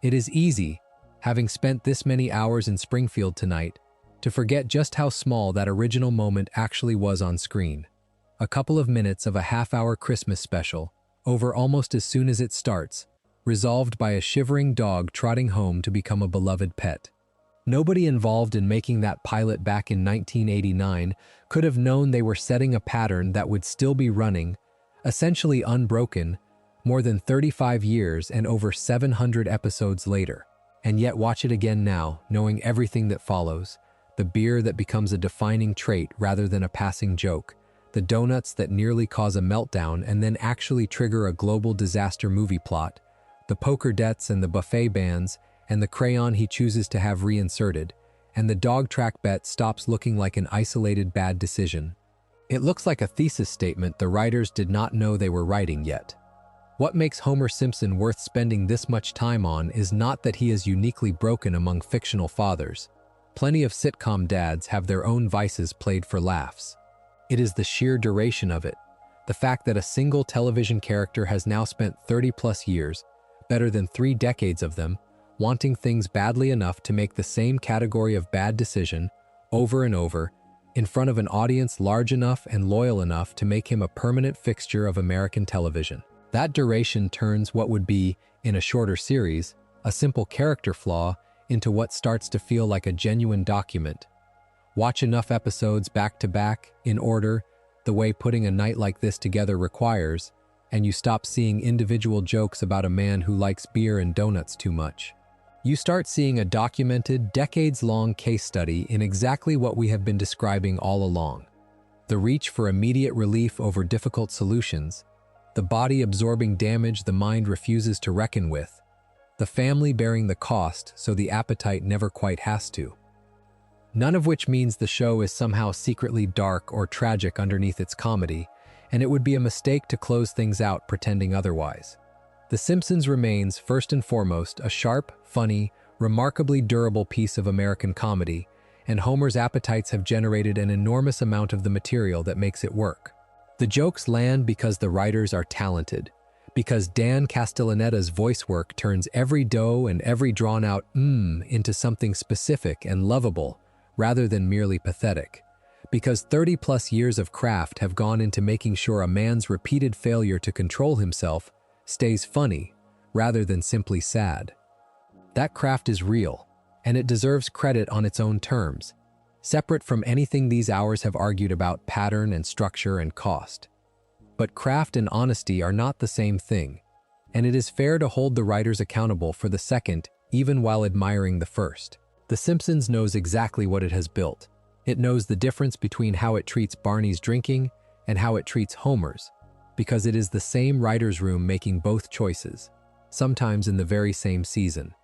It is easy, having spent this many hours in Springfield tonight, to forget just how small that original moment actually was on screen. A couple of minutes of a half-hour Christmas special, over almost as soon as it starts, resolved by a shivering dog trotting home to become a beloved pet. Nobody involved in making that pilot back in 1989 could have known they were setting a pattern that would still be running, essentially unbroken, more than 35 years and over 700 episodes later. And yet watch it again now, knowing everything that follows, the beer that becomes a defining trait rather than a passing joke, the donuts that nearly cause a meltdown and then actually trigger a global disaster movie plot, the poker debts and the buffet bans, and the crayon he chooses to have reinserted, and the dog track bet stops looking like an isolated bad decision. It looks like a thesis statement the writers did not know they were writing yet. What makes Homer Simpson worth spending this much time on is not that he is uniquely broken among fictional fathers. Plenty of sitcom dads have their own vices played for laughs. It is the sheer duration of it, the fact that a single television character has now spent 30-plus years, better than 3 decades of them, wanting things badly enough to make the same category of bad decision, over and over, in front of an audience large enough and loyal enough to make him a permanent fixture of American television. That duration turns what would be, in a shorter series, a simple character flaw into what starts to feel like a genuine document. Watch enough episodes back to back, in order, the way putting a night like this together requires, and you stop seeing individual jokes about a man who likes beer and donuts too much. You start seeing a documented, decades-long case study in exactly what we have been describing all along. The reach for immediate relief over difficult solutions, the body absorbing damage the mind refuses to reckon with, the family bearing the cost so the appetite never quite has to. None of which means the show is somehow secretly dark or tragic underneath its comedy, and it would be a mistake to close things out pretending otherwise. The Simpsons remains, first and foremost, a sharp, funny, remarkably durable piece of American comedy, and Homer's appetites have generated an enormous amount of the material that makes it work. The jokes land because the writers are talented, because Dan Castellaneta's voice work turns every dough and every drawn-out into something specific and lovable, rather than merely pathetic, because 30-plus years of craft have gone into making sure a man's repeated failure to control himself stays funny, rather than simply sad. That craft is real, and it deserves credit on its own terms, separate from anything these hours have argued about pattern and structure and cost. But craft and honesty are not the same thing, and it is fair to hold the writers accountable for the second, even while admiring the first. The Simpsons knows exactly what it has built. It knows the difference between how it treats Barney's drinking and how it treats Homer's, because it is the same writer's room making both choices, sometimes in the very same season.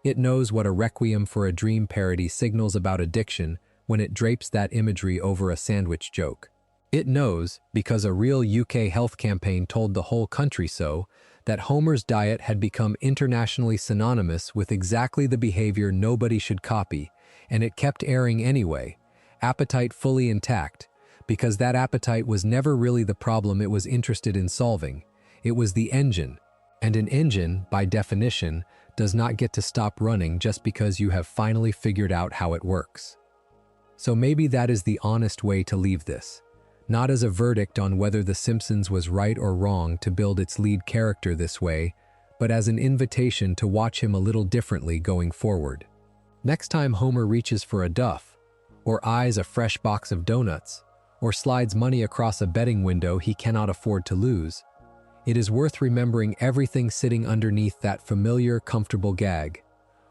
It knows what a Requiem for a Dream parody signals about addiction when it drapes that imagery over a sandwich joke. It knows, because a real UK health campaign told the whole country so, that Homer's diet had become internationally synonymous with exactly the behavior nobody should copy, and it kept airing anyway, appetite fully intact, because that appetite was never really the problem it was interested in solving. It was the engine, and an engine, by definition, does not get to stop running just because you have finally figured out how it works. So maybe that is the honest way to leave this, not as a verdict on whether The Simpsons was right or wrong to build its lead character this way, but as an invitation to watch him a little differently going forward. Next time Homer reaches for a Duff, or eyes a fresh box of donuts, or slides money across a betting window he cannot afford to lose, it is worth remembering everything sitting underneath that familiar, comfortable gag.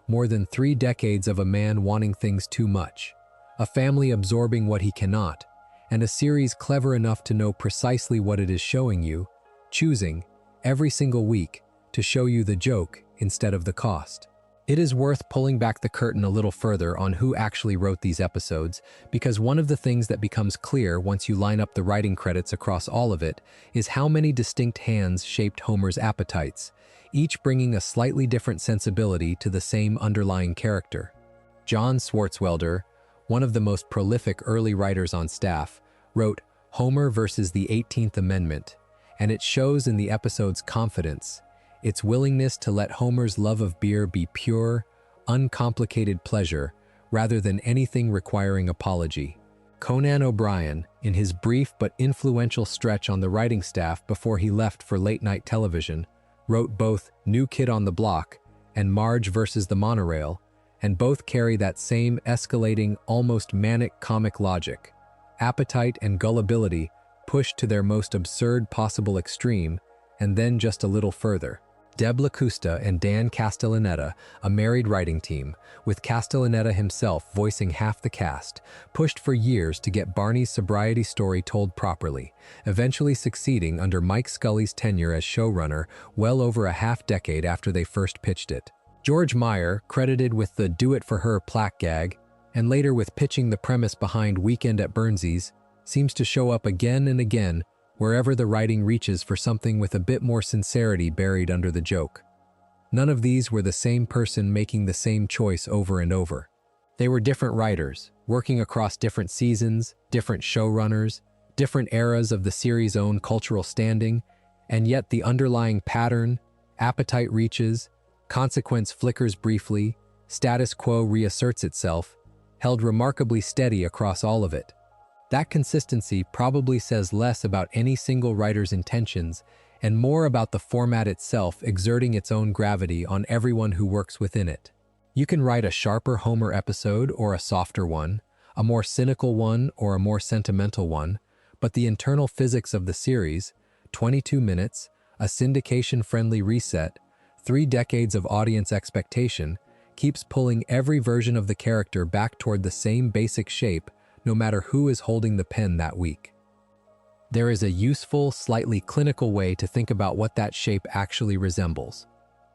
More than 3 decades of a man wanting things too much, a family absorbing what he cannot, and a series clever enough to know precisely what it is showing you, choosing, every single week, to show you the joke instead of the cost. It is worth pulling back the curtain a little further on who actually wrote these episodes, because one of the things that becomes clear once you line up the writing credits across all of it is how many distinct hands shaped Homer's appetites, each bringing a slightly different sensibility to the same underlying character. John Swartzwelder, one of the most prolific early writers on staff, wrote Homer versus the 18th Amendment, and it shows in the episode's confidence, its willingness to let Homer's love of beer be pure, uncomplicated pleasure rather than anything requiring apology. Conan O'Brien, in his brief but influential stretch on the writing staff before he left for late-night television, wrote both New Kid on the Block and Marge versus the Monorail, and both carry that same escalating, almost manic comic logic. Appetite and gullibility pushed to their most absurd possible extreme, and then just a little further. Deb LaCusta and Dan Castellaneta, a married writing team, with Castellaneta himself voicing half the cast, pushed for years to get Barney's sobriety story told properly, eventually succeeding under Mike Scully's tenure as showrunner well over a half-decade after they first pitched it. George Meyer, credited with the Do It For Her plaque gag, and later with pitching the premise behind Weekend at Burnsies, seems to show up again and again wherever the writing reaches for something with a bit more sincerity buried under the joke. None of these were the same person making the same choice over and over. They were different writers, working across different seasons, different showrunners, different eras of the series' own cultural standing, and yet the underlying pattern, appetite reaches, consequence flickers briefly, status quo reasserts itself, held remarkably steady across all of it. That consistency probably says less about any single writer's intentions and more about the format itself exerting its own gravity on everyone who works within it. You can write a sharper Homer episode or a softer one, a more cynical one or a more sentimental one, but the internal physics of the series, 22 minutes, a syndication-friendly reset, 3 decades of audience expectation, keeps pulling every version of the character back toward the same basic shape no matter who is holding the pen that week. There is a useful, slightly clinical way to think about what that shape actually resembles,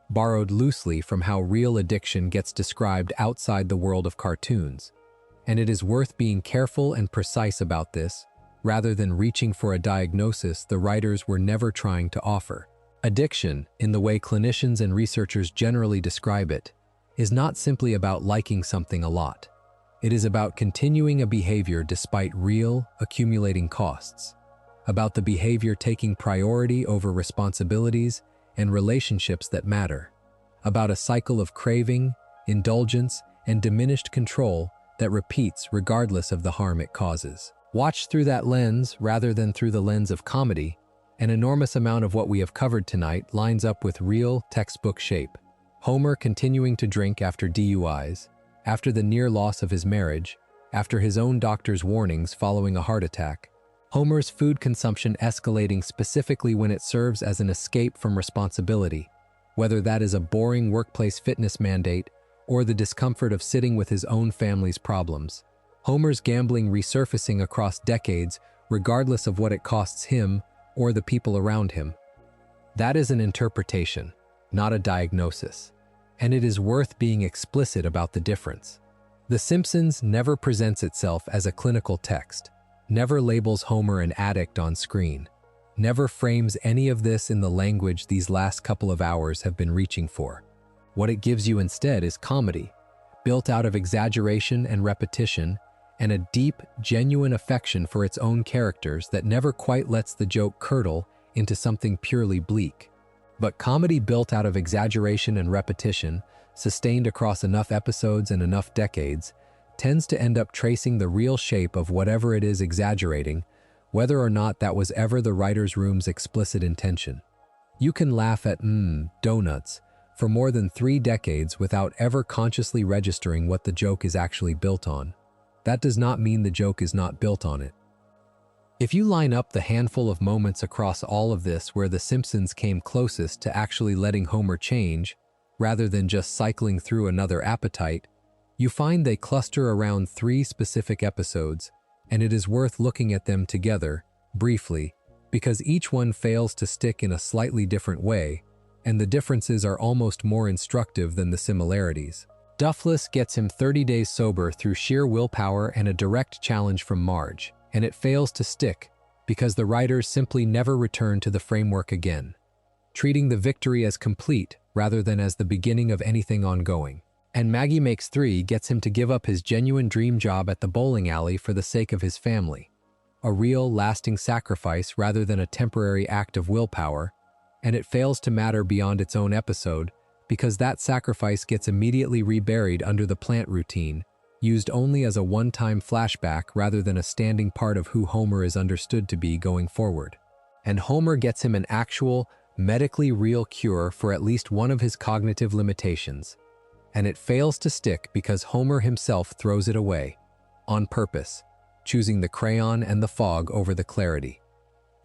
borrowed loosely from how real addiction gets described outside the world of cartoons, and it is worth being careful and precise about this, rather than reaching for a diagnosis the writers were never trying to offer. Addiction, in the way clinicians and researchers generally describe it, is not simply about liking something a lot. It is about continuing a behavior despite real, accumulating costs, about the behavior taking priority over responsibilities and relationships that matter, about a cycle of craving, indulgence, and diminished control that repeats regardless of the harm it causes. Watched through that lens rather than through the lens of comedy, an enormous amount of what we have covered tonight lines up with real, textbook shape. Homer continuing to drink after DUIs, after the near loss of his marriage, after his own doctor's warnings following a heart attack. Homer's food consumption escalating specifically when it serves as an escape from responsibility, whether that is a boring workplace fitness mandate or the discomfort of sitting with his own family's problems. Homer's gambling resurfacing across decades regardless of what it costs him or the people around him. That is an interpretation, not a diagnosis, and it is worth being explicit about the difference. The Simpsons never presents itself as a clinical text, never labels Homer an addict on screen, never frames any of this in the language these last couple of hours have been reaching for. What it gives you instead is comedy, built out of exaggeration and repetition, and a deep, genuine affection for its own characters that never quite lets the joke curdle into something purely bleak. But comedy built out of exaggeration and repetition, sustained across enough episodes and enough decades, tends to end up tracing the real shape of whatever it is exaggerating, whether or not that was ever the writer's room's explicit intention. You can laugh at donuts for more than 3 decades without ever consciously registering what the joke is actually built on. That does not mean the joke is not built on it. If you line up the handful of moments across all of this where The Simpsons came closest to actually letting Homer change, rather than just cycling through another appetite, you find they cluster around 3 specific episodes, and it is worth looking at them together, briefly, because each one fails to stick in a slightly different way, and the differences are almost more instructive than the similarities. Duffless gets him 30 days sober through sheer willpower and a direct challenge from Marge, and it fails to stick because the writers simply never return to the framework again, treating the victory as complete rather than as the beginning of anything ongoing. And Maggie Makes 3 gets him to give up his genuine dream job at the bowling alley for the sake of his family, a real, lasting sacrifice rather than a temporary act of willpower, and it fails to matter beyond its own episode because that sacrifice gets immediately reburied under the plant routine, used only as a one-time flashback rather than a standing part of who Homer is understood to be going forward. And Homer gets him an actual, medically real cure for at least one of his cognitive limitations, and it fails to stick because Homer himself throws it away, on purpose, choosing the crayon and the fog over the clarity.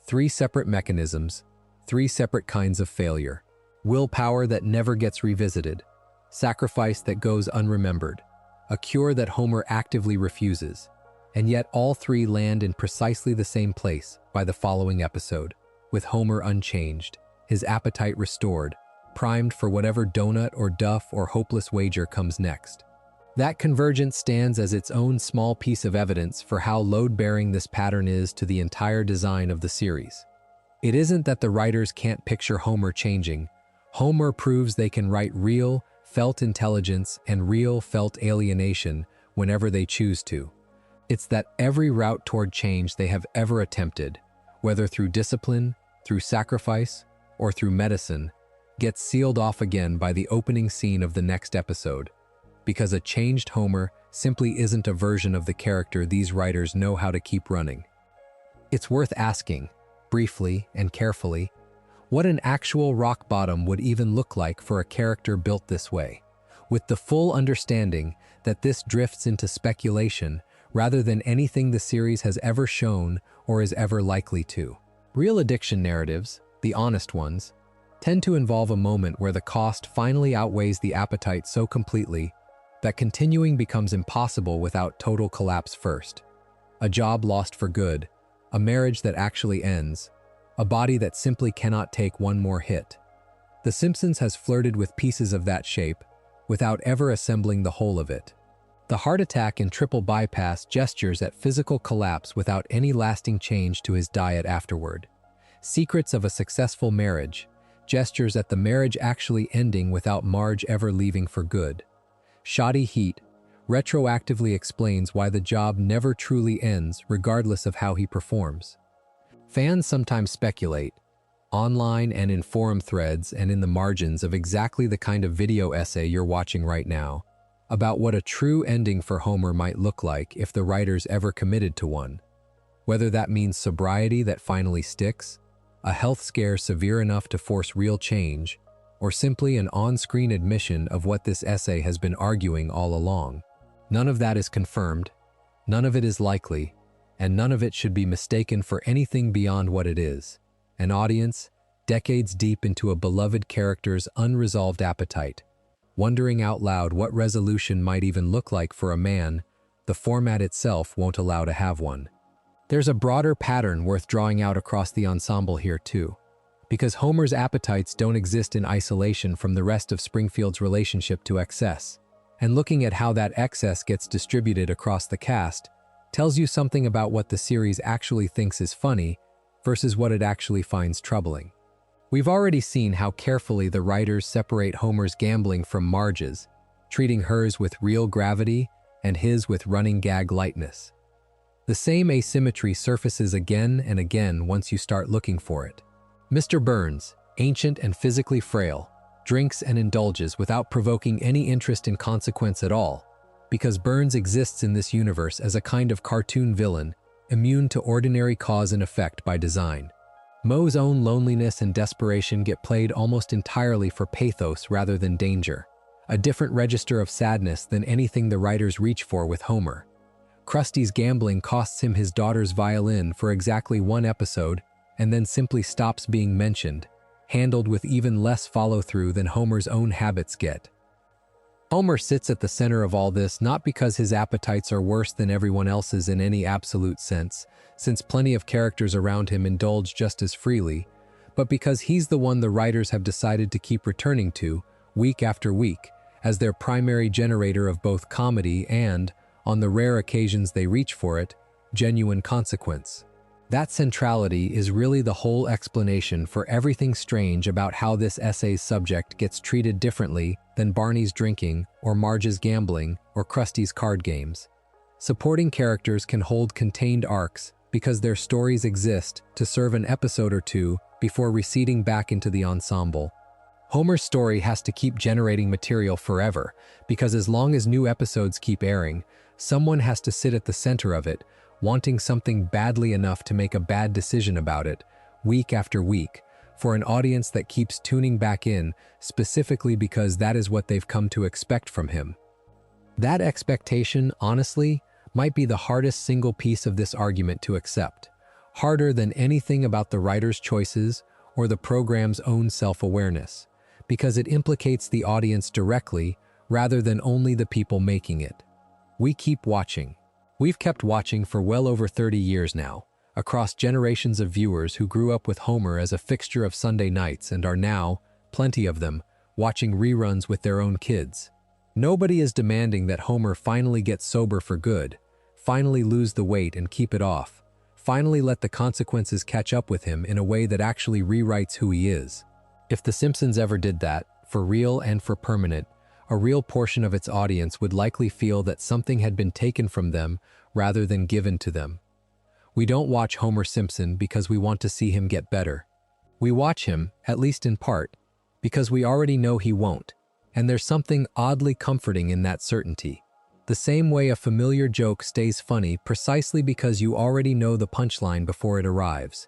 3 separate mechanisms, 3 separate kinds of failure. Willpower that never gets revisited, sacrifice that goes unremembered, a cure that Homer actively refuses, and yet all 3 land in precisely the same place by the following episode, with Homer unchanged, his appetite restored, primed for whatever donut or duff or hopeless wager comes next. That convergence stands as its own small piece of evidence for how load-bearing this pattern is to the entire design of the series. It isn't that the writers can't picture Homer changing. Homer proves they can write real, felt intelligence and real, felt alienation whenever they choose to. It's that every route toward change they have ever attempted, whether through discipline, through sacrifice, or through medicine, gets sealed off again by the opening scene of the next episode, because a changed Homer simply isn't a version of the character these writers know how to keep running. It's worth asking, briefly and carefully, what an actual rock bottom would even look like for a character built this way, with the full understanding that this drifts into speculation rather than anything the series has ever shown or is ever likely to. Real addiction narratives, the honest ones, tend to involve a moment where the cost finally outweighs the appetite so completely that continuing becomes impossible without total collapse first. A job lost for good, a marriage that actually ends, a body that simply cannot take one more hit. The Simpsons has flirted with pieces of that shape without ever assembling the whole of it. The heart attack and triple bypass gestures at physical collapse without any lasting change to his diet afterward. Secrets of a successful marriage, gestures at the marriage actually ending without Marge ever leaving for good. Shoddy heat retroactively explains why the job never truly ends regardless of how he performs. Fans sometimes speculate, online and in forum threads and in the margins of exactly the kind of video essay you're watching right now, about what a true ending for Homer might look like if the writers ever committed to one. Whether that means sobriety that finally sticks, a health scare severe enough to force real change, or simply an on-screen admission of what this essay has been arguing all along. None of that is confirmed, none of it is likely, and none of it should be mistaken for anything beyond what it is: an audience, decades deep into a beloved character's unresolved appetite, wondering out loud what resolution might even look like for a man the format itself won't allow to have one. There's a broader pattern worth drawing out across the ensemble here too, because Homer's appetites don't exist in isolation from the rest of Springfield's relationship to excess, and looking at how that excess gets distributed across the cast tells you something about what the series actually thinks is funny versus what it actually finds troubling. We've already seen how carefully the writers separate Homer's gambling from Marge's, treating hers with real gravity and his with running gag lightness. The same asymmetry surfaces again and again once you start looking for it. Mr. Burns, ancient and physically frail, drinks and indulges without provoking any interest in consequence at all, because Burns exists in this universe as a kind of cartoon villain, immune to ordinary cause and effect by design. Moe's own loneliness and desperation get played almost entirely for pathos rather than danger, a different register of sadness than anything the writers reach for with Homer. Krusty's gambling costs him his daughter's violin for exactly one episode and then simply stops being mentioned, handled with even less follow-through than Homer's own habits get. Homer sits at the center of all this not because his appetites are worse than everyone else's in any absolute sense, since plenty of characters around him indulge just as freely, but because he's the one the writers have decided to keep returning to, week after week, as their primary generator of both comedy and, on the rare occasions they reach for it, genuine consequence. That centrality is really the whole explanation for everything strange about how this essay's subject gets treated differently than Barney's drinking, or Marge's gambling, or Krusty's card games. Supporting characters can hold contained arcs because their stories exist to serve an episode or two before receding back into the ensemble. Homer's story has to keep generating material forever because as long as new episodes keep airing, someone has to sit at the center of it, wanting something badly enough to make a bad decision about it, week after week, for an audience that keeps tuning back in specifically because that is what they've come to expect from him. That expectation, honestly, might be the hardest single piece of this argument to accept, harder than anything about the writer's choices or the program's own self-awareness, because it implicates the audience directly rather than only the people making it. We keep watching. We've kept watching for well over 30 years now, across generations of viewers who grew up with Homer as a fixture of Sunday nights and are now, plenty of them, watching reruns with their own kids. Nobody is demanding that Homer finally get sober for good, finally lose the weight and keep it off, finally let the consequences catch up with him in a way that actually rewrites who he is. If The Simpsons ever did that, for real and for permanent, a real portion of its audience would likely feel that something had been taken from them rather than given to them. We don't watch Homer Simpson because we want to see him get better. We watch him, at least in part, because we already know he won't, and there's something oddly comforting in that certainty. The same way a familiar joke stays funny precisely because you already know the punchline before it arrives.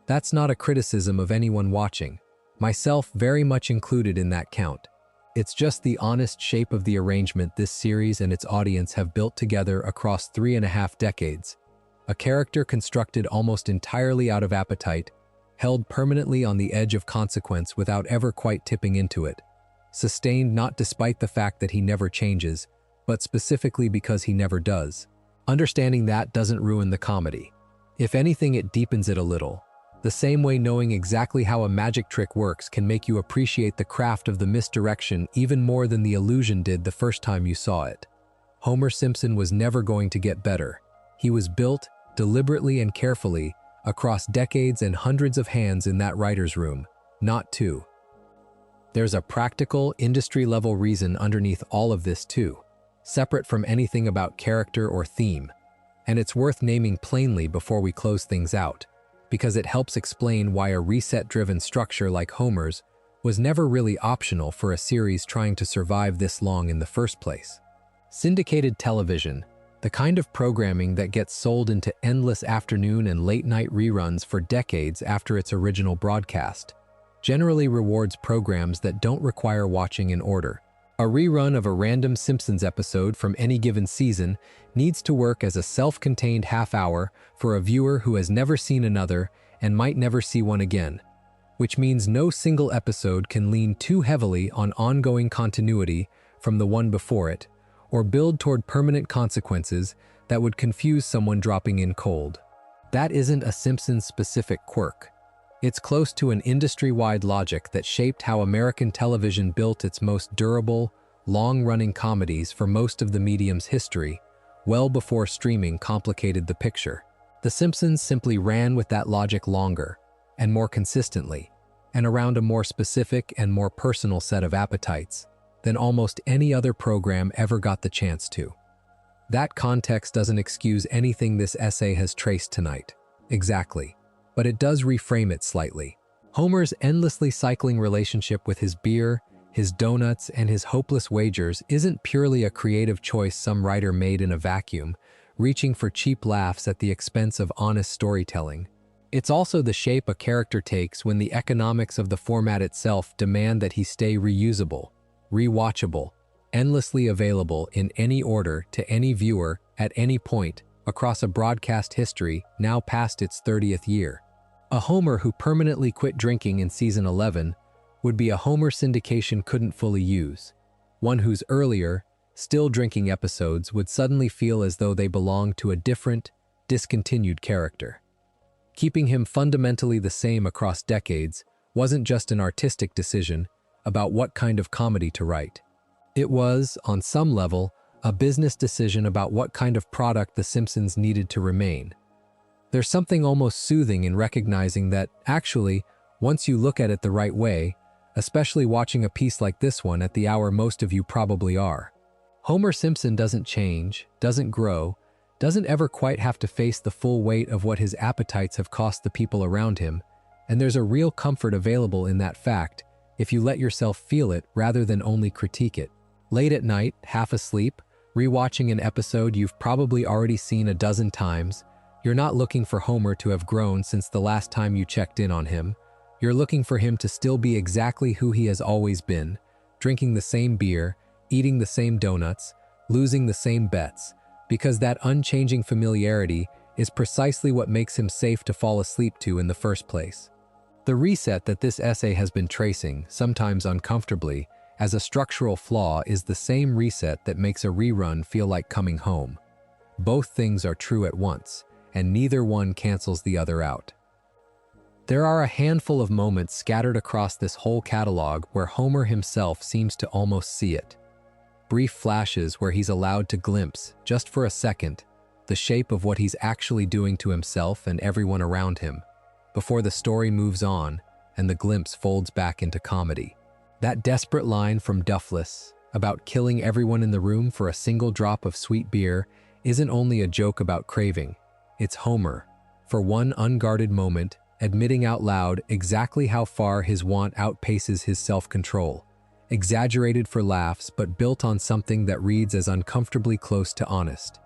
That's not a criticism of anyone watching, myself very much included in that count. It's just the honest shape of the arrangement this series and its audience have built together across 3.5 decades. A character constructed almost entirely out of appetite, held permanently on the edge of consequence without ever quite tipping into it. Sustained not despite the fact that he never changes, but specifically because he never does. Understanding that doesn't ruin the comedy. If anything, it deepens it a little. The same way knowing exactly how a magic trick works can make you appreciate the craft of the misdirection even more than the illusion did the first time you saw it. Homer Simpson was never going to get better. He was built, deliberately and carefully, across decades and hundreds of hands in that writer's room, not two. There's a practical, industry-level reason underneath all of this too, separate from anything about character or theme, and it's worth naming plainly before we close things out, because it helps explain why a reset-driven structure like Homer's was never really optional for a series trying to survive this long in the first place. Syndicated television, the kind of programming that gets sold into endless afternoon and late-night reruns for decades after its original broadcast, generally rewards programs that don't require watching in order. A rerun of a random Simpsons episode from any given season needs to work as a self-contained half-hour for a viewer who has never seen another and might never see one again, which means no single episode can lean too heavily on ongoing continuity from the one before it, or build toward permanent consequences that would confuse someone dropping in cold. That isn't a Simpsons-specific quirk. It's close to an industry-wide logic that shaped how American television built its most durable, long-running comedies for most of the medium's history, well before streaming complicated the picture. The Simpsons simply ran with that logic longer, and more consistently, and around a more specific and more personal set of appetites than almost any other program ever got the chance to. That context doesn't excuse anything this essay has traced tonight. Exactly. But it does reframe it slightly. Homer's endlessly cycling relationship with his beer, his donuts, and his hopeless wagers isn't purely a creative choice some writer made in a vacuum, reaching for cheap laughs at the expense of honest storytelling. It's also the shape a character takes when the economics of the format itself demand that he stay reusable, rewatchable, endlessly available in any order to any viewer at any point across a broadcast history now past its 30th year. A Homer who permanently quit drinking in season 11 would be a Homer syndication couldn't fully use, one whose earlier, still drinking episodes would suddenly feel as though they belonged to a different, discontinued character. keeping him fundamentally the same across decades wasn't just an artistic decision about what kind of comedy to write. It was, on some level, a business decision about what kind of product The Simpsons needed to remain. There's something almost soothing in recognizing that, actually, once you look at it the right way, especially watching a piece like this one at the hour most of you probably are, Homer Simpson doesn't change, doesn't grow, doesn't ever quite have to face the full weight of what his appetites have cost the people around him, and there's a real comfort available in that fact if you let yourself feel it rather than only critique it. Late at night, half asleep, rewatching an episode you've probably already seen a dozen times, you're not looking for Homer to have grown since the last time you checked in on him. You're looking for him to still be exactly who he has always been, drinking the same beer, eating the same donuts, losing the same bets, because that unchanging familiarity is precisely what makes him safe to fall asleep to in the first place. The reset that this essay has been tracing, sometimes uncomfortably, as a structural flaw is the same reset that makes a rerun feel like coming home. Both things are true at once, and neither one cancels the other out. There are a handful of moments scattered across this whole catalog where Homer himself seems to almost see it. Brief flashes where he's allowed to glimpse, just for a second, the shape of what he's actually doing to himself and everyone around him, before the story moves on and the glimpse folds back into comedy. That desperate line from Duffless about killing everyone in the room for a single drop of sweet beer isn't only a joke about craving, it's Homer, for one unguarded moment, admitting out loud exactly how far his want outpaces his self-control, exaggerated for laughs but built on something that reads as uncomfortably close to honest.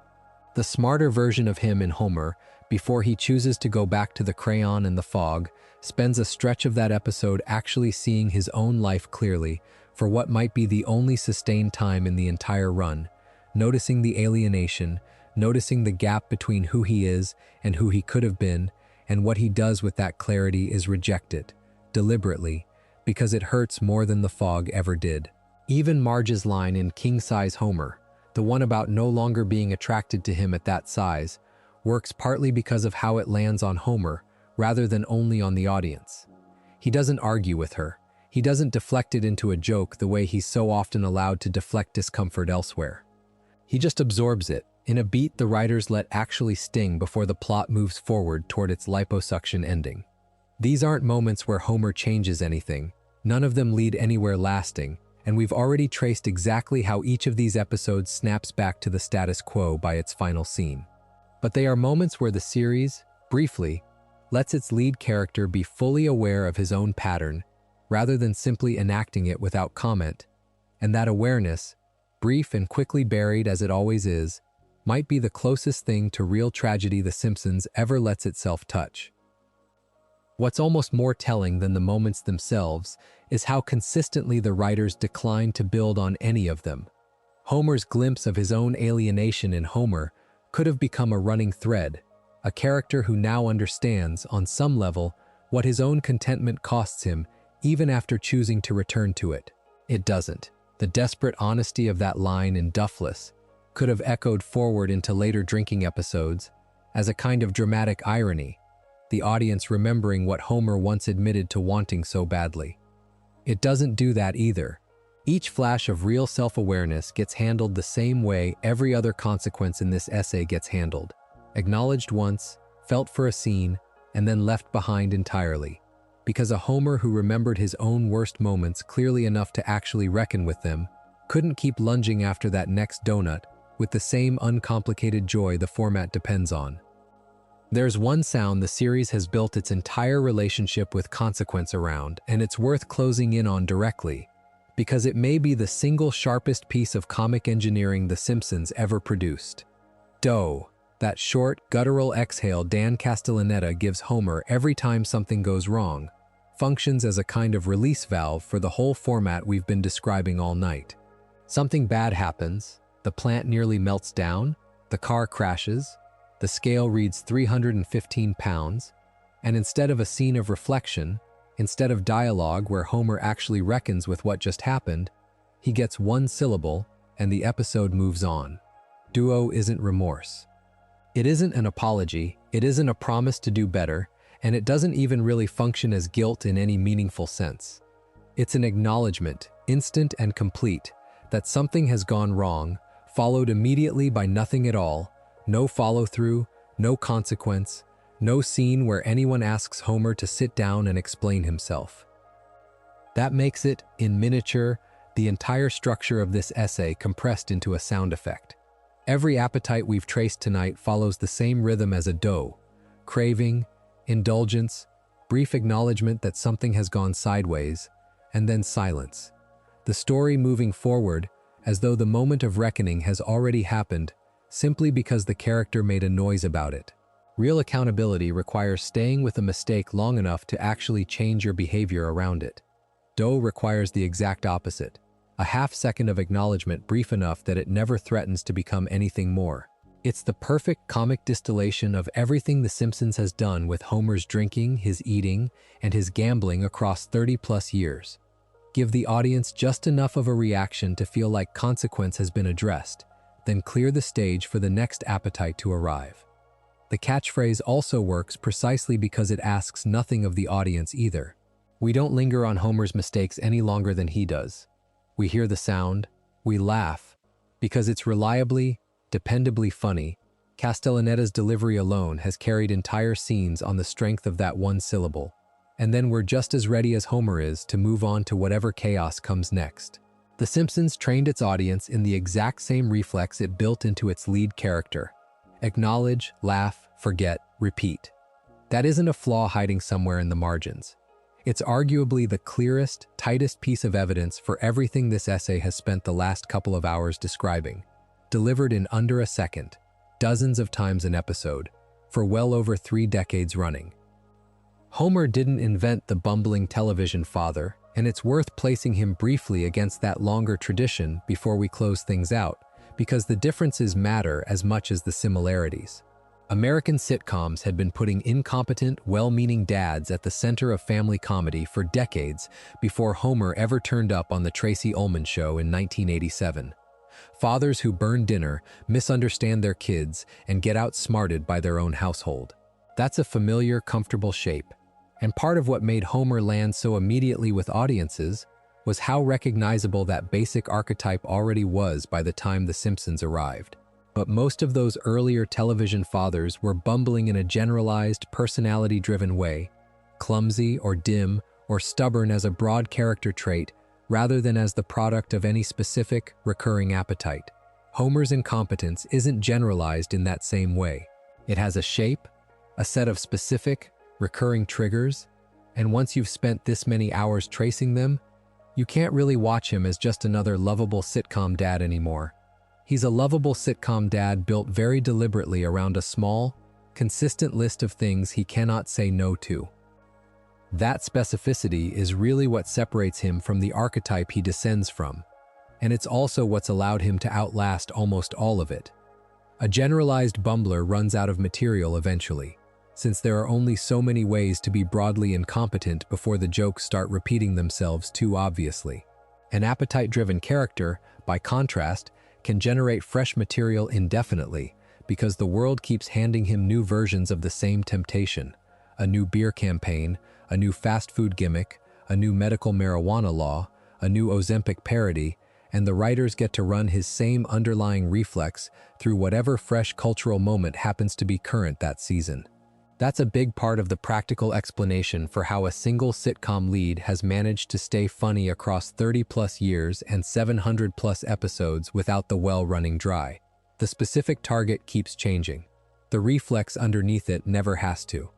The smarter version of him in Homer, before he chooses to go back to the crayon and the fog, spends a stretch of that episode actually seeing his own life clearly for what might be the only sustained time in the entire run, noticing the alienation, noticing the gap between who he is and who he could have been, and what he does with that clarity is reject it, deliberately, because it hurts more than the fog ever did. Even Marge's line in King Size Homer, the one about no longer being attracted to him at that size, works partly because of how it lands on Homer rather than only on the audience. He doesn't argue with her. He doesn't deflect it into a joke the way he's so often allowed to deflect discomfort elsewhere. He just absorbs it, in a beat the writers let actually sting before the plot moves forward toward its liposuction ending. These aren't moments where Homer changes anything. None of them lead anywhere lasting, and we've already traced exactly how each of these episodes snaps back to the status quo by its final scene. But they are moments where the series, briefly, lets its lead character be fully aware of his own pattern, rather than simply enacting it without comment, and that awareness, brief and quickly buried as it always is, might be the closest thing to real tragedy The Simpsons ever lets itself touch. What's almost more telling than the moments themselves is how consistently the writers decline to build on any of them. Homer's glimpse of his own alienation in Homer could have become a running thread, a character who now understands, on some level, what his own contentment costs him even after choosing to return to it. It doesn't. The desperate honesty of that line in Duffless could have echoed forward into later drinking episodes as a kind of dramatic irony, the audience remembering what Homer once admitted to wanting so badly. It doesn't do that either. Each flash of real self-awareness gets handled the same way every other consequence in this essay gets handled. Acknowledged once, felt for a scene, and then left behind entirely. Because a Homer who remembered his own worst moments clearly enough to actually reckon with them couldn't keep lunging after that next donut with the same uncomplicated joy the format depends on. There's one sound the series has built its entire relationship with consequence around, and it's worth closing in on directly, because it may be the single sharpest piece of comic engineering The Simpsons ever produced. Dough, that short, guttural exhale Dan Castellaneta gives Homer every time something goes wrong, functions as a kind of release valve for the whole format we've been describing all night. Something bad happens, the plant nearly melts down, the car crashes, the scale reads 315 pounds, and instead of a scene of reflection, instead of dialogue where Homer actually reckons with what just happened, he gets one syllable and the episode moves on. Duo isn't remorse. It isn't an apology, it isn't a promise to do better, and it doesn't even really function as guilt in any meaningful sense. It's an acknowledgement, instant and complete, that something has gone wrong, followed immediately by nothing at all, no follow-through, no consequence, no scene where anyone asks Homer to sit down and explain himself. That makes it, in miniature, the entire structure of this essay compressed into a sound effect. Every appetite we've traced tonight follows the same rhythm as a doe: craving, indulgence, brief acknowledgement that something has gone sideways, and then silence. The story moving forward, as though the moment of reckoning has already happened, simply because the character made a noise about it. Real accountability requires staying with a mistake long enough to actually change your behavior around it. Doe requires the exact opposite: a half-second of acknowledgement brief enough that it never threatens to become anything more. It's the perfect comic distillation of everything The Simpsons has done with Homer's drinking, his eating, and his gambling across 30-plus years. Give the audience just enough of a reaction to feel like consequence has been addressed, then clear the stage for the next appetite to arrive. The catchphrase also works precisely because it asks nothing of the audience either. We don't linger on Homer's mistakes any longer than he does. We hear the sound, we laugh, because it's reliably, dependably funny. Castellaneta's delivery alone has carried entire scenes on the strength of that one syllable. And then we're just as ready as Homer is to move on to whatever chaos comes next. The Simpsons trained its audience in the exact same reflex it built into its lead character: acknowledge, laugh, forget, repeat. That isn't a flaw hiding somewhere in the margins. It's arguably the clearest, tightest piece of evidence for everything this essay has spent the last couple of hours describing. Delivered in under a second, dozens of times an episode, for well over 3 decades running. Homer didn't invent the bumbling television father, and it's worth placing him briefly against that longer tradition before we close things out, because the differences matter as much as the similarities. American sitcoms had been putting incompetent, well-meaning dads at the center of family comedy for decades before Homer ever turned up on The Tracy Ullman Show in 1987. Fathers who burn dinner, misunderstand their kids, and get outsmarted by their own household. That's a familiar, comfortable shape. And part of what made Homer land so immediately with audiences was how recognizable that basic archetype already was by the time The Simpsons arrived. But most of those earlier television fathers were bumbling in a generalized, personality-driven way, clumsy or dim or stubborn as a broad character trait rather than as the product of any specific, recurring appetite. Homer's incompetence isn't generalized in that same way. It has a shape, a set of specific, recurring triggers, and once you've spent this many hours tracing them, you can't really watch him as just another lovable sitcom dad anymore. He's a lovable sitcom dad built very deliberately around a small, consistent list of things he cannot say no to. That specificity is really what separates him from the archetype he descends from, and it's also what's allowed him to outlast almost all of it. A generalized bumbler runs out of material eventually, since there are only so many ways to be broadly incompetent before the jokes start repeating themselves too obviously. An appetite-driven character, by contrast, can generate fresh material indefinitely because the world keeps handing him new versions of the same temptation: a new beer campaign, a new fast food gimmick, a new medical marijuana law, a new Ozempic parody, and the writers get to run his same underlying reflex through whatever fresh cultural moment happens to be current that season. That's a big part of the practical explanation for how a single sitcom lead has managed to stay funny across 30-plus years and 700-plus episodes without the well running dry. The specific target keeps changing. The reflex underneath it never has to.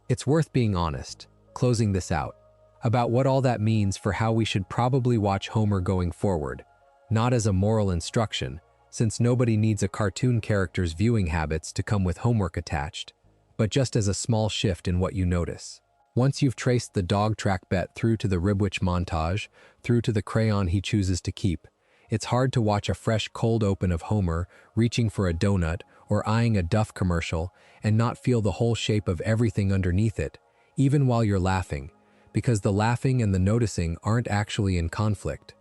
It's worth being honest, closing this out, about what all that means for how we should probably watch Homer going forward, not as a moral instruction, since nobody needs a cartoon character's viewing habits to come with homework attached, but just as a small shift in what you notice. Once you've traced the dog track bet through to the Ribwich montage, through to the crayon he chooses to keep, it's hard to watch a fresh cold open of Homer reaching for a donut or eyeing a Duff commercial and not feel the whole shape of everything underneath it, even while you're laughing, because the laughing and the noticing aren't actually in conflict.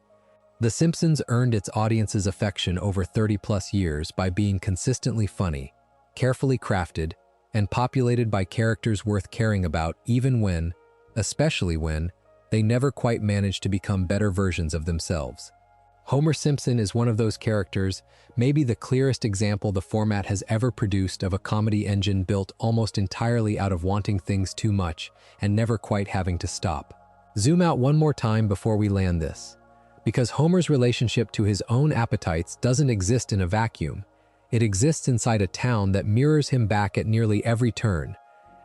The Simpsons earned its audience's affection over 30-plus years by being consistently funny, carefully crafted, and populated by characters worth caring about even when, especially when, they never quite manage to become better versions of themselves. Homer Simpson is one of those characters, maybe the clearest example the format has ever produced of a comedy engine built almost entirely out of wanting things too much and never quite having to stop. Zoom out one more time before we land this. Because Homer's relationship to his own appetites doesn't exist in a vacuum. It exists inside a town that mirrors him back at nearly every turn,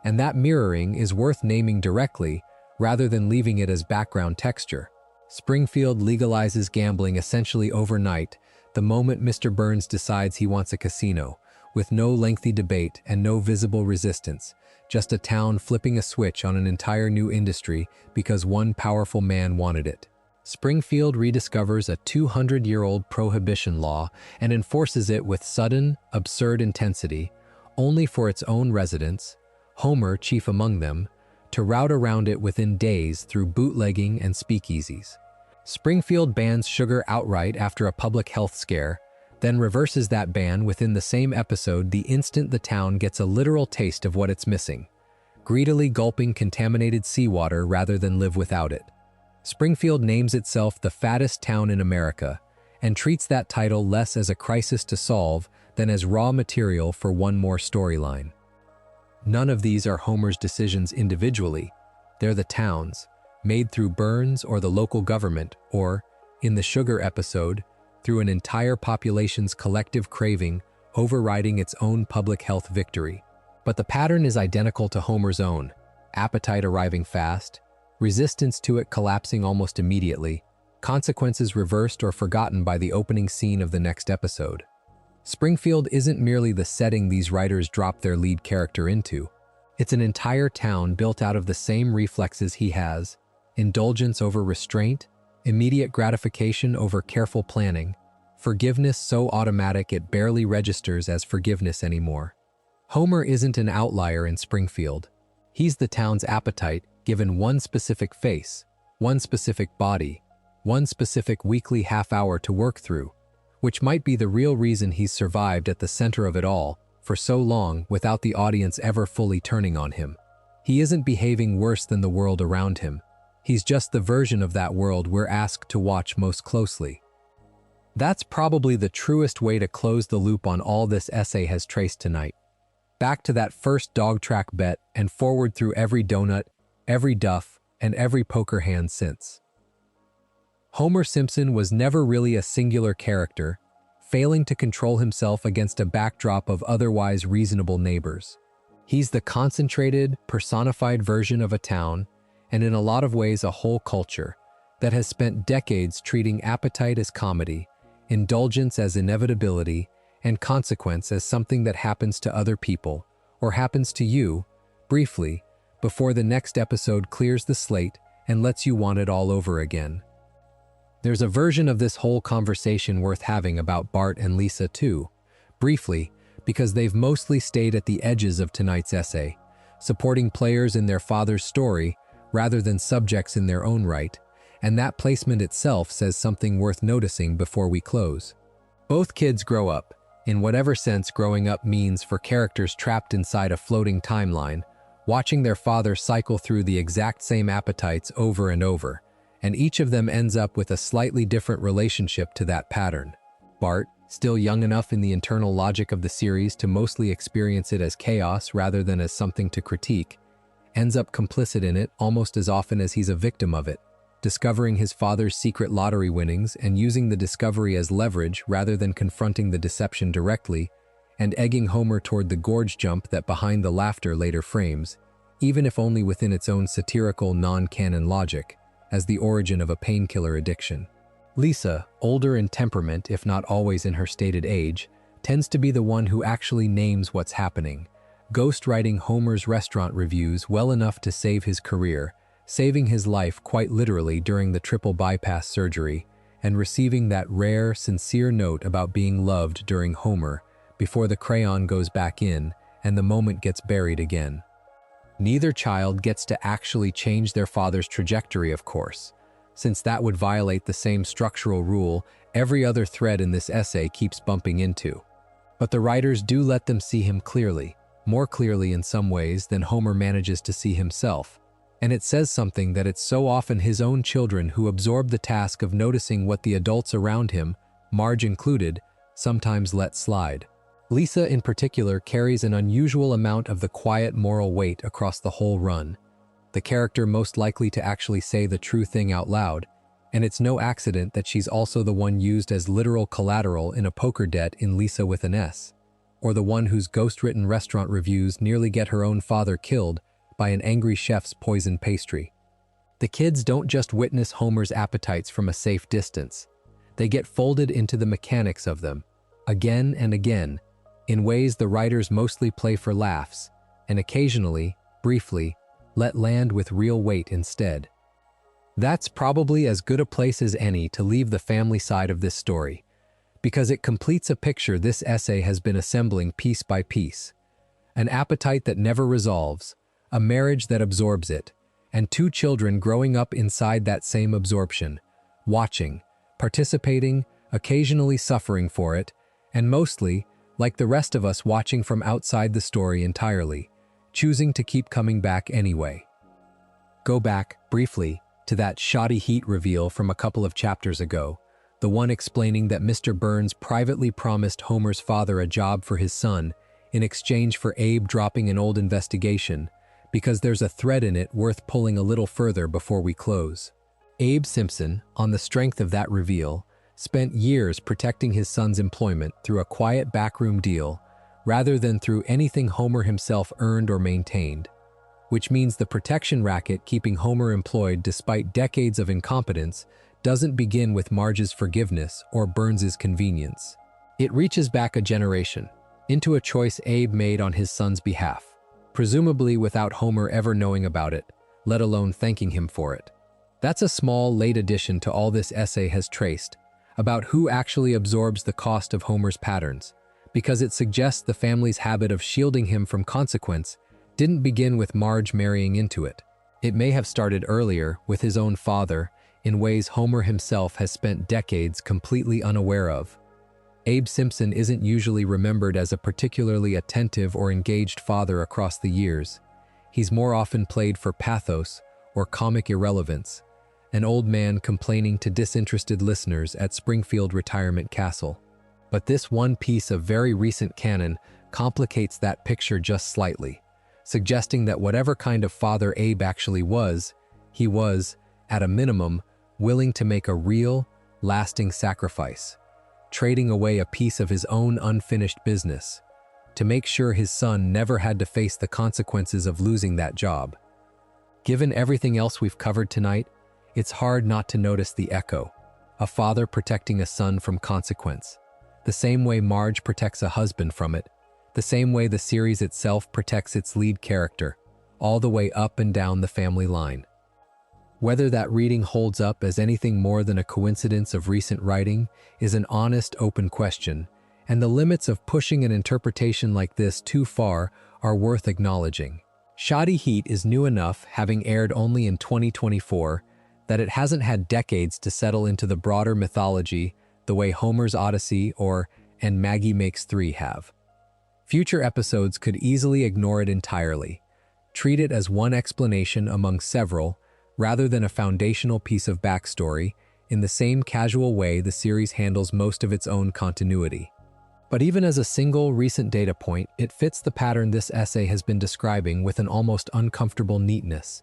and that mirroring is worth naming directly rather than leaving it as background texture. Springfield legalizes gambling essentially overnight, the moment Mr. Burns decides he wants a casino, with no lengthy debate and no visible resistance, just a town flipping a switch on an entire new industry because one powerful man wanted it. Springfield rediscovers a 200-year-old prohibition law and enforces it with sudden, absurd intensity, only for its own residents, Homer chief among them, to rout around it within days through bootlegging and speakeasies. Springfield bans sugar outright after a public health scare, then reverses that ban within the same episode the instant the town gets a literal taste of what it's missing, greedily gulping contaminated seawater rather than live without it. Springfield names itself the fattest town in America and treats that title less as a crisis to solve than as raw material for one more storyline. None of these are Homer's decisions individually. They're the town's, made through Burns or the local government, or, in the sugar episode, through an entire population's collective craving overriding its own public health victory. But the pattern is identical to Homer's own: appetite arriving fast, resistance to it collapsing almost immediately, consequences reversed or forgotten by the opening scene of the next episode. Springfield isn't merely the setting these writers drop their lead character into. It's an entire town built out of the same reflexes he has: indulgence over restraint, immediate gratification over careful planning, forgiveness so automatic it barely registers as forgiveness anymore. Homer isn't an outlier in Springfield. He's the town's appetite given one specific face, one specific body, one specific weekly half-hour to work through, which might be the real reason he's survived at the center of it all for so long without the audience ever fully turning on him. He isn't behaving worse than the world around him. He's just the version of that world we're asked to watch most closely. That's probably the truest way to close the loop on all this essay has traced tonight. Back to that first dog track bet and forward through every donut, every duff, and every poker hand since. Homer Simpson was never really a singular character, failing to control himself against a backdrop of otherwise reasonable neighbors. He's the concentrated, personified version of a town, and in a lot of ways a whole culture, that has spent decades treating appetite as comedy, indulgence as inevitability, and consequence as something that happens to other people, or happens to you, briefly, before the next episode clears the slate and lets you want it all over again. There's a version of this whole conversation worth having about Bart and Lisa too, briefly, because they've mostly stayed at the edges of tonight's essay, supporting players in their father's story rather than subjects in their own right, and that placement itself says something worth noticing before we close. Both kids grow up, in whatever sense growing up means for characters trapped inside a floating timeline, watching their father cycle through the exact same appetites over and over, and each of them ends up with a slightly different relationship to that pattern. Bart, still young enough in the internal logic of the series to mostly experience it as chaos rather than as something to critique, ends up complicit in it almost as often as he's a victim of it, discovering his father's secret lottery winnings and using the discovery as leverage rather than confronting the deception directly, and egging Homer toward the gorge jump that Behind the Laughter later frames, even if only within its own satirical non-canon logic, as the origin of a painkiller addiction. Lisa, older in temperament if not always in her stated age, tends to be the one who actually names what's happening, ghostwriting Homer's restaurant reviews well enough to save his career, saving his life quite literally during the triple bypass surgery, and receiving that rare, sincere note about being loved during Homer before the crayon goes back in and the moment gets buried again. Neither child gets to actually change their father's trajectory, of course, since that would violate the same structural rule every other thread in this essay keeps bumping into. But the writers do let them see him clearly, more clearly in some ways than Homer manages to see himself. And it says something that it's so often his own children who absorb the task of noticing what the adults around him, Marge included, sometimes let slide. Lisa, in particular, carries an unusual amount of the quiet moral weight across the whole run, the character most likely to actually say the true thing out loud, and it's no accident that she's also the one used as literal collateral in a poker debt in Lisa with an S, or the one whose ghost-written restaurant reviews nearly get her own father killed by an angry chef's poisoned pastry. The kids don't just witness Homer's appetites from a safe distance. They get folded into the mechanics of them, again and again, in ways the writers mostly play for laughs, and occasionally, briefly, let land with real weight instead. That's probably as good a place as any to leave the family side of this story, because it completes a picture this essay has been assembling piece by piece. An appetite that never resolves, a marriage that absorbs it, and two children growing up inside that same absorption, watching, participating, occasionally suffering for it, and mostly, like the rest of us, watching from outside the story entirely, choosing to keep coming back anyway. Go back, briefly, to that shoddy heat reveal from a couple of chapters ago, the one explaining that Mr. Burns privately promised Homer's father a job for his son in exchange for Abe dropping an old investigation, because there's a thread in it worth pulling a little further before we close. Abe Simpson, on the strength of that reveal, spent years protecting his son's employment through a quiet backroom deal rather than through anything Homer himself earned or maintained, which means the protection racket keeping Homer employed despite decades of incompetence doesn't begin with Marge's forgiveness or Burns's convenience. It reaches back a generation, into a choice Abe made on his son's behalf, presumably without Homer ever knowing about it, let alone thanking him for it. That's a small, late addition to all this essay has traced, about who actually absorbs the cost of Homer's patterns, because it suggests the family's habit of shielding him from consequence didn't begin with Marge marrying into it. It may have started earlier with his own father, in ways Homer himself has spent decades completely unaware of. Abe Simpson isn't usually remembered as a particularly attentive or engaged father across the years. He's more often played for pathos or comic irrelevance, an old man complaining to disinterested listeners at Springfield Retirement Castle. But this one piece of very recent canon complicates that picture just slightly, suggesting that whatever kind of father Abe actually was, he was, at a minimum, willing to make a real, lasting sacrifice, trading away a piece of his own unfinished business to make sure his son never had to face the consequences of losing that job. Given everything else we've covered tonight, it's hard not to notice the echo, a father protecting a son from consequence, the same way Marge protects a husband from it, the same way the series itself protects its lead character, all the way up and down the family line. Whether that reading holds up as anything more than a coincidence of recent writing is an honest, open question, and the limits of pushing an interpretation like this too far are worth acknowledging. Shoddy Heat is new enough, having aired only in 2024, that it hasn't had decades to settle into the broader mythology the way Homer's Odyssey or And Maggie Makes Three have. Future episodes could easily ignore it entirely, treat it as one explanation among several, rather than a foundational piece of backstory, in the same casual way the series handles most of its own continuity. But even as a single recent data point, it fits the pattern this essay has been describing with an almost uncomfortable neatness.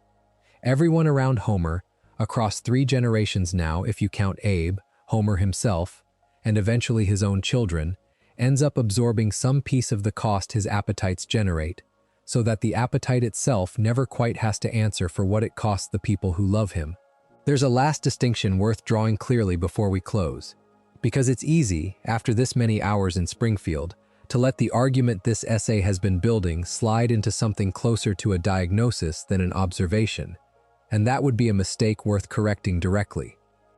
Everyone around Homer, across 3 generations now if you count Abe, Homer himself, and eventually his own children, ends up absorbing some piece of the cost his appetites generate, so that the appetite itself never quite has to answer for what it costs the people who love him. There's a last distinction worth drawing clearly before we close, because it's easy, after this many hours in Springfield, to let the argument this essay has been building slide into something closer to a diagnosis than an observation, and that would be a mistake worth correcting directly.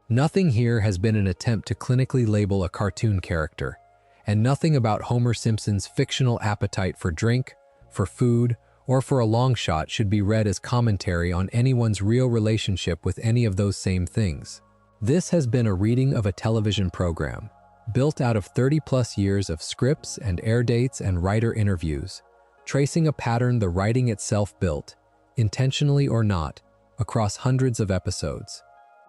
Nothing here has been an attempt to clinically label a cartoon character, and nothing about Homer Simpson's fictional appetite for drink, for food, or for a long shot should be read as commentary on anyone's real relationship with any of those same things. This has been a reading of a television program, built out of 30-plus years of scripts and air dates and writer interviews, tracing a pattern the writing itself built, intentionally or not, across hundreds of episodes.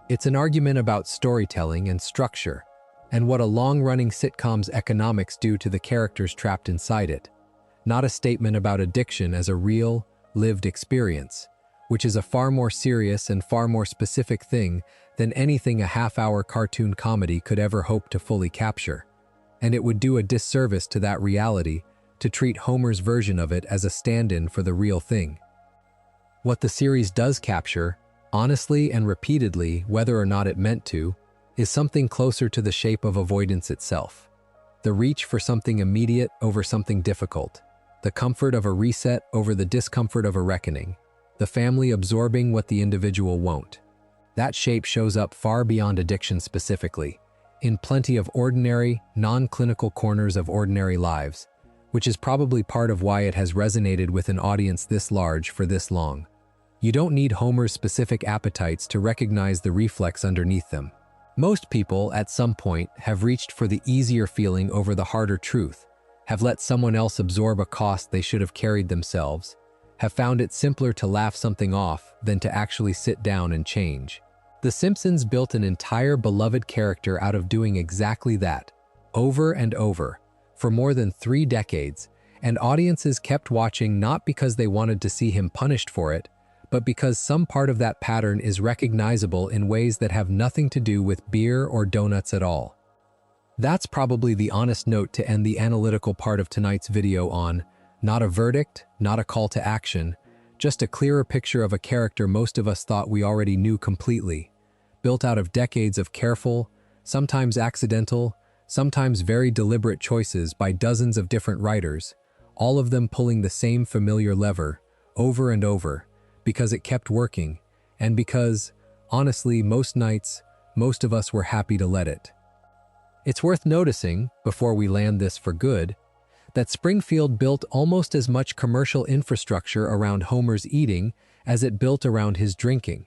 It's an argument about storytelling and structure, and what a long-running sitcom's economics do to the characters trapped inside it, not a statement about addiction as a real, lived experience, which is a far more serious and far more specific thing than anything a half-hour cartoon comedy could ever hope to fully capture. And it would do a disservice to that reality to treat Homer's version of it as a stand-in for the real thing. What the series does capture, honestly and repeatedly, whether or not it meant to, is something closer to the shape of avoidance itself. The reach for something immediate over something difficult. The comfort of a reset over the discomfort of a reckoning. The family absorbing what the individual won't. That shape shows up far beyond addiction specifically, in plenty of ordinary, non-clinical corners of ordinary lives, which is probably part of why it has resonated with an audience this large for this long. You don't need Homer's specific appetites to recognize the reflex underneath them. Most people, at some point, have reached for the easier feeling over the harder truth, have let someone else absorb a cost they should have carried themselves, have found it simpler to laugh something off than to actually sit down and change. The Simpsons built an entire beloved character out of doing exactly that, over and over, for more than 3 decades, and audiences kept watching not because they wanted to see him punished for it, but because some part of that pattern is recognizable in ways that have nothing to do with beer or donuts at all. That's probably the honest note to end the analytical part of tonight's video on, not a verdict, not a call to action, just a clearer picture of a character most of us thought we already knew completely, built out of decades of careful, sometimes accidental, sometimes very deliberate choices by dozens of different writers, all of them pulling the same familiar lever, over and over, because it kept working, and because, honestly, most nights, most of us were happy to let it. It's worth noticing, before we land this for good, that Springfield built almost as much commercial infrastructure around Homer's eating as it built around his drinking.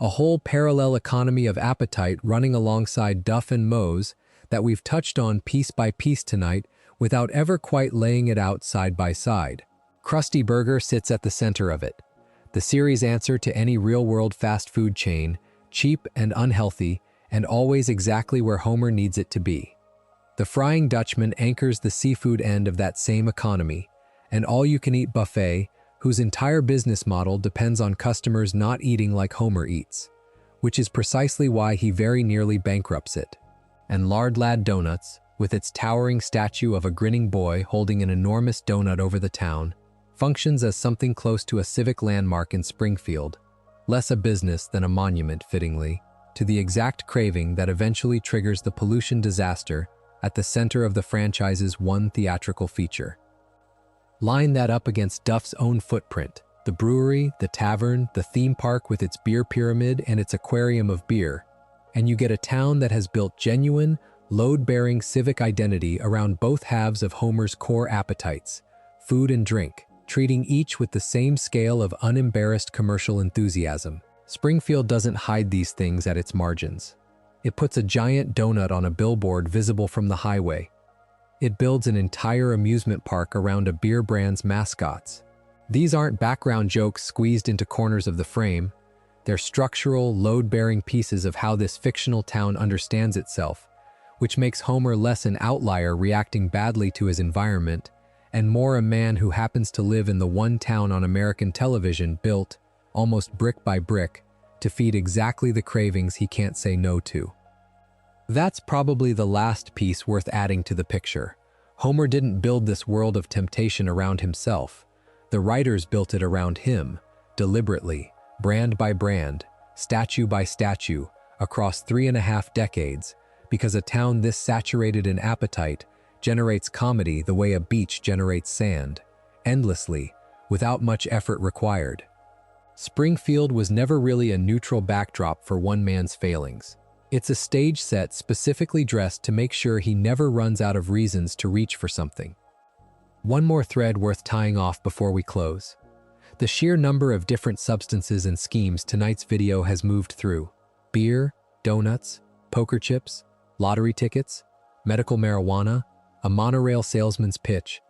A whole parallel economy of appetite running alongside Duff and Moe's that we've touched on piece by piece tonight without ever quite laying it out side by side. Krusty Burger sits at the center of it. The series' answer to any real-world fast food chain, cheap and unhealthy, and always exactly where Homer needs it to be. The Frying Dutchman anchors the seafood end of that same economy, an all-you-can-eat buffet whose entire business model depends on customers not eating like Homer eats, which is precisely why he very nearly bankrupts it. And Lard Lad Donuts, with its towering statue of a grinning boy holding an enormous donut over the town, functions as something close to a civic landmark in Springfield, less a business than a monument, fittingly, to the exact craving that eventually triggers the pollution disaster at the center of the franchise's one theatrical feature. Line that up against Duff's own footprint, the brewery, the tavern, the theme park with its beer pyramid and its aquarium of beer, and you get a town that has built genuine, load-bearing civic identity around both halves of Homer's core appetites, food and drink, treating each with the same scale of unembarrassed commercial enthusiasm. Springfield doesn't hide these things at its margins. It puts a giant donut on a billboard visible from the highway. It builds an entire amusement park around a beer brand's mascots. These aren't background jokes squeezed into corners of the frame. They're structural, load-bearing pieces of how this fictional town understands itself, which makes Homer less an outlier reacting badly to his environment, and more a man who happens to live in the one town on American television built, almost brick by brick, to feed exactly the cravings he can't say no to. That's probably the last piece worth adding to the picture. Homer didn't build this world of temptation around himself. The writers built it around him, deliberately, brand by brand, statue by statue, across 3.5 decades, because a town this saturated in appetite generates comedy the way a beach generates sand, endlessly, without much effort required. Springfield was never really a neutral backdrop for one man's failings. It's a stage set specifically dressed to make sure he never runs out of reasons to reach for something. One more thread worth tying off before we close. The sheer number of different substances and schemes tonight's video has moved through. Beer, donuts, poker chips, lottery tickets, medical marijuana, a monorail salesman's pitch.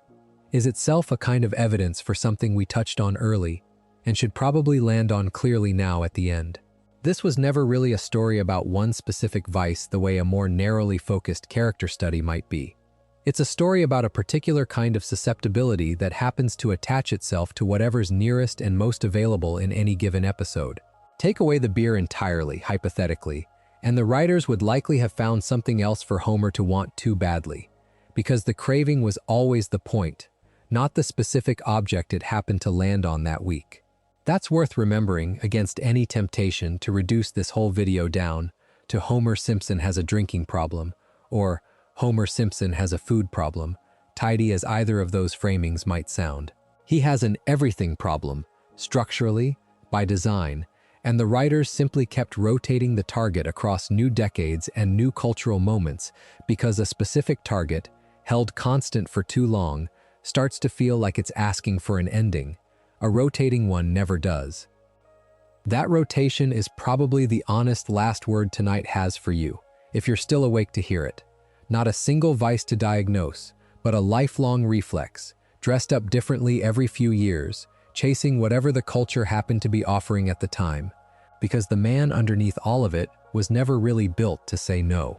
is itself a kind of evidence for something we touched on early and should probably land on clearly now at the end. This was never really a story about one specific vice the way a more narrowly focused character study might be. It's a story about a particular kind of susceptibility that happens to attach itself to whatever's nearest and most available in any given episode. Take away the beer entirely, hypothetically, and the writers would likely have found something else for Homer to want too badly, because the craving was always the point, not the specific object it happened to land on that week. That's worth remembering against any temptation to reduce this whole video down to Homer Simpson has a drinking problem, or Homer Simpson has a food problem, tidy as either of those framings might sound. He has an everything problem, structurally, by design, and the writers simply kept rotating the target across new decades and new cultural moments because a specific target, held constant for too long, starts to feel like it's asking for an ending. A rotating one never does. That rotation is probably the honest last word tonight has for you, if you're still awake to hear it. Not a single vice to diagnose, but a lifelong reflex, dressed up differently every few years, chasing whatever the culture happened to be offering at the time, because the man underneath all of it was never really built to say no.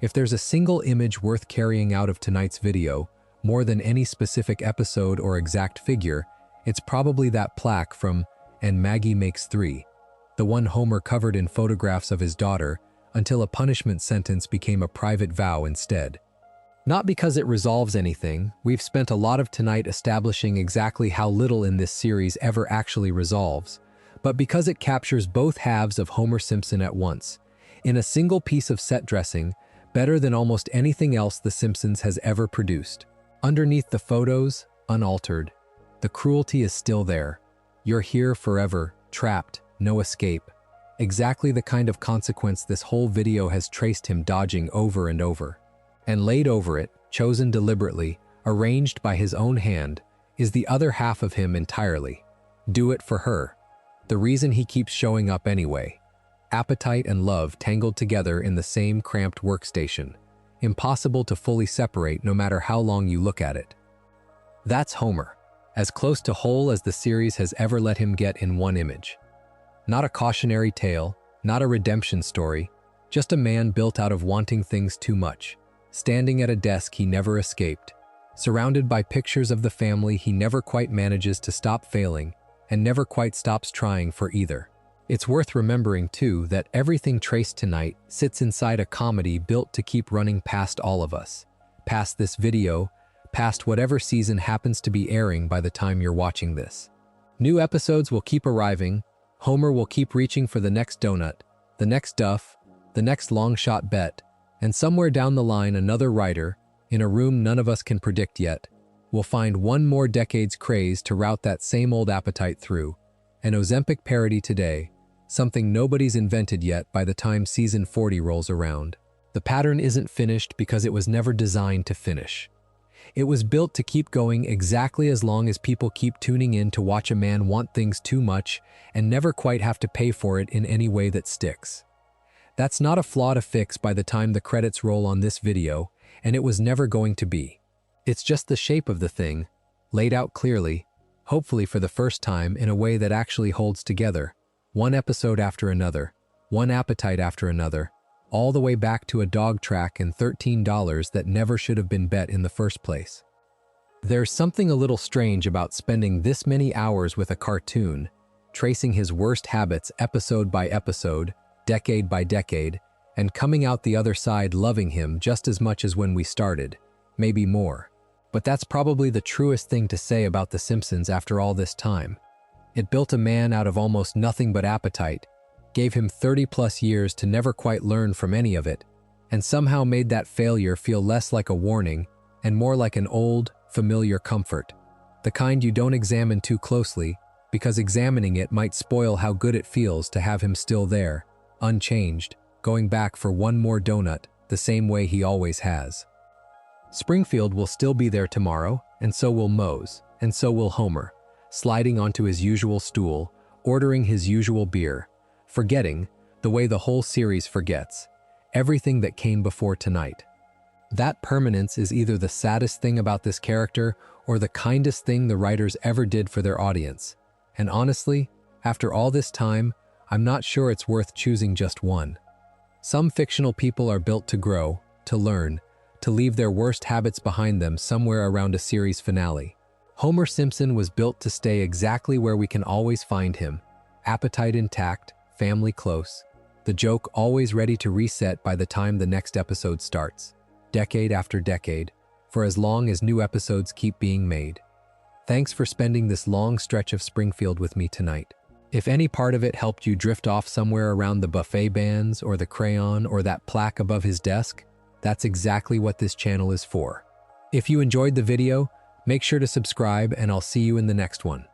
If there's a single image worth carrying out of tonight's video, more than any specific episode or exact figure, it's probably that plaque from And Maggie Makes Three, the one Homer covered in photographs of his daughter until a punishment sentence became a private vow instead. Not because it resolves anything, we've spent a lot of tonight establishing exactly how little in this series ever actually resolves, but because it captures both halves of Homer Simpson at once, in a single piece of set dressing, better than almost anything else The Simpsons has ever produced. Underneath the photos, unaltered, the cruelty is still there. You're here forever, trapped, no escape. Exactly the kind of consequence this whole video has traced him dodging over and over. And laid over it, chosen deliberately, arranged by his own hand, is the other half of him entirely. Do it for her. The reason he keeps showing up anyway. Appetite and love tangled together in the same cramped workstation. Impossible to fully separate no matter how long you look at it. That's Homer, as close to whole as the series has ever let him get in one image. Not a cautionary tale, not a redemption story, just a man built out of wanting things too much, standing at a desk he never escaped, surrounded by pictures of the family he never quite manages to stop failing and never quite stops trying for either. It's worth remembering, too, that everything traced tonight sits inside a comedy built to keep running past all of us, past this video, past whatever season happens to be airing by the time you're watching this. New episodes will keep arriving, Homer will keep reaching for the next donut, the next duff, the next long-shot bet, and somewhere down the line another writer, in a room none of us can predict yet, will find one more decade's craze to route that same old appetite through, an Ozempic parody today, something nobody's invented yet by the time season 40 rolls around. The pattern isn't finished because it was never designed to finish. It was built to keep going exactly as long as people keep tuning in to watch a man want things too much and never quite have to pay for it in any way that sticks. That's not a flaw to fix by the time the credits roll on this video, and it was never going to be. It's just the shape of the thing, laid out clearly, hopefully for the first time in a way that actually holds together, one episode after another, one appetite after another, all the way back to a dog track and $13 that never should have been bet in the first place. There's something a little strange about spending this many hours with a cartoon, tracing his worst habits episode by episode, decade by decade, and coming out the other side loving him just as much as when we started, maybe more. But that's probably the truest thing to say about The Simpsons after all this time. It built a man out of almost nothing but appetite, gave him 30-plus years to never quite learn from any of it, and somehow made that failure feel less like a warning and more like an old, familiar comfort, the kind you don't examine too closely because examining it might spoil how good it feels to have him still there, unchanged, going back for one more donut the same way he always has. Springfield will still be there tomorrow, and so will Mose, and so will Homer, sliding onto his usual stool, ordering his usual beer, forgetting, the way the whole series forgets, everything that came before tonight. That permanence is either the saddest thing about this character or the kindest thing the writers ever did for their audience. And honestly, after all this time, I'm not sure it's worth choosing just one. Some fictional people are built to grow, to learn, to leave their worst habits behind them somewhere around a series finale. Homer Simpson was built to stay exactly where we can always find him, appetite intact, family close, the joke always ready to reset by the time the next episode starts, decade after decade, for as long as new episodes keep being made. Thanks for spending this long stretch of Springfield with me tonight. If any part of it helped you drift off somewhere around the buffet bands or the crayon or that plaque above his desk, that's exactly what this channel is for. If you enjoyed the video, make sure to subscribe and I'll see you in the next one.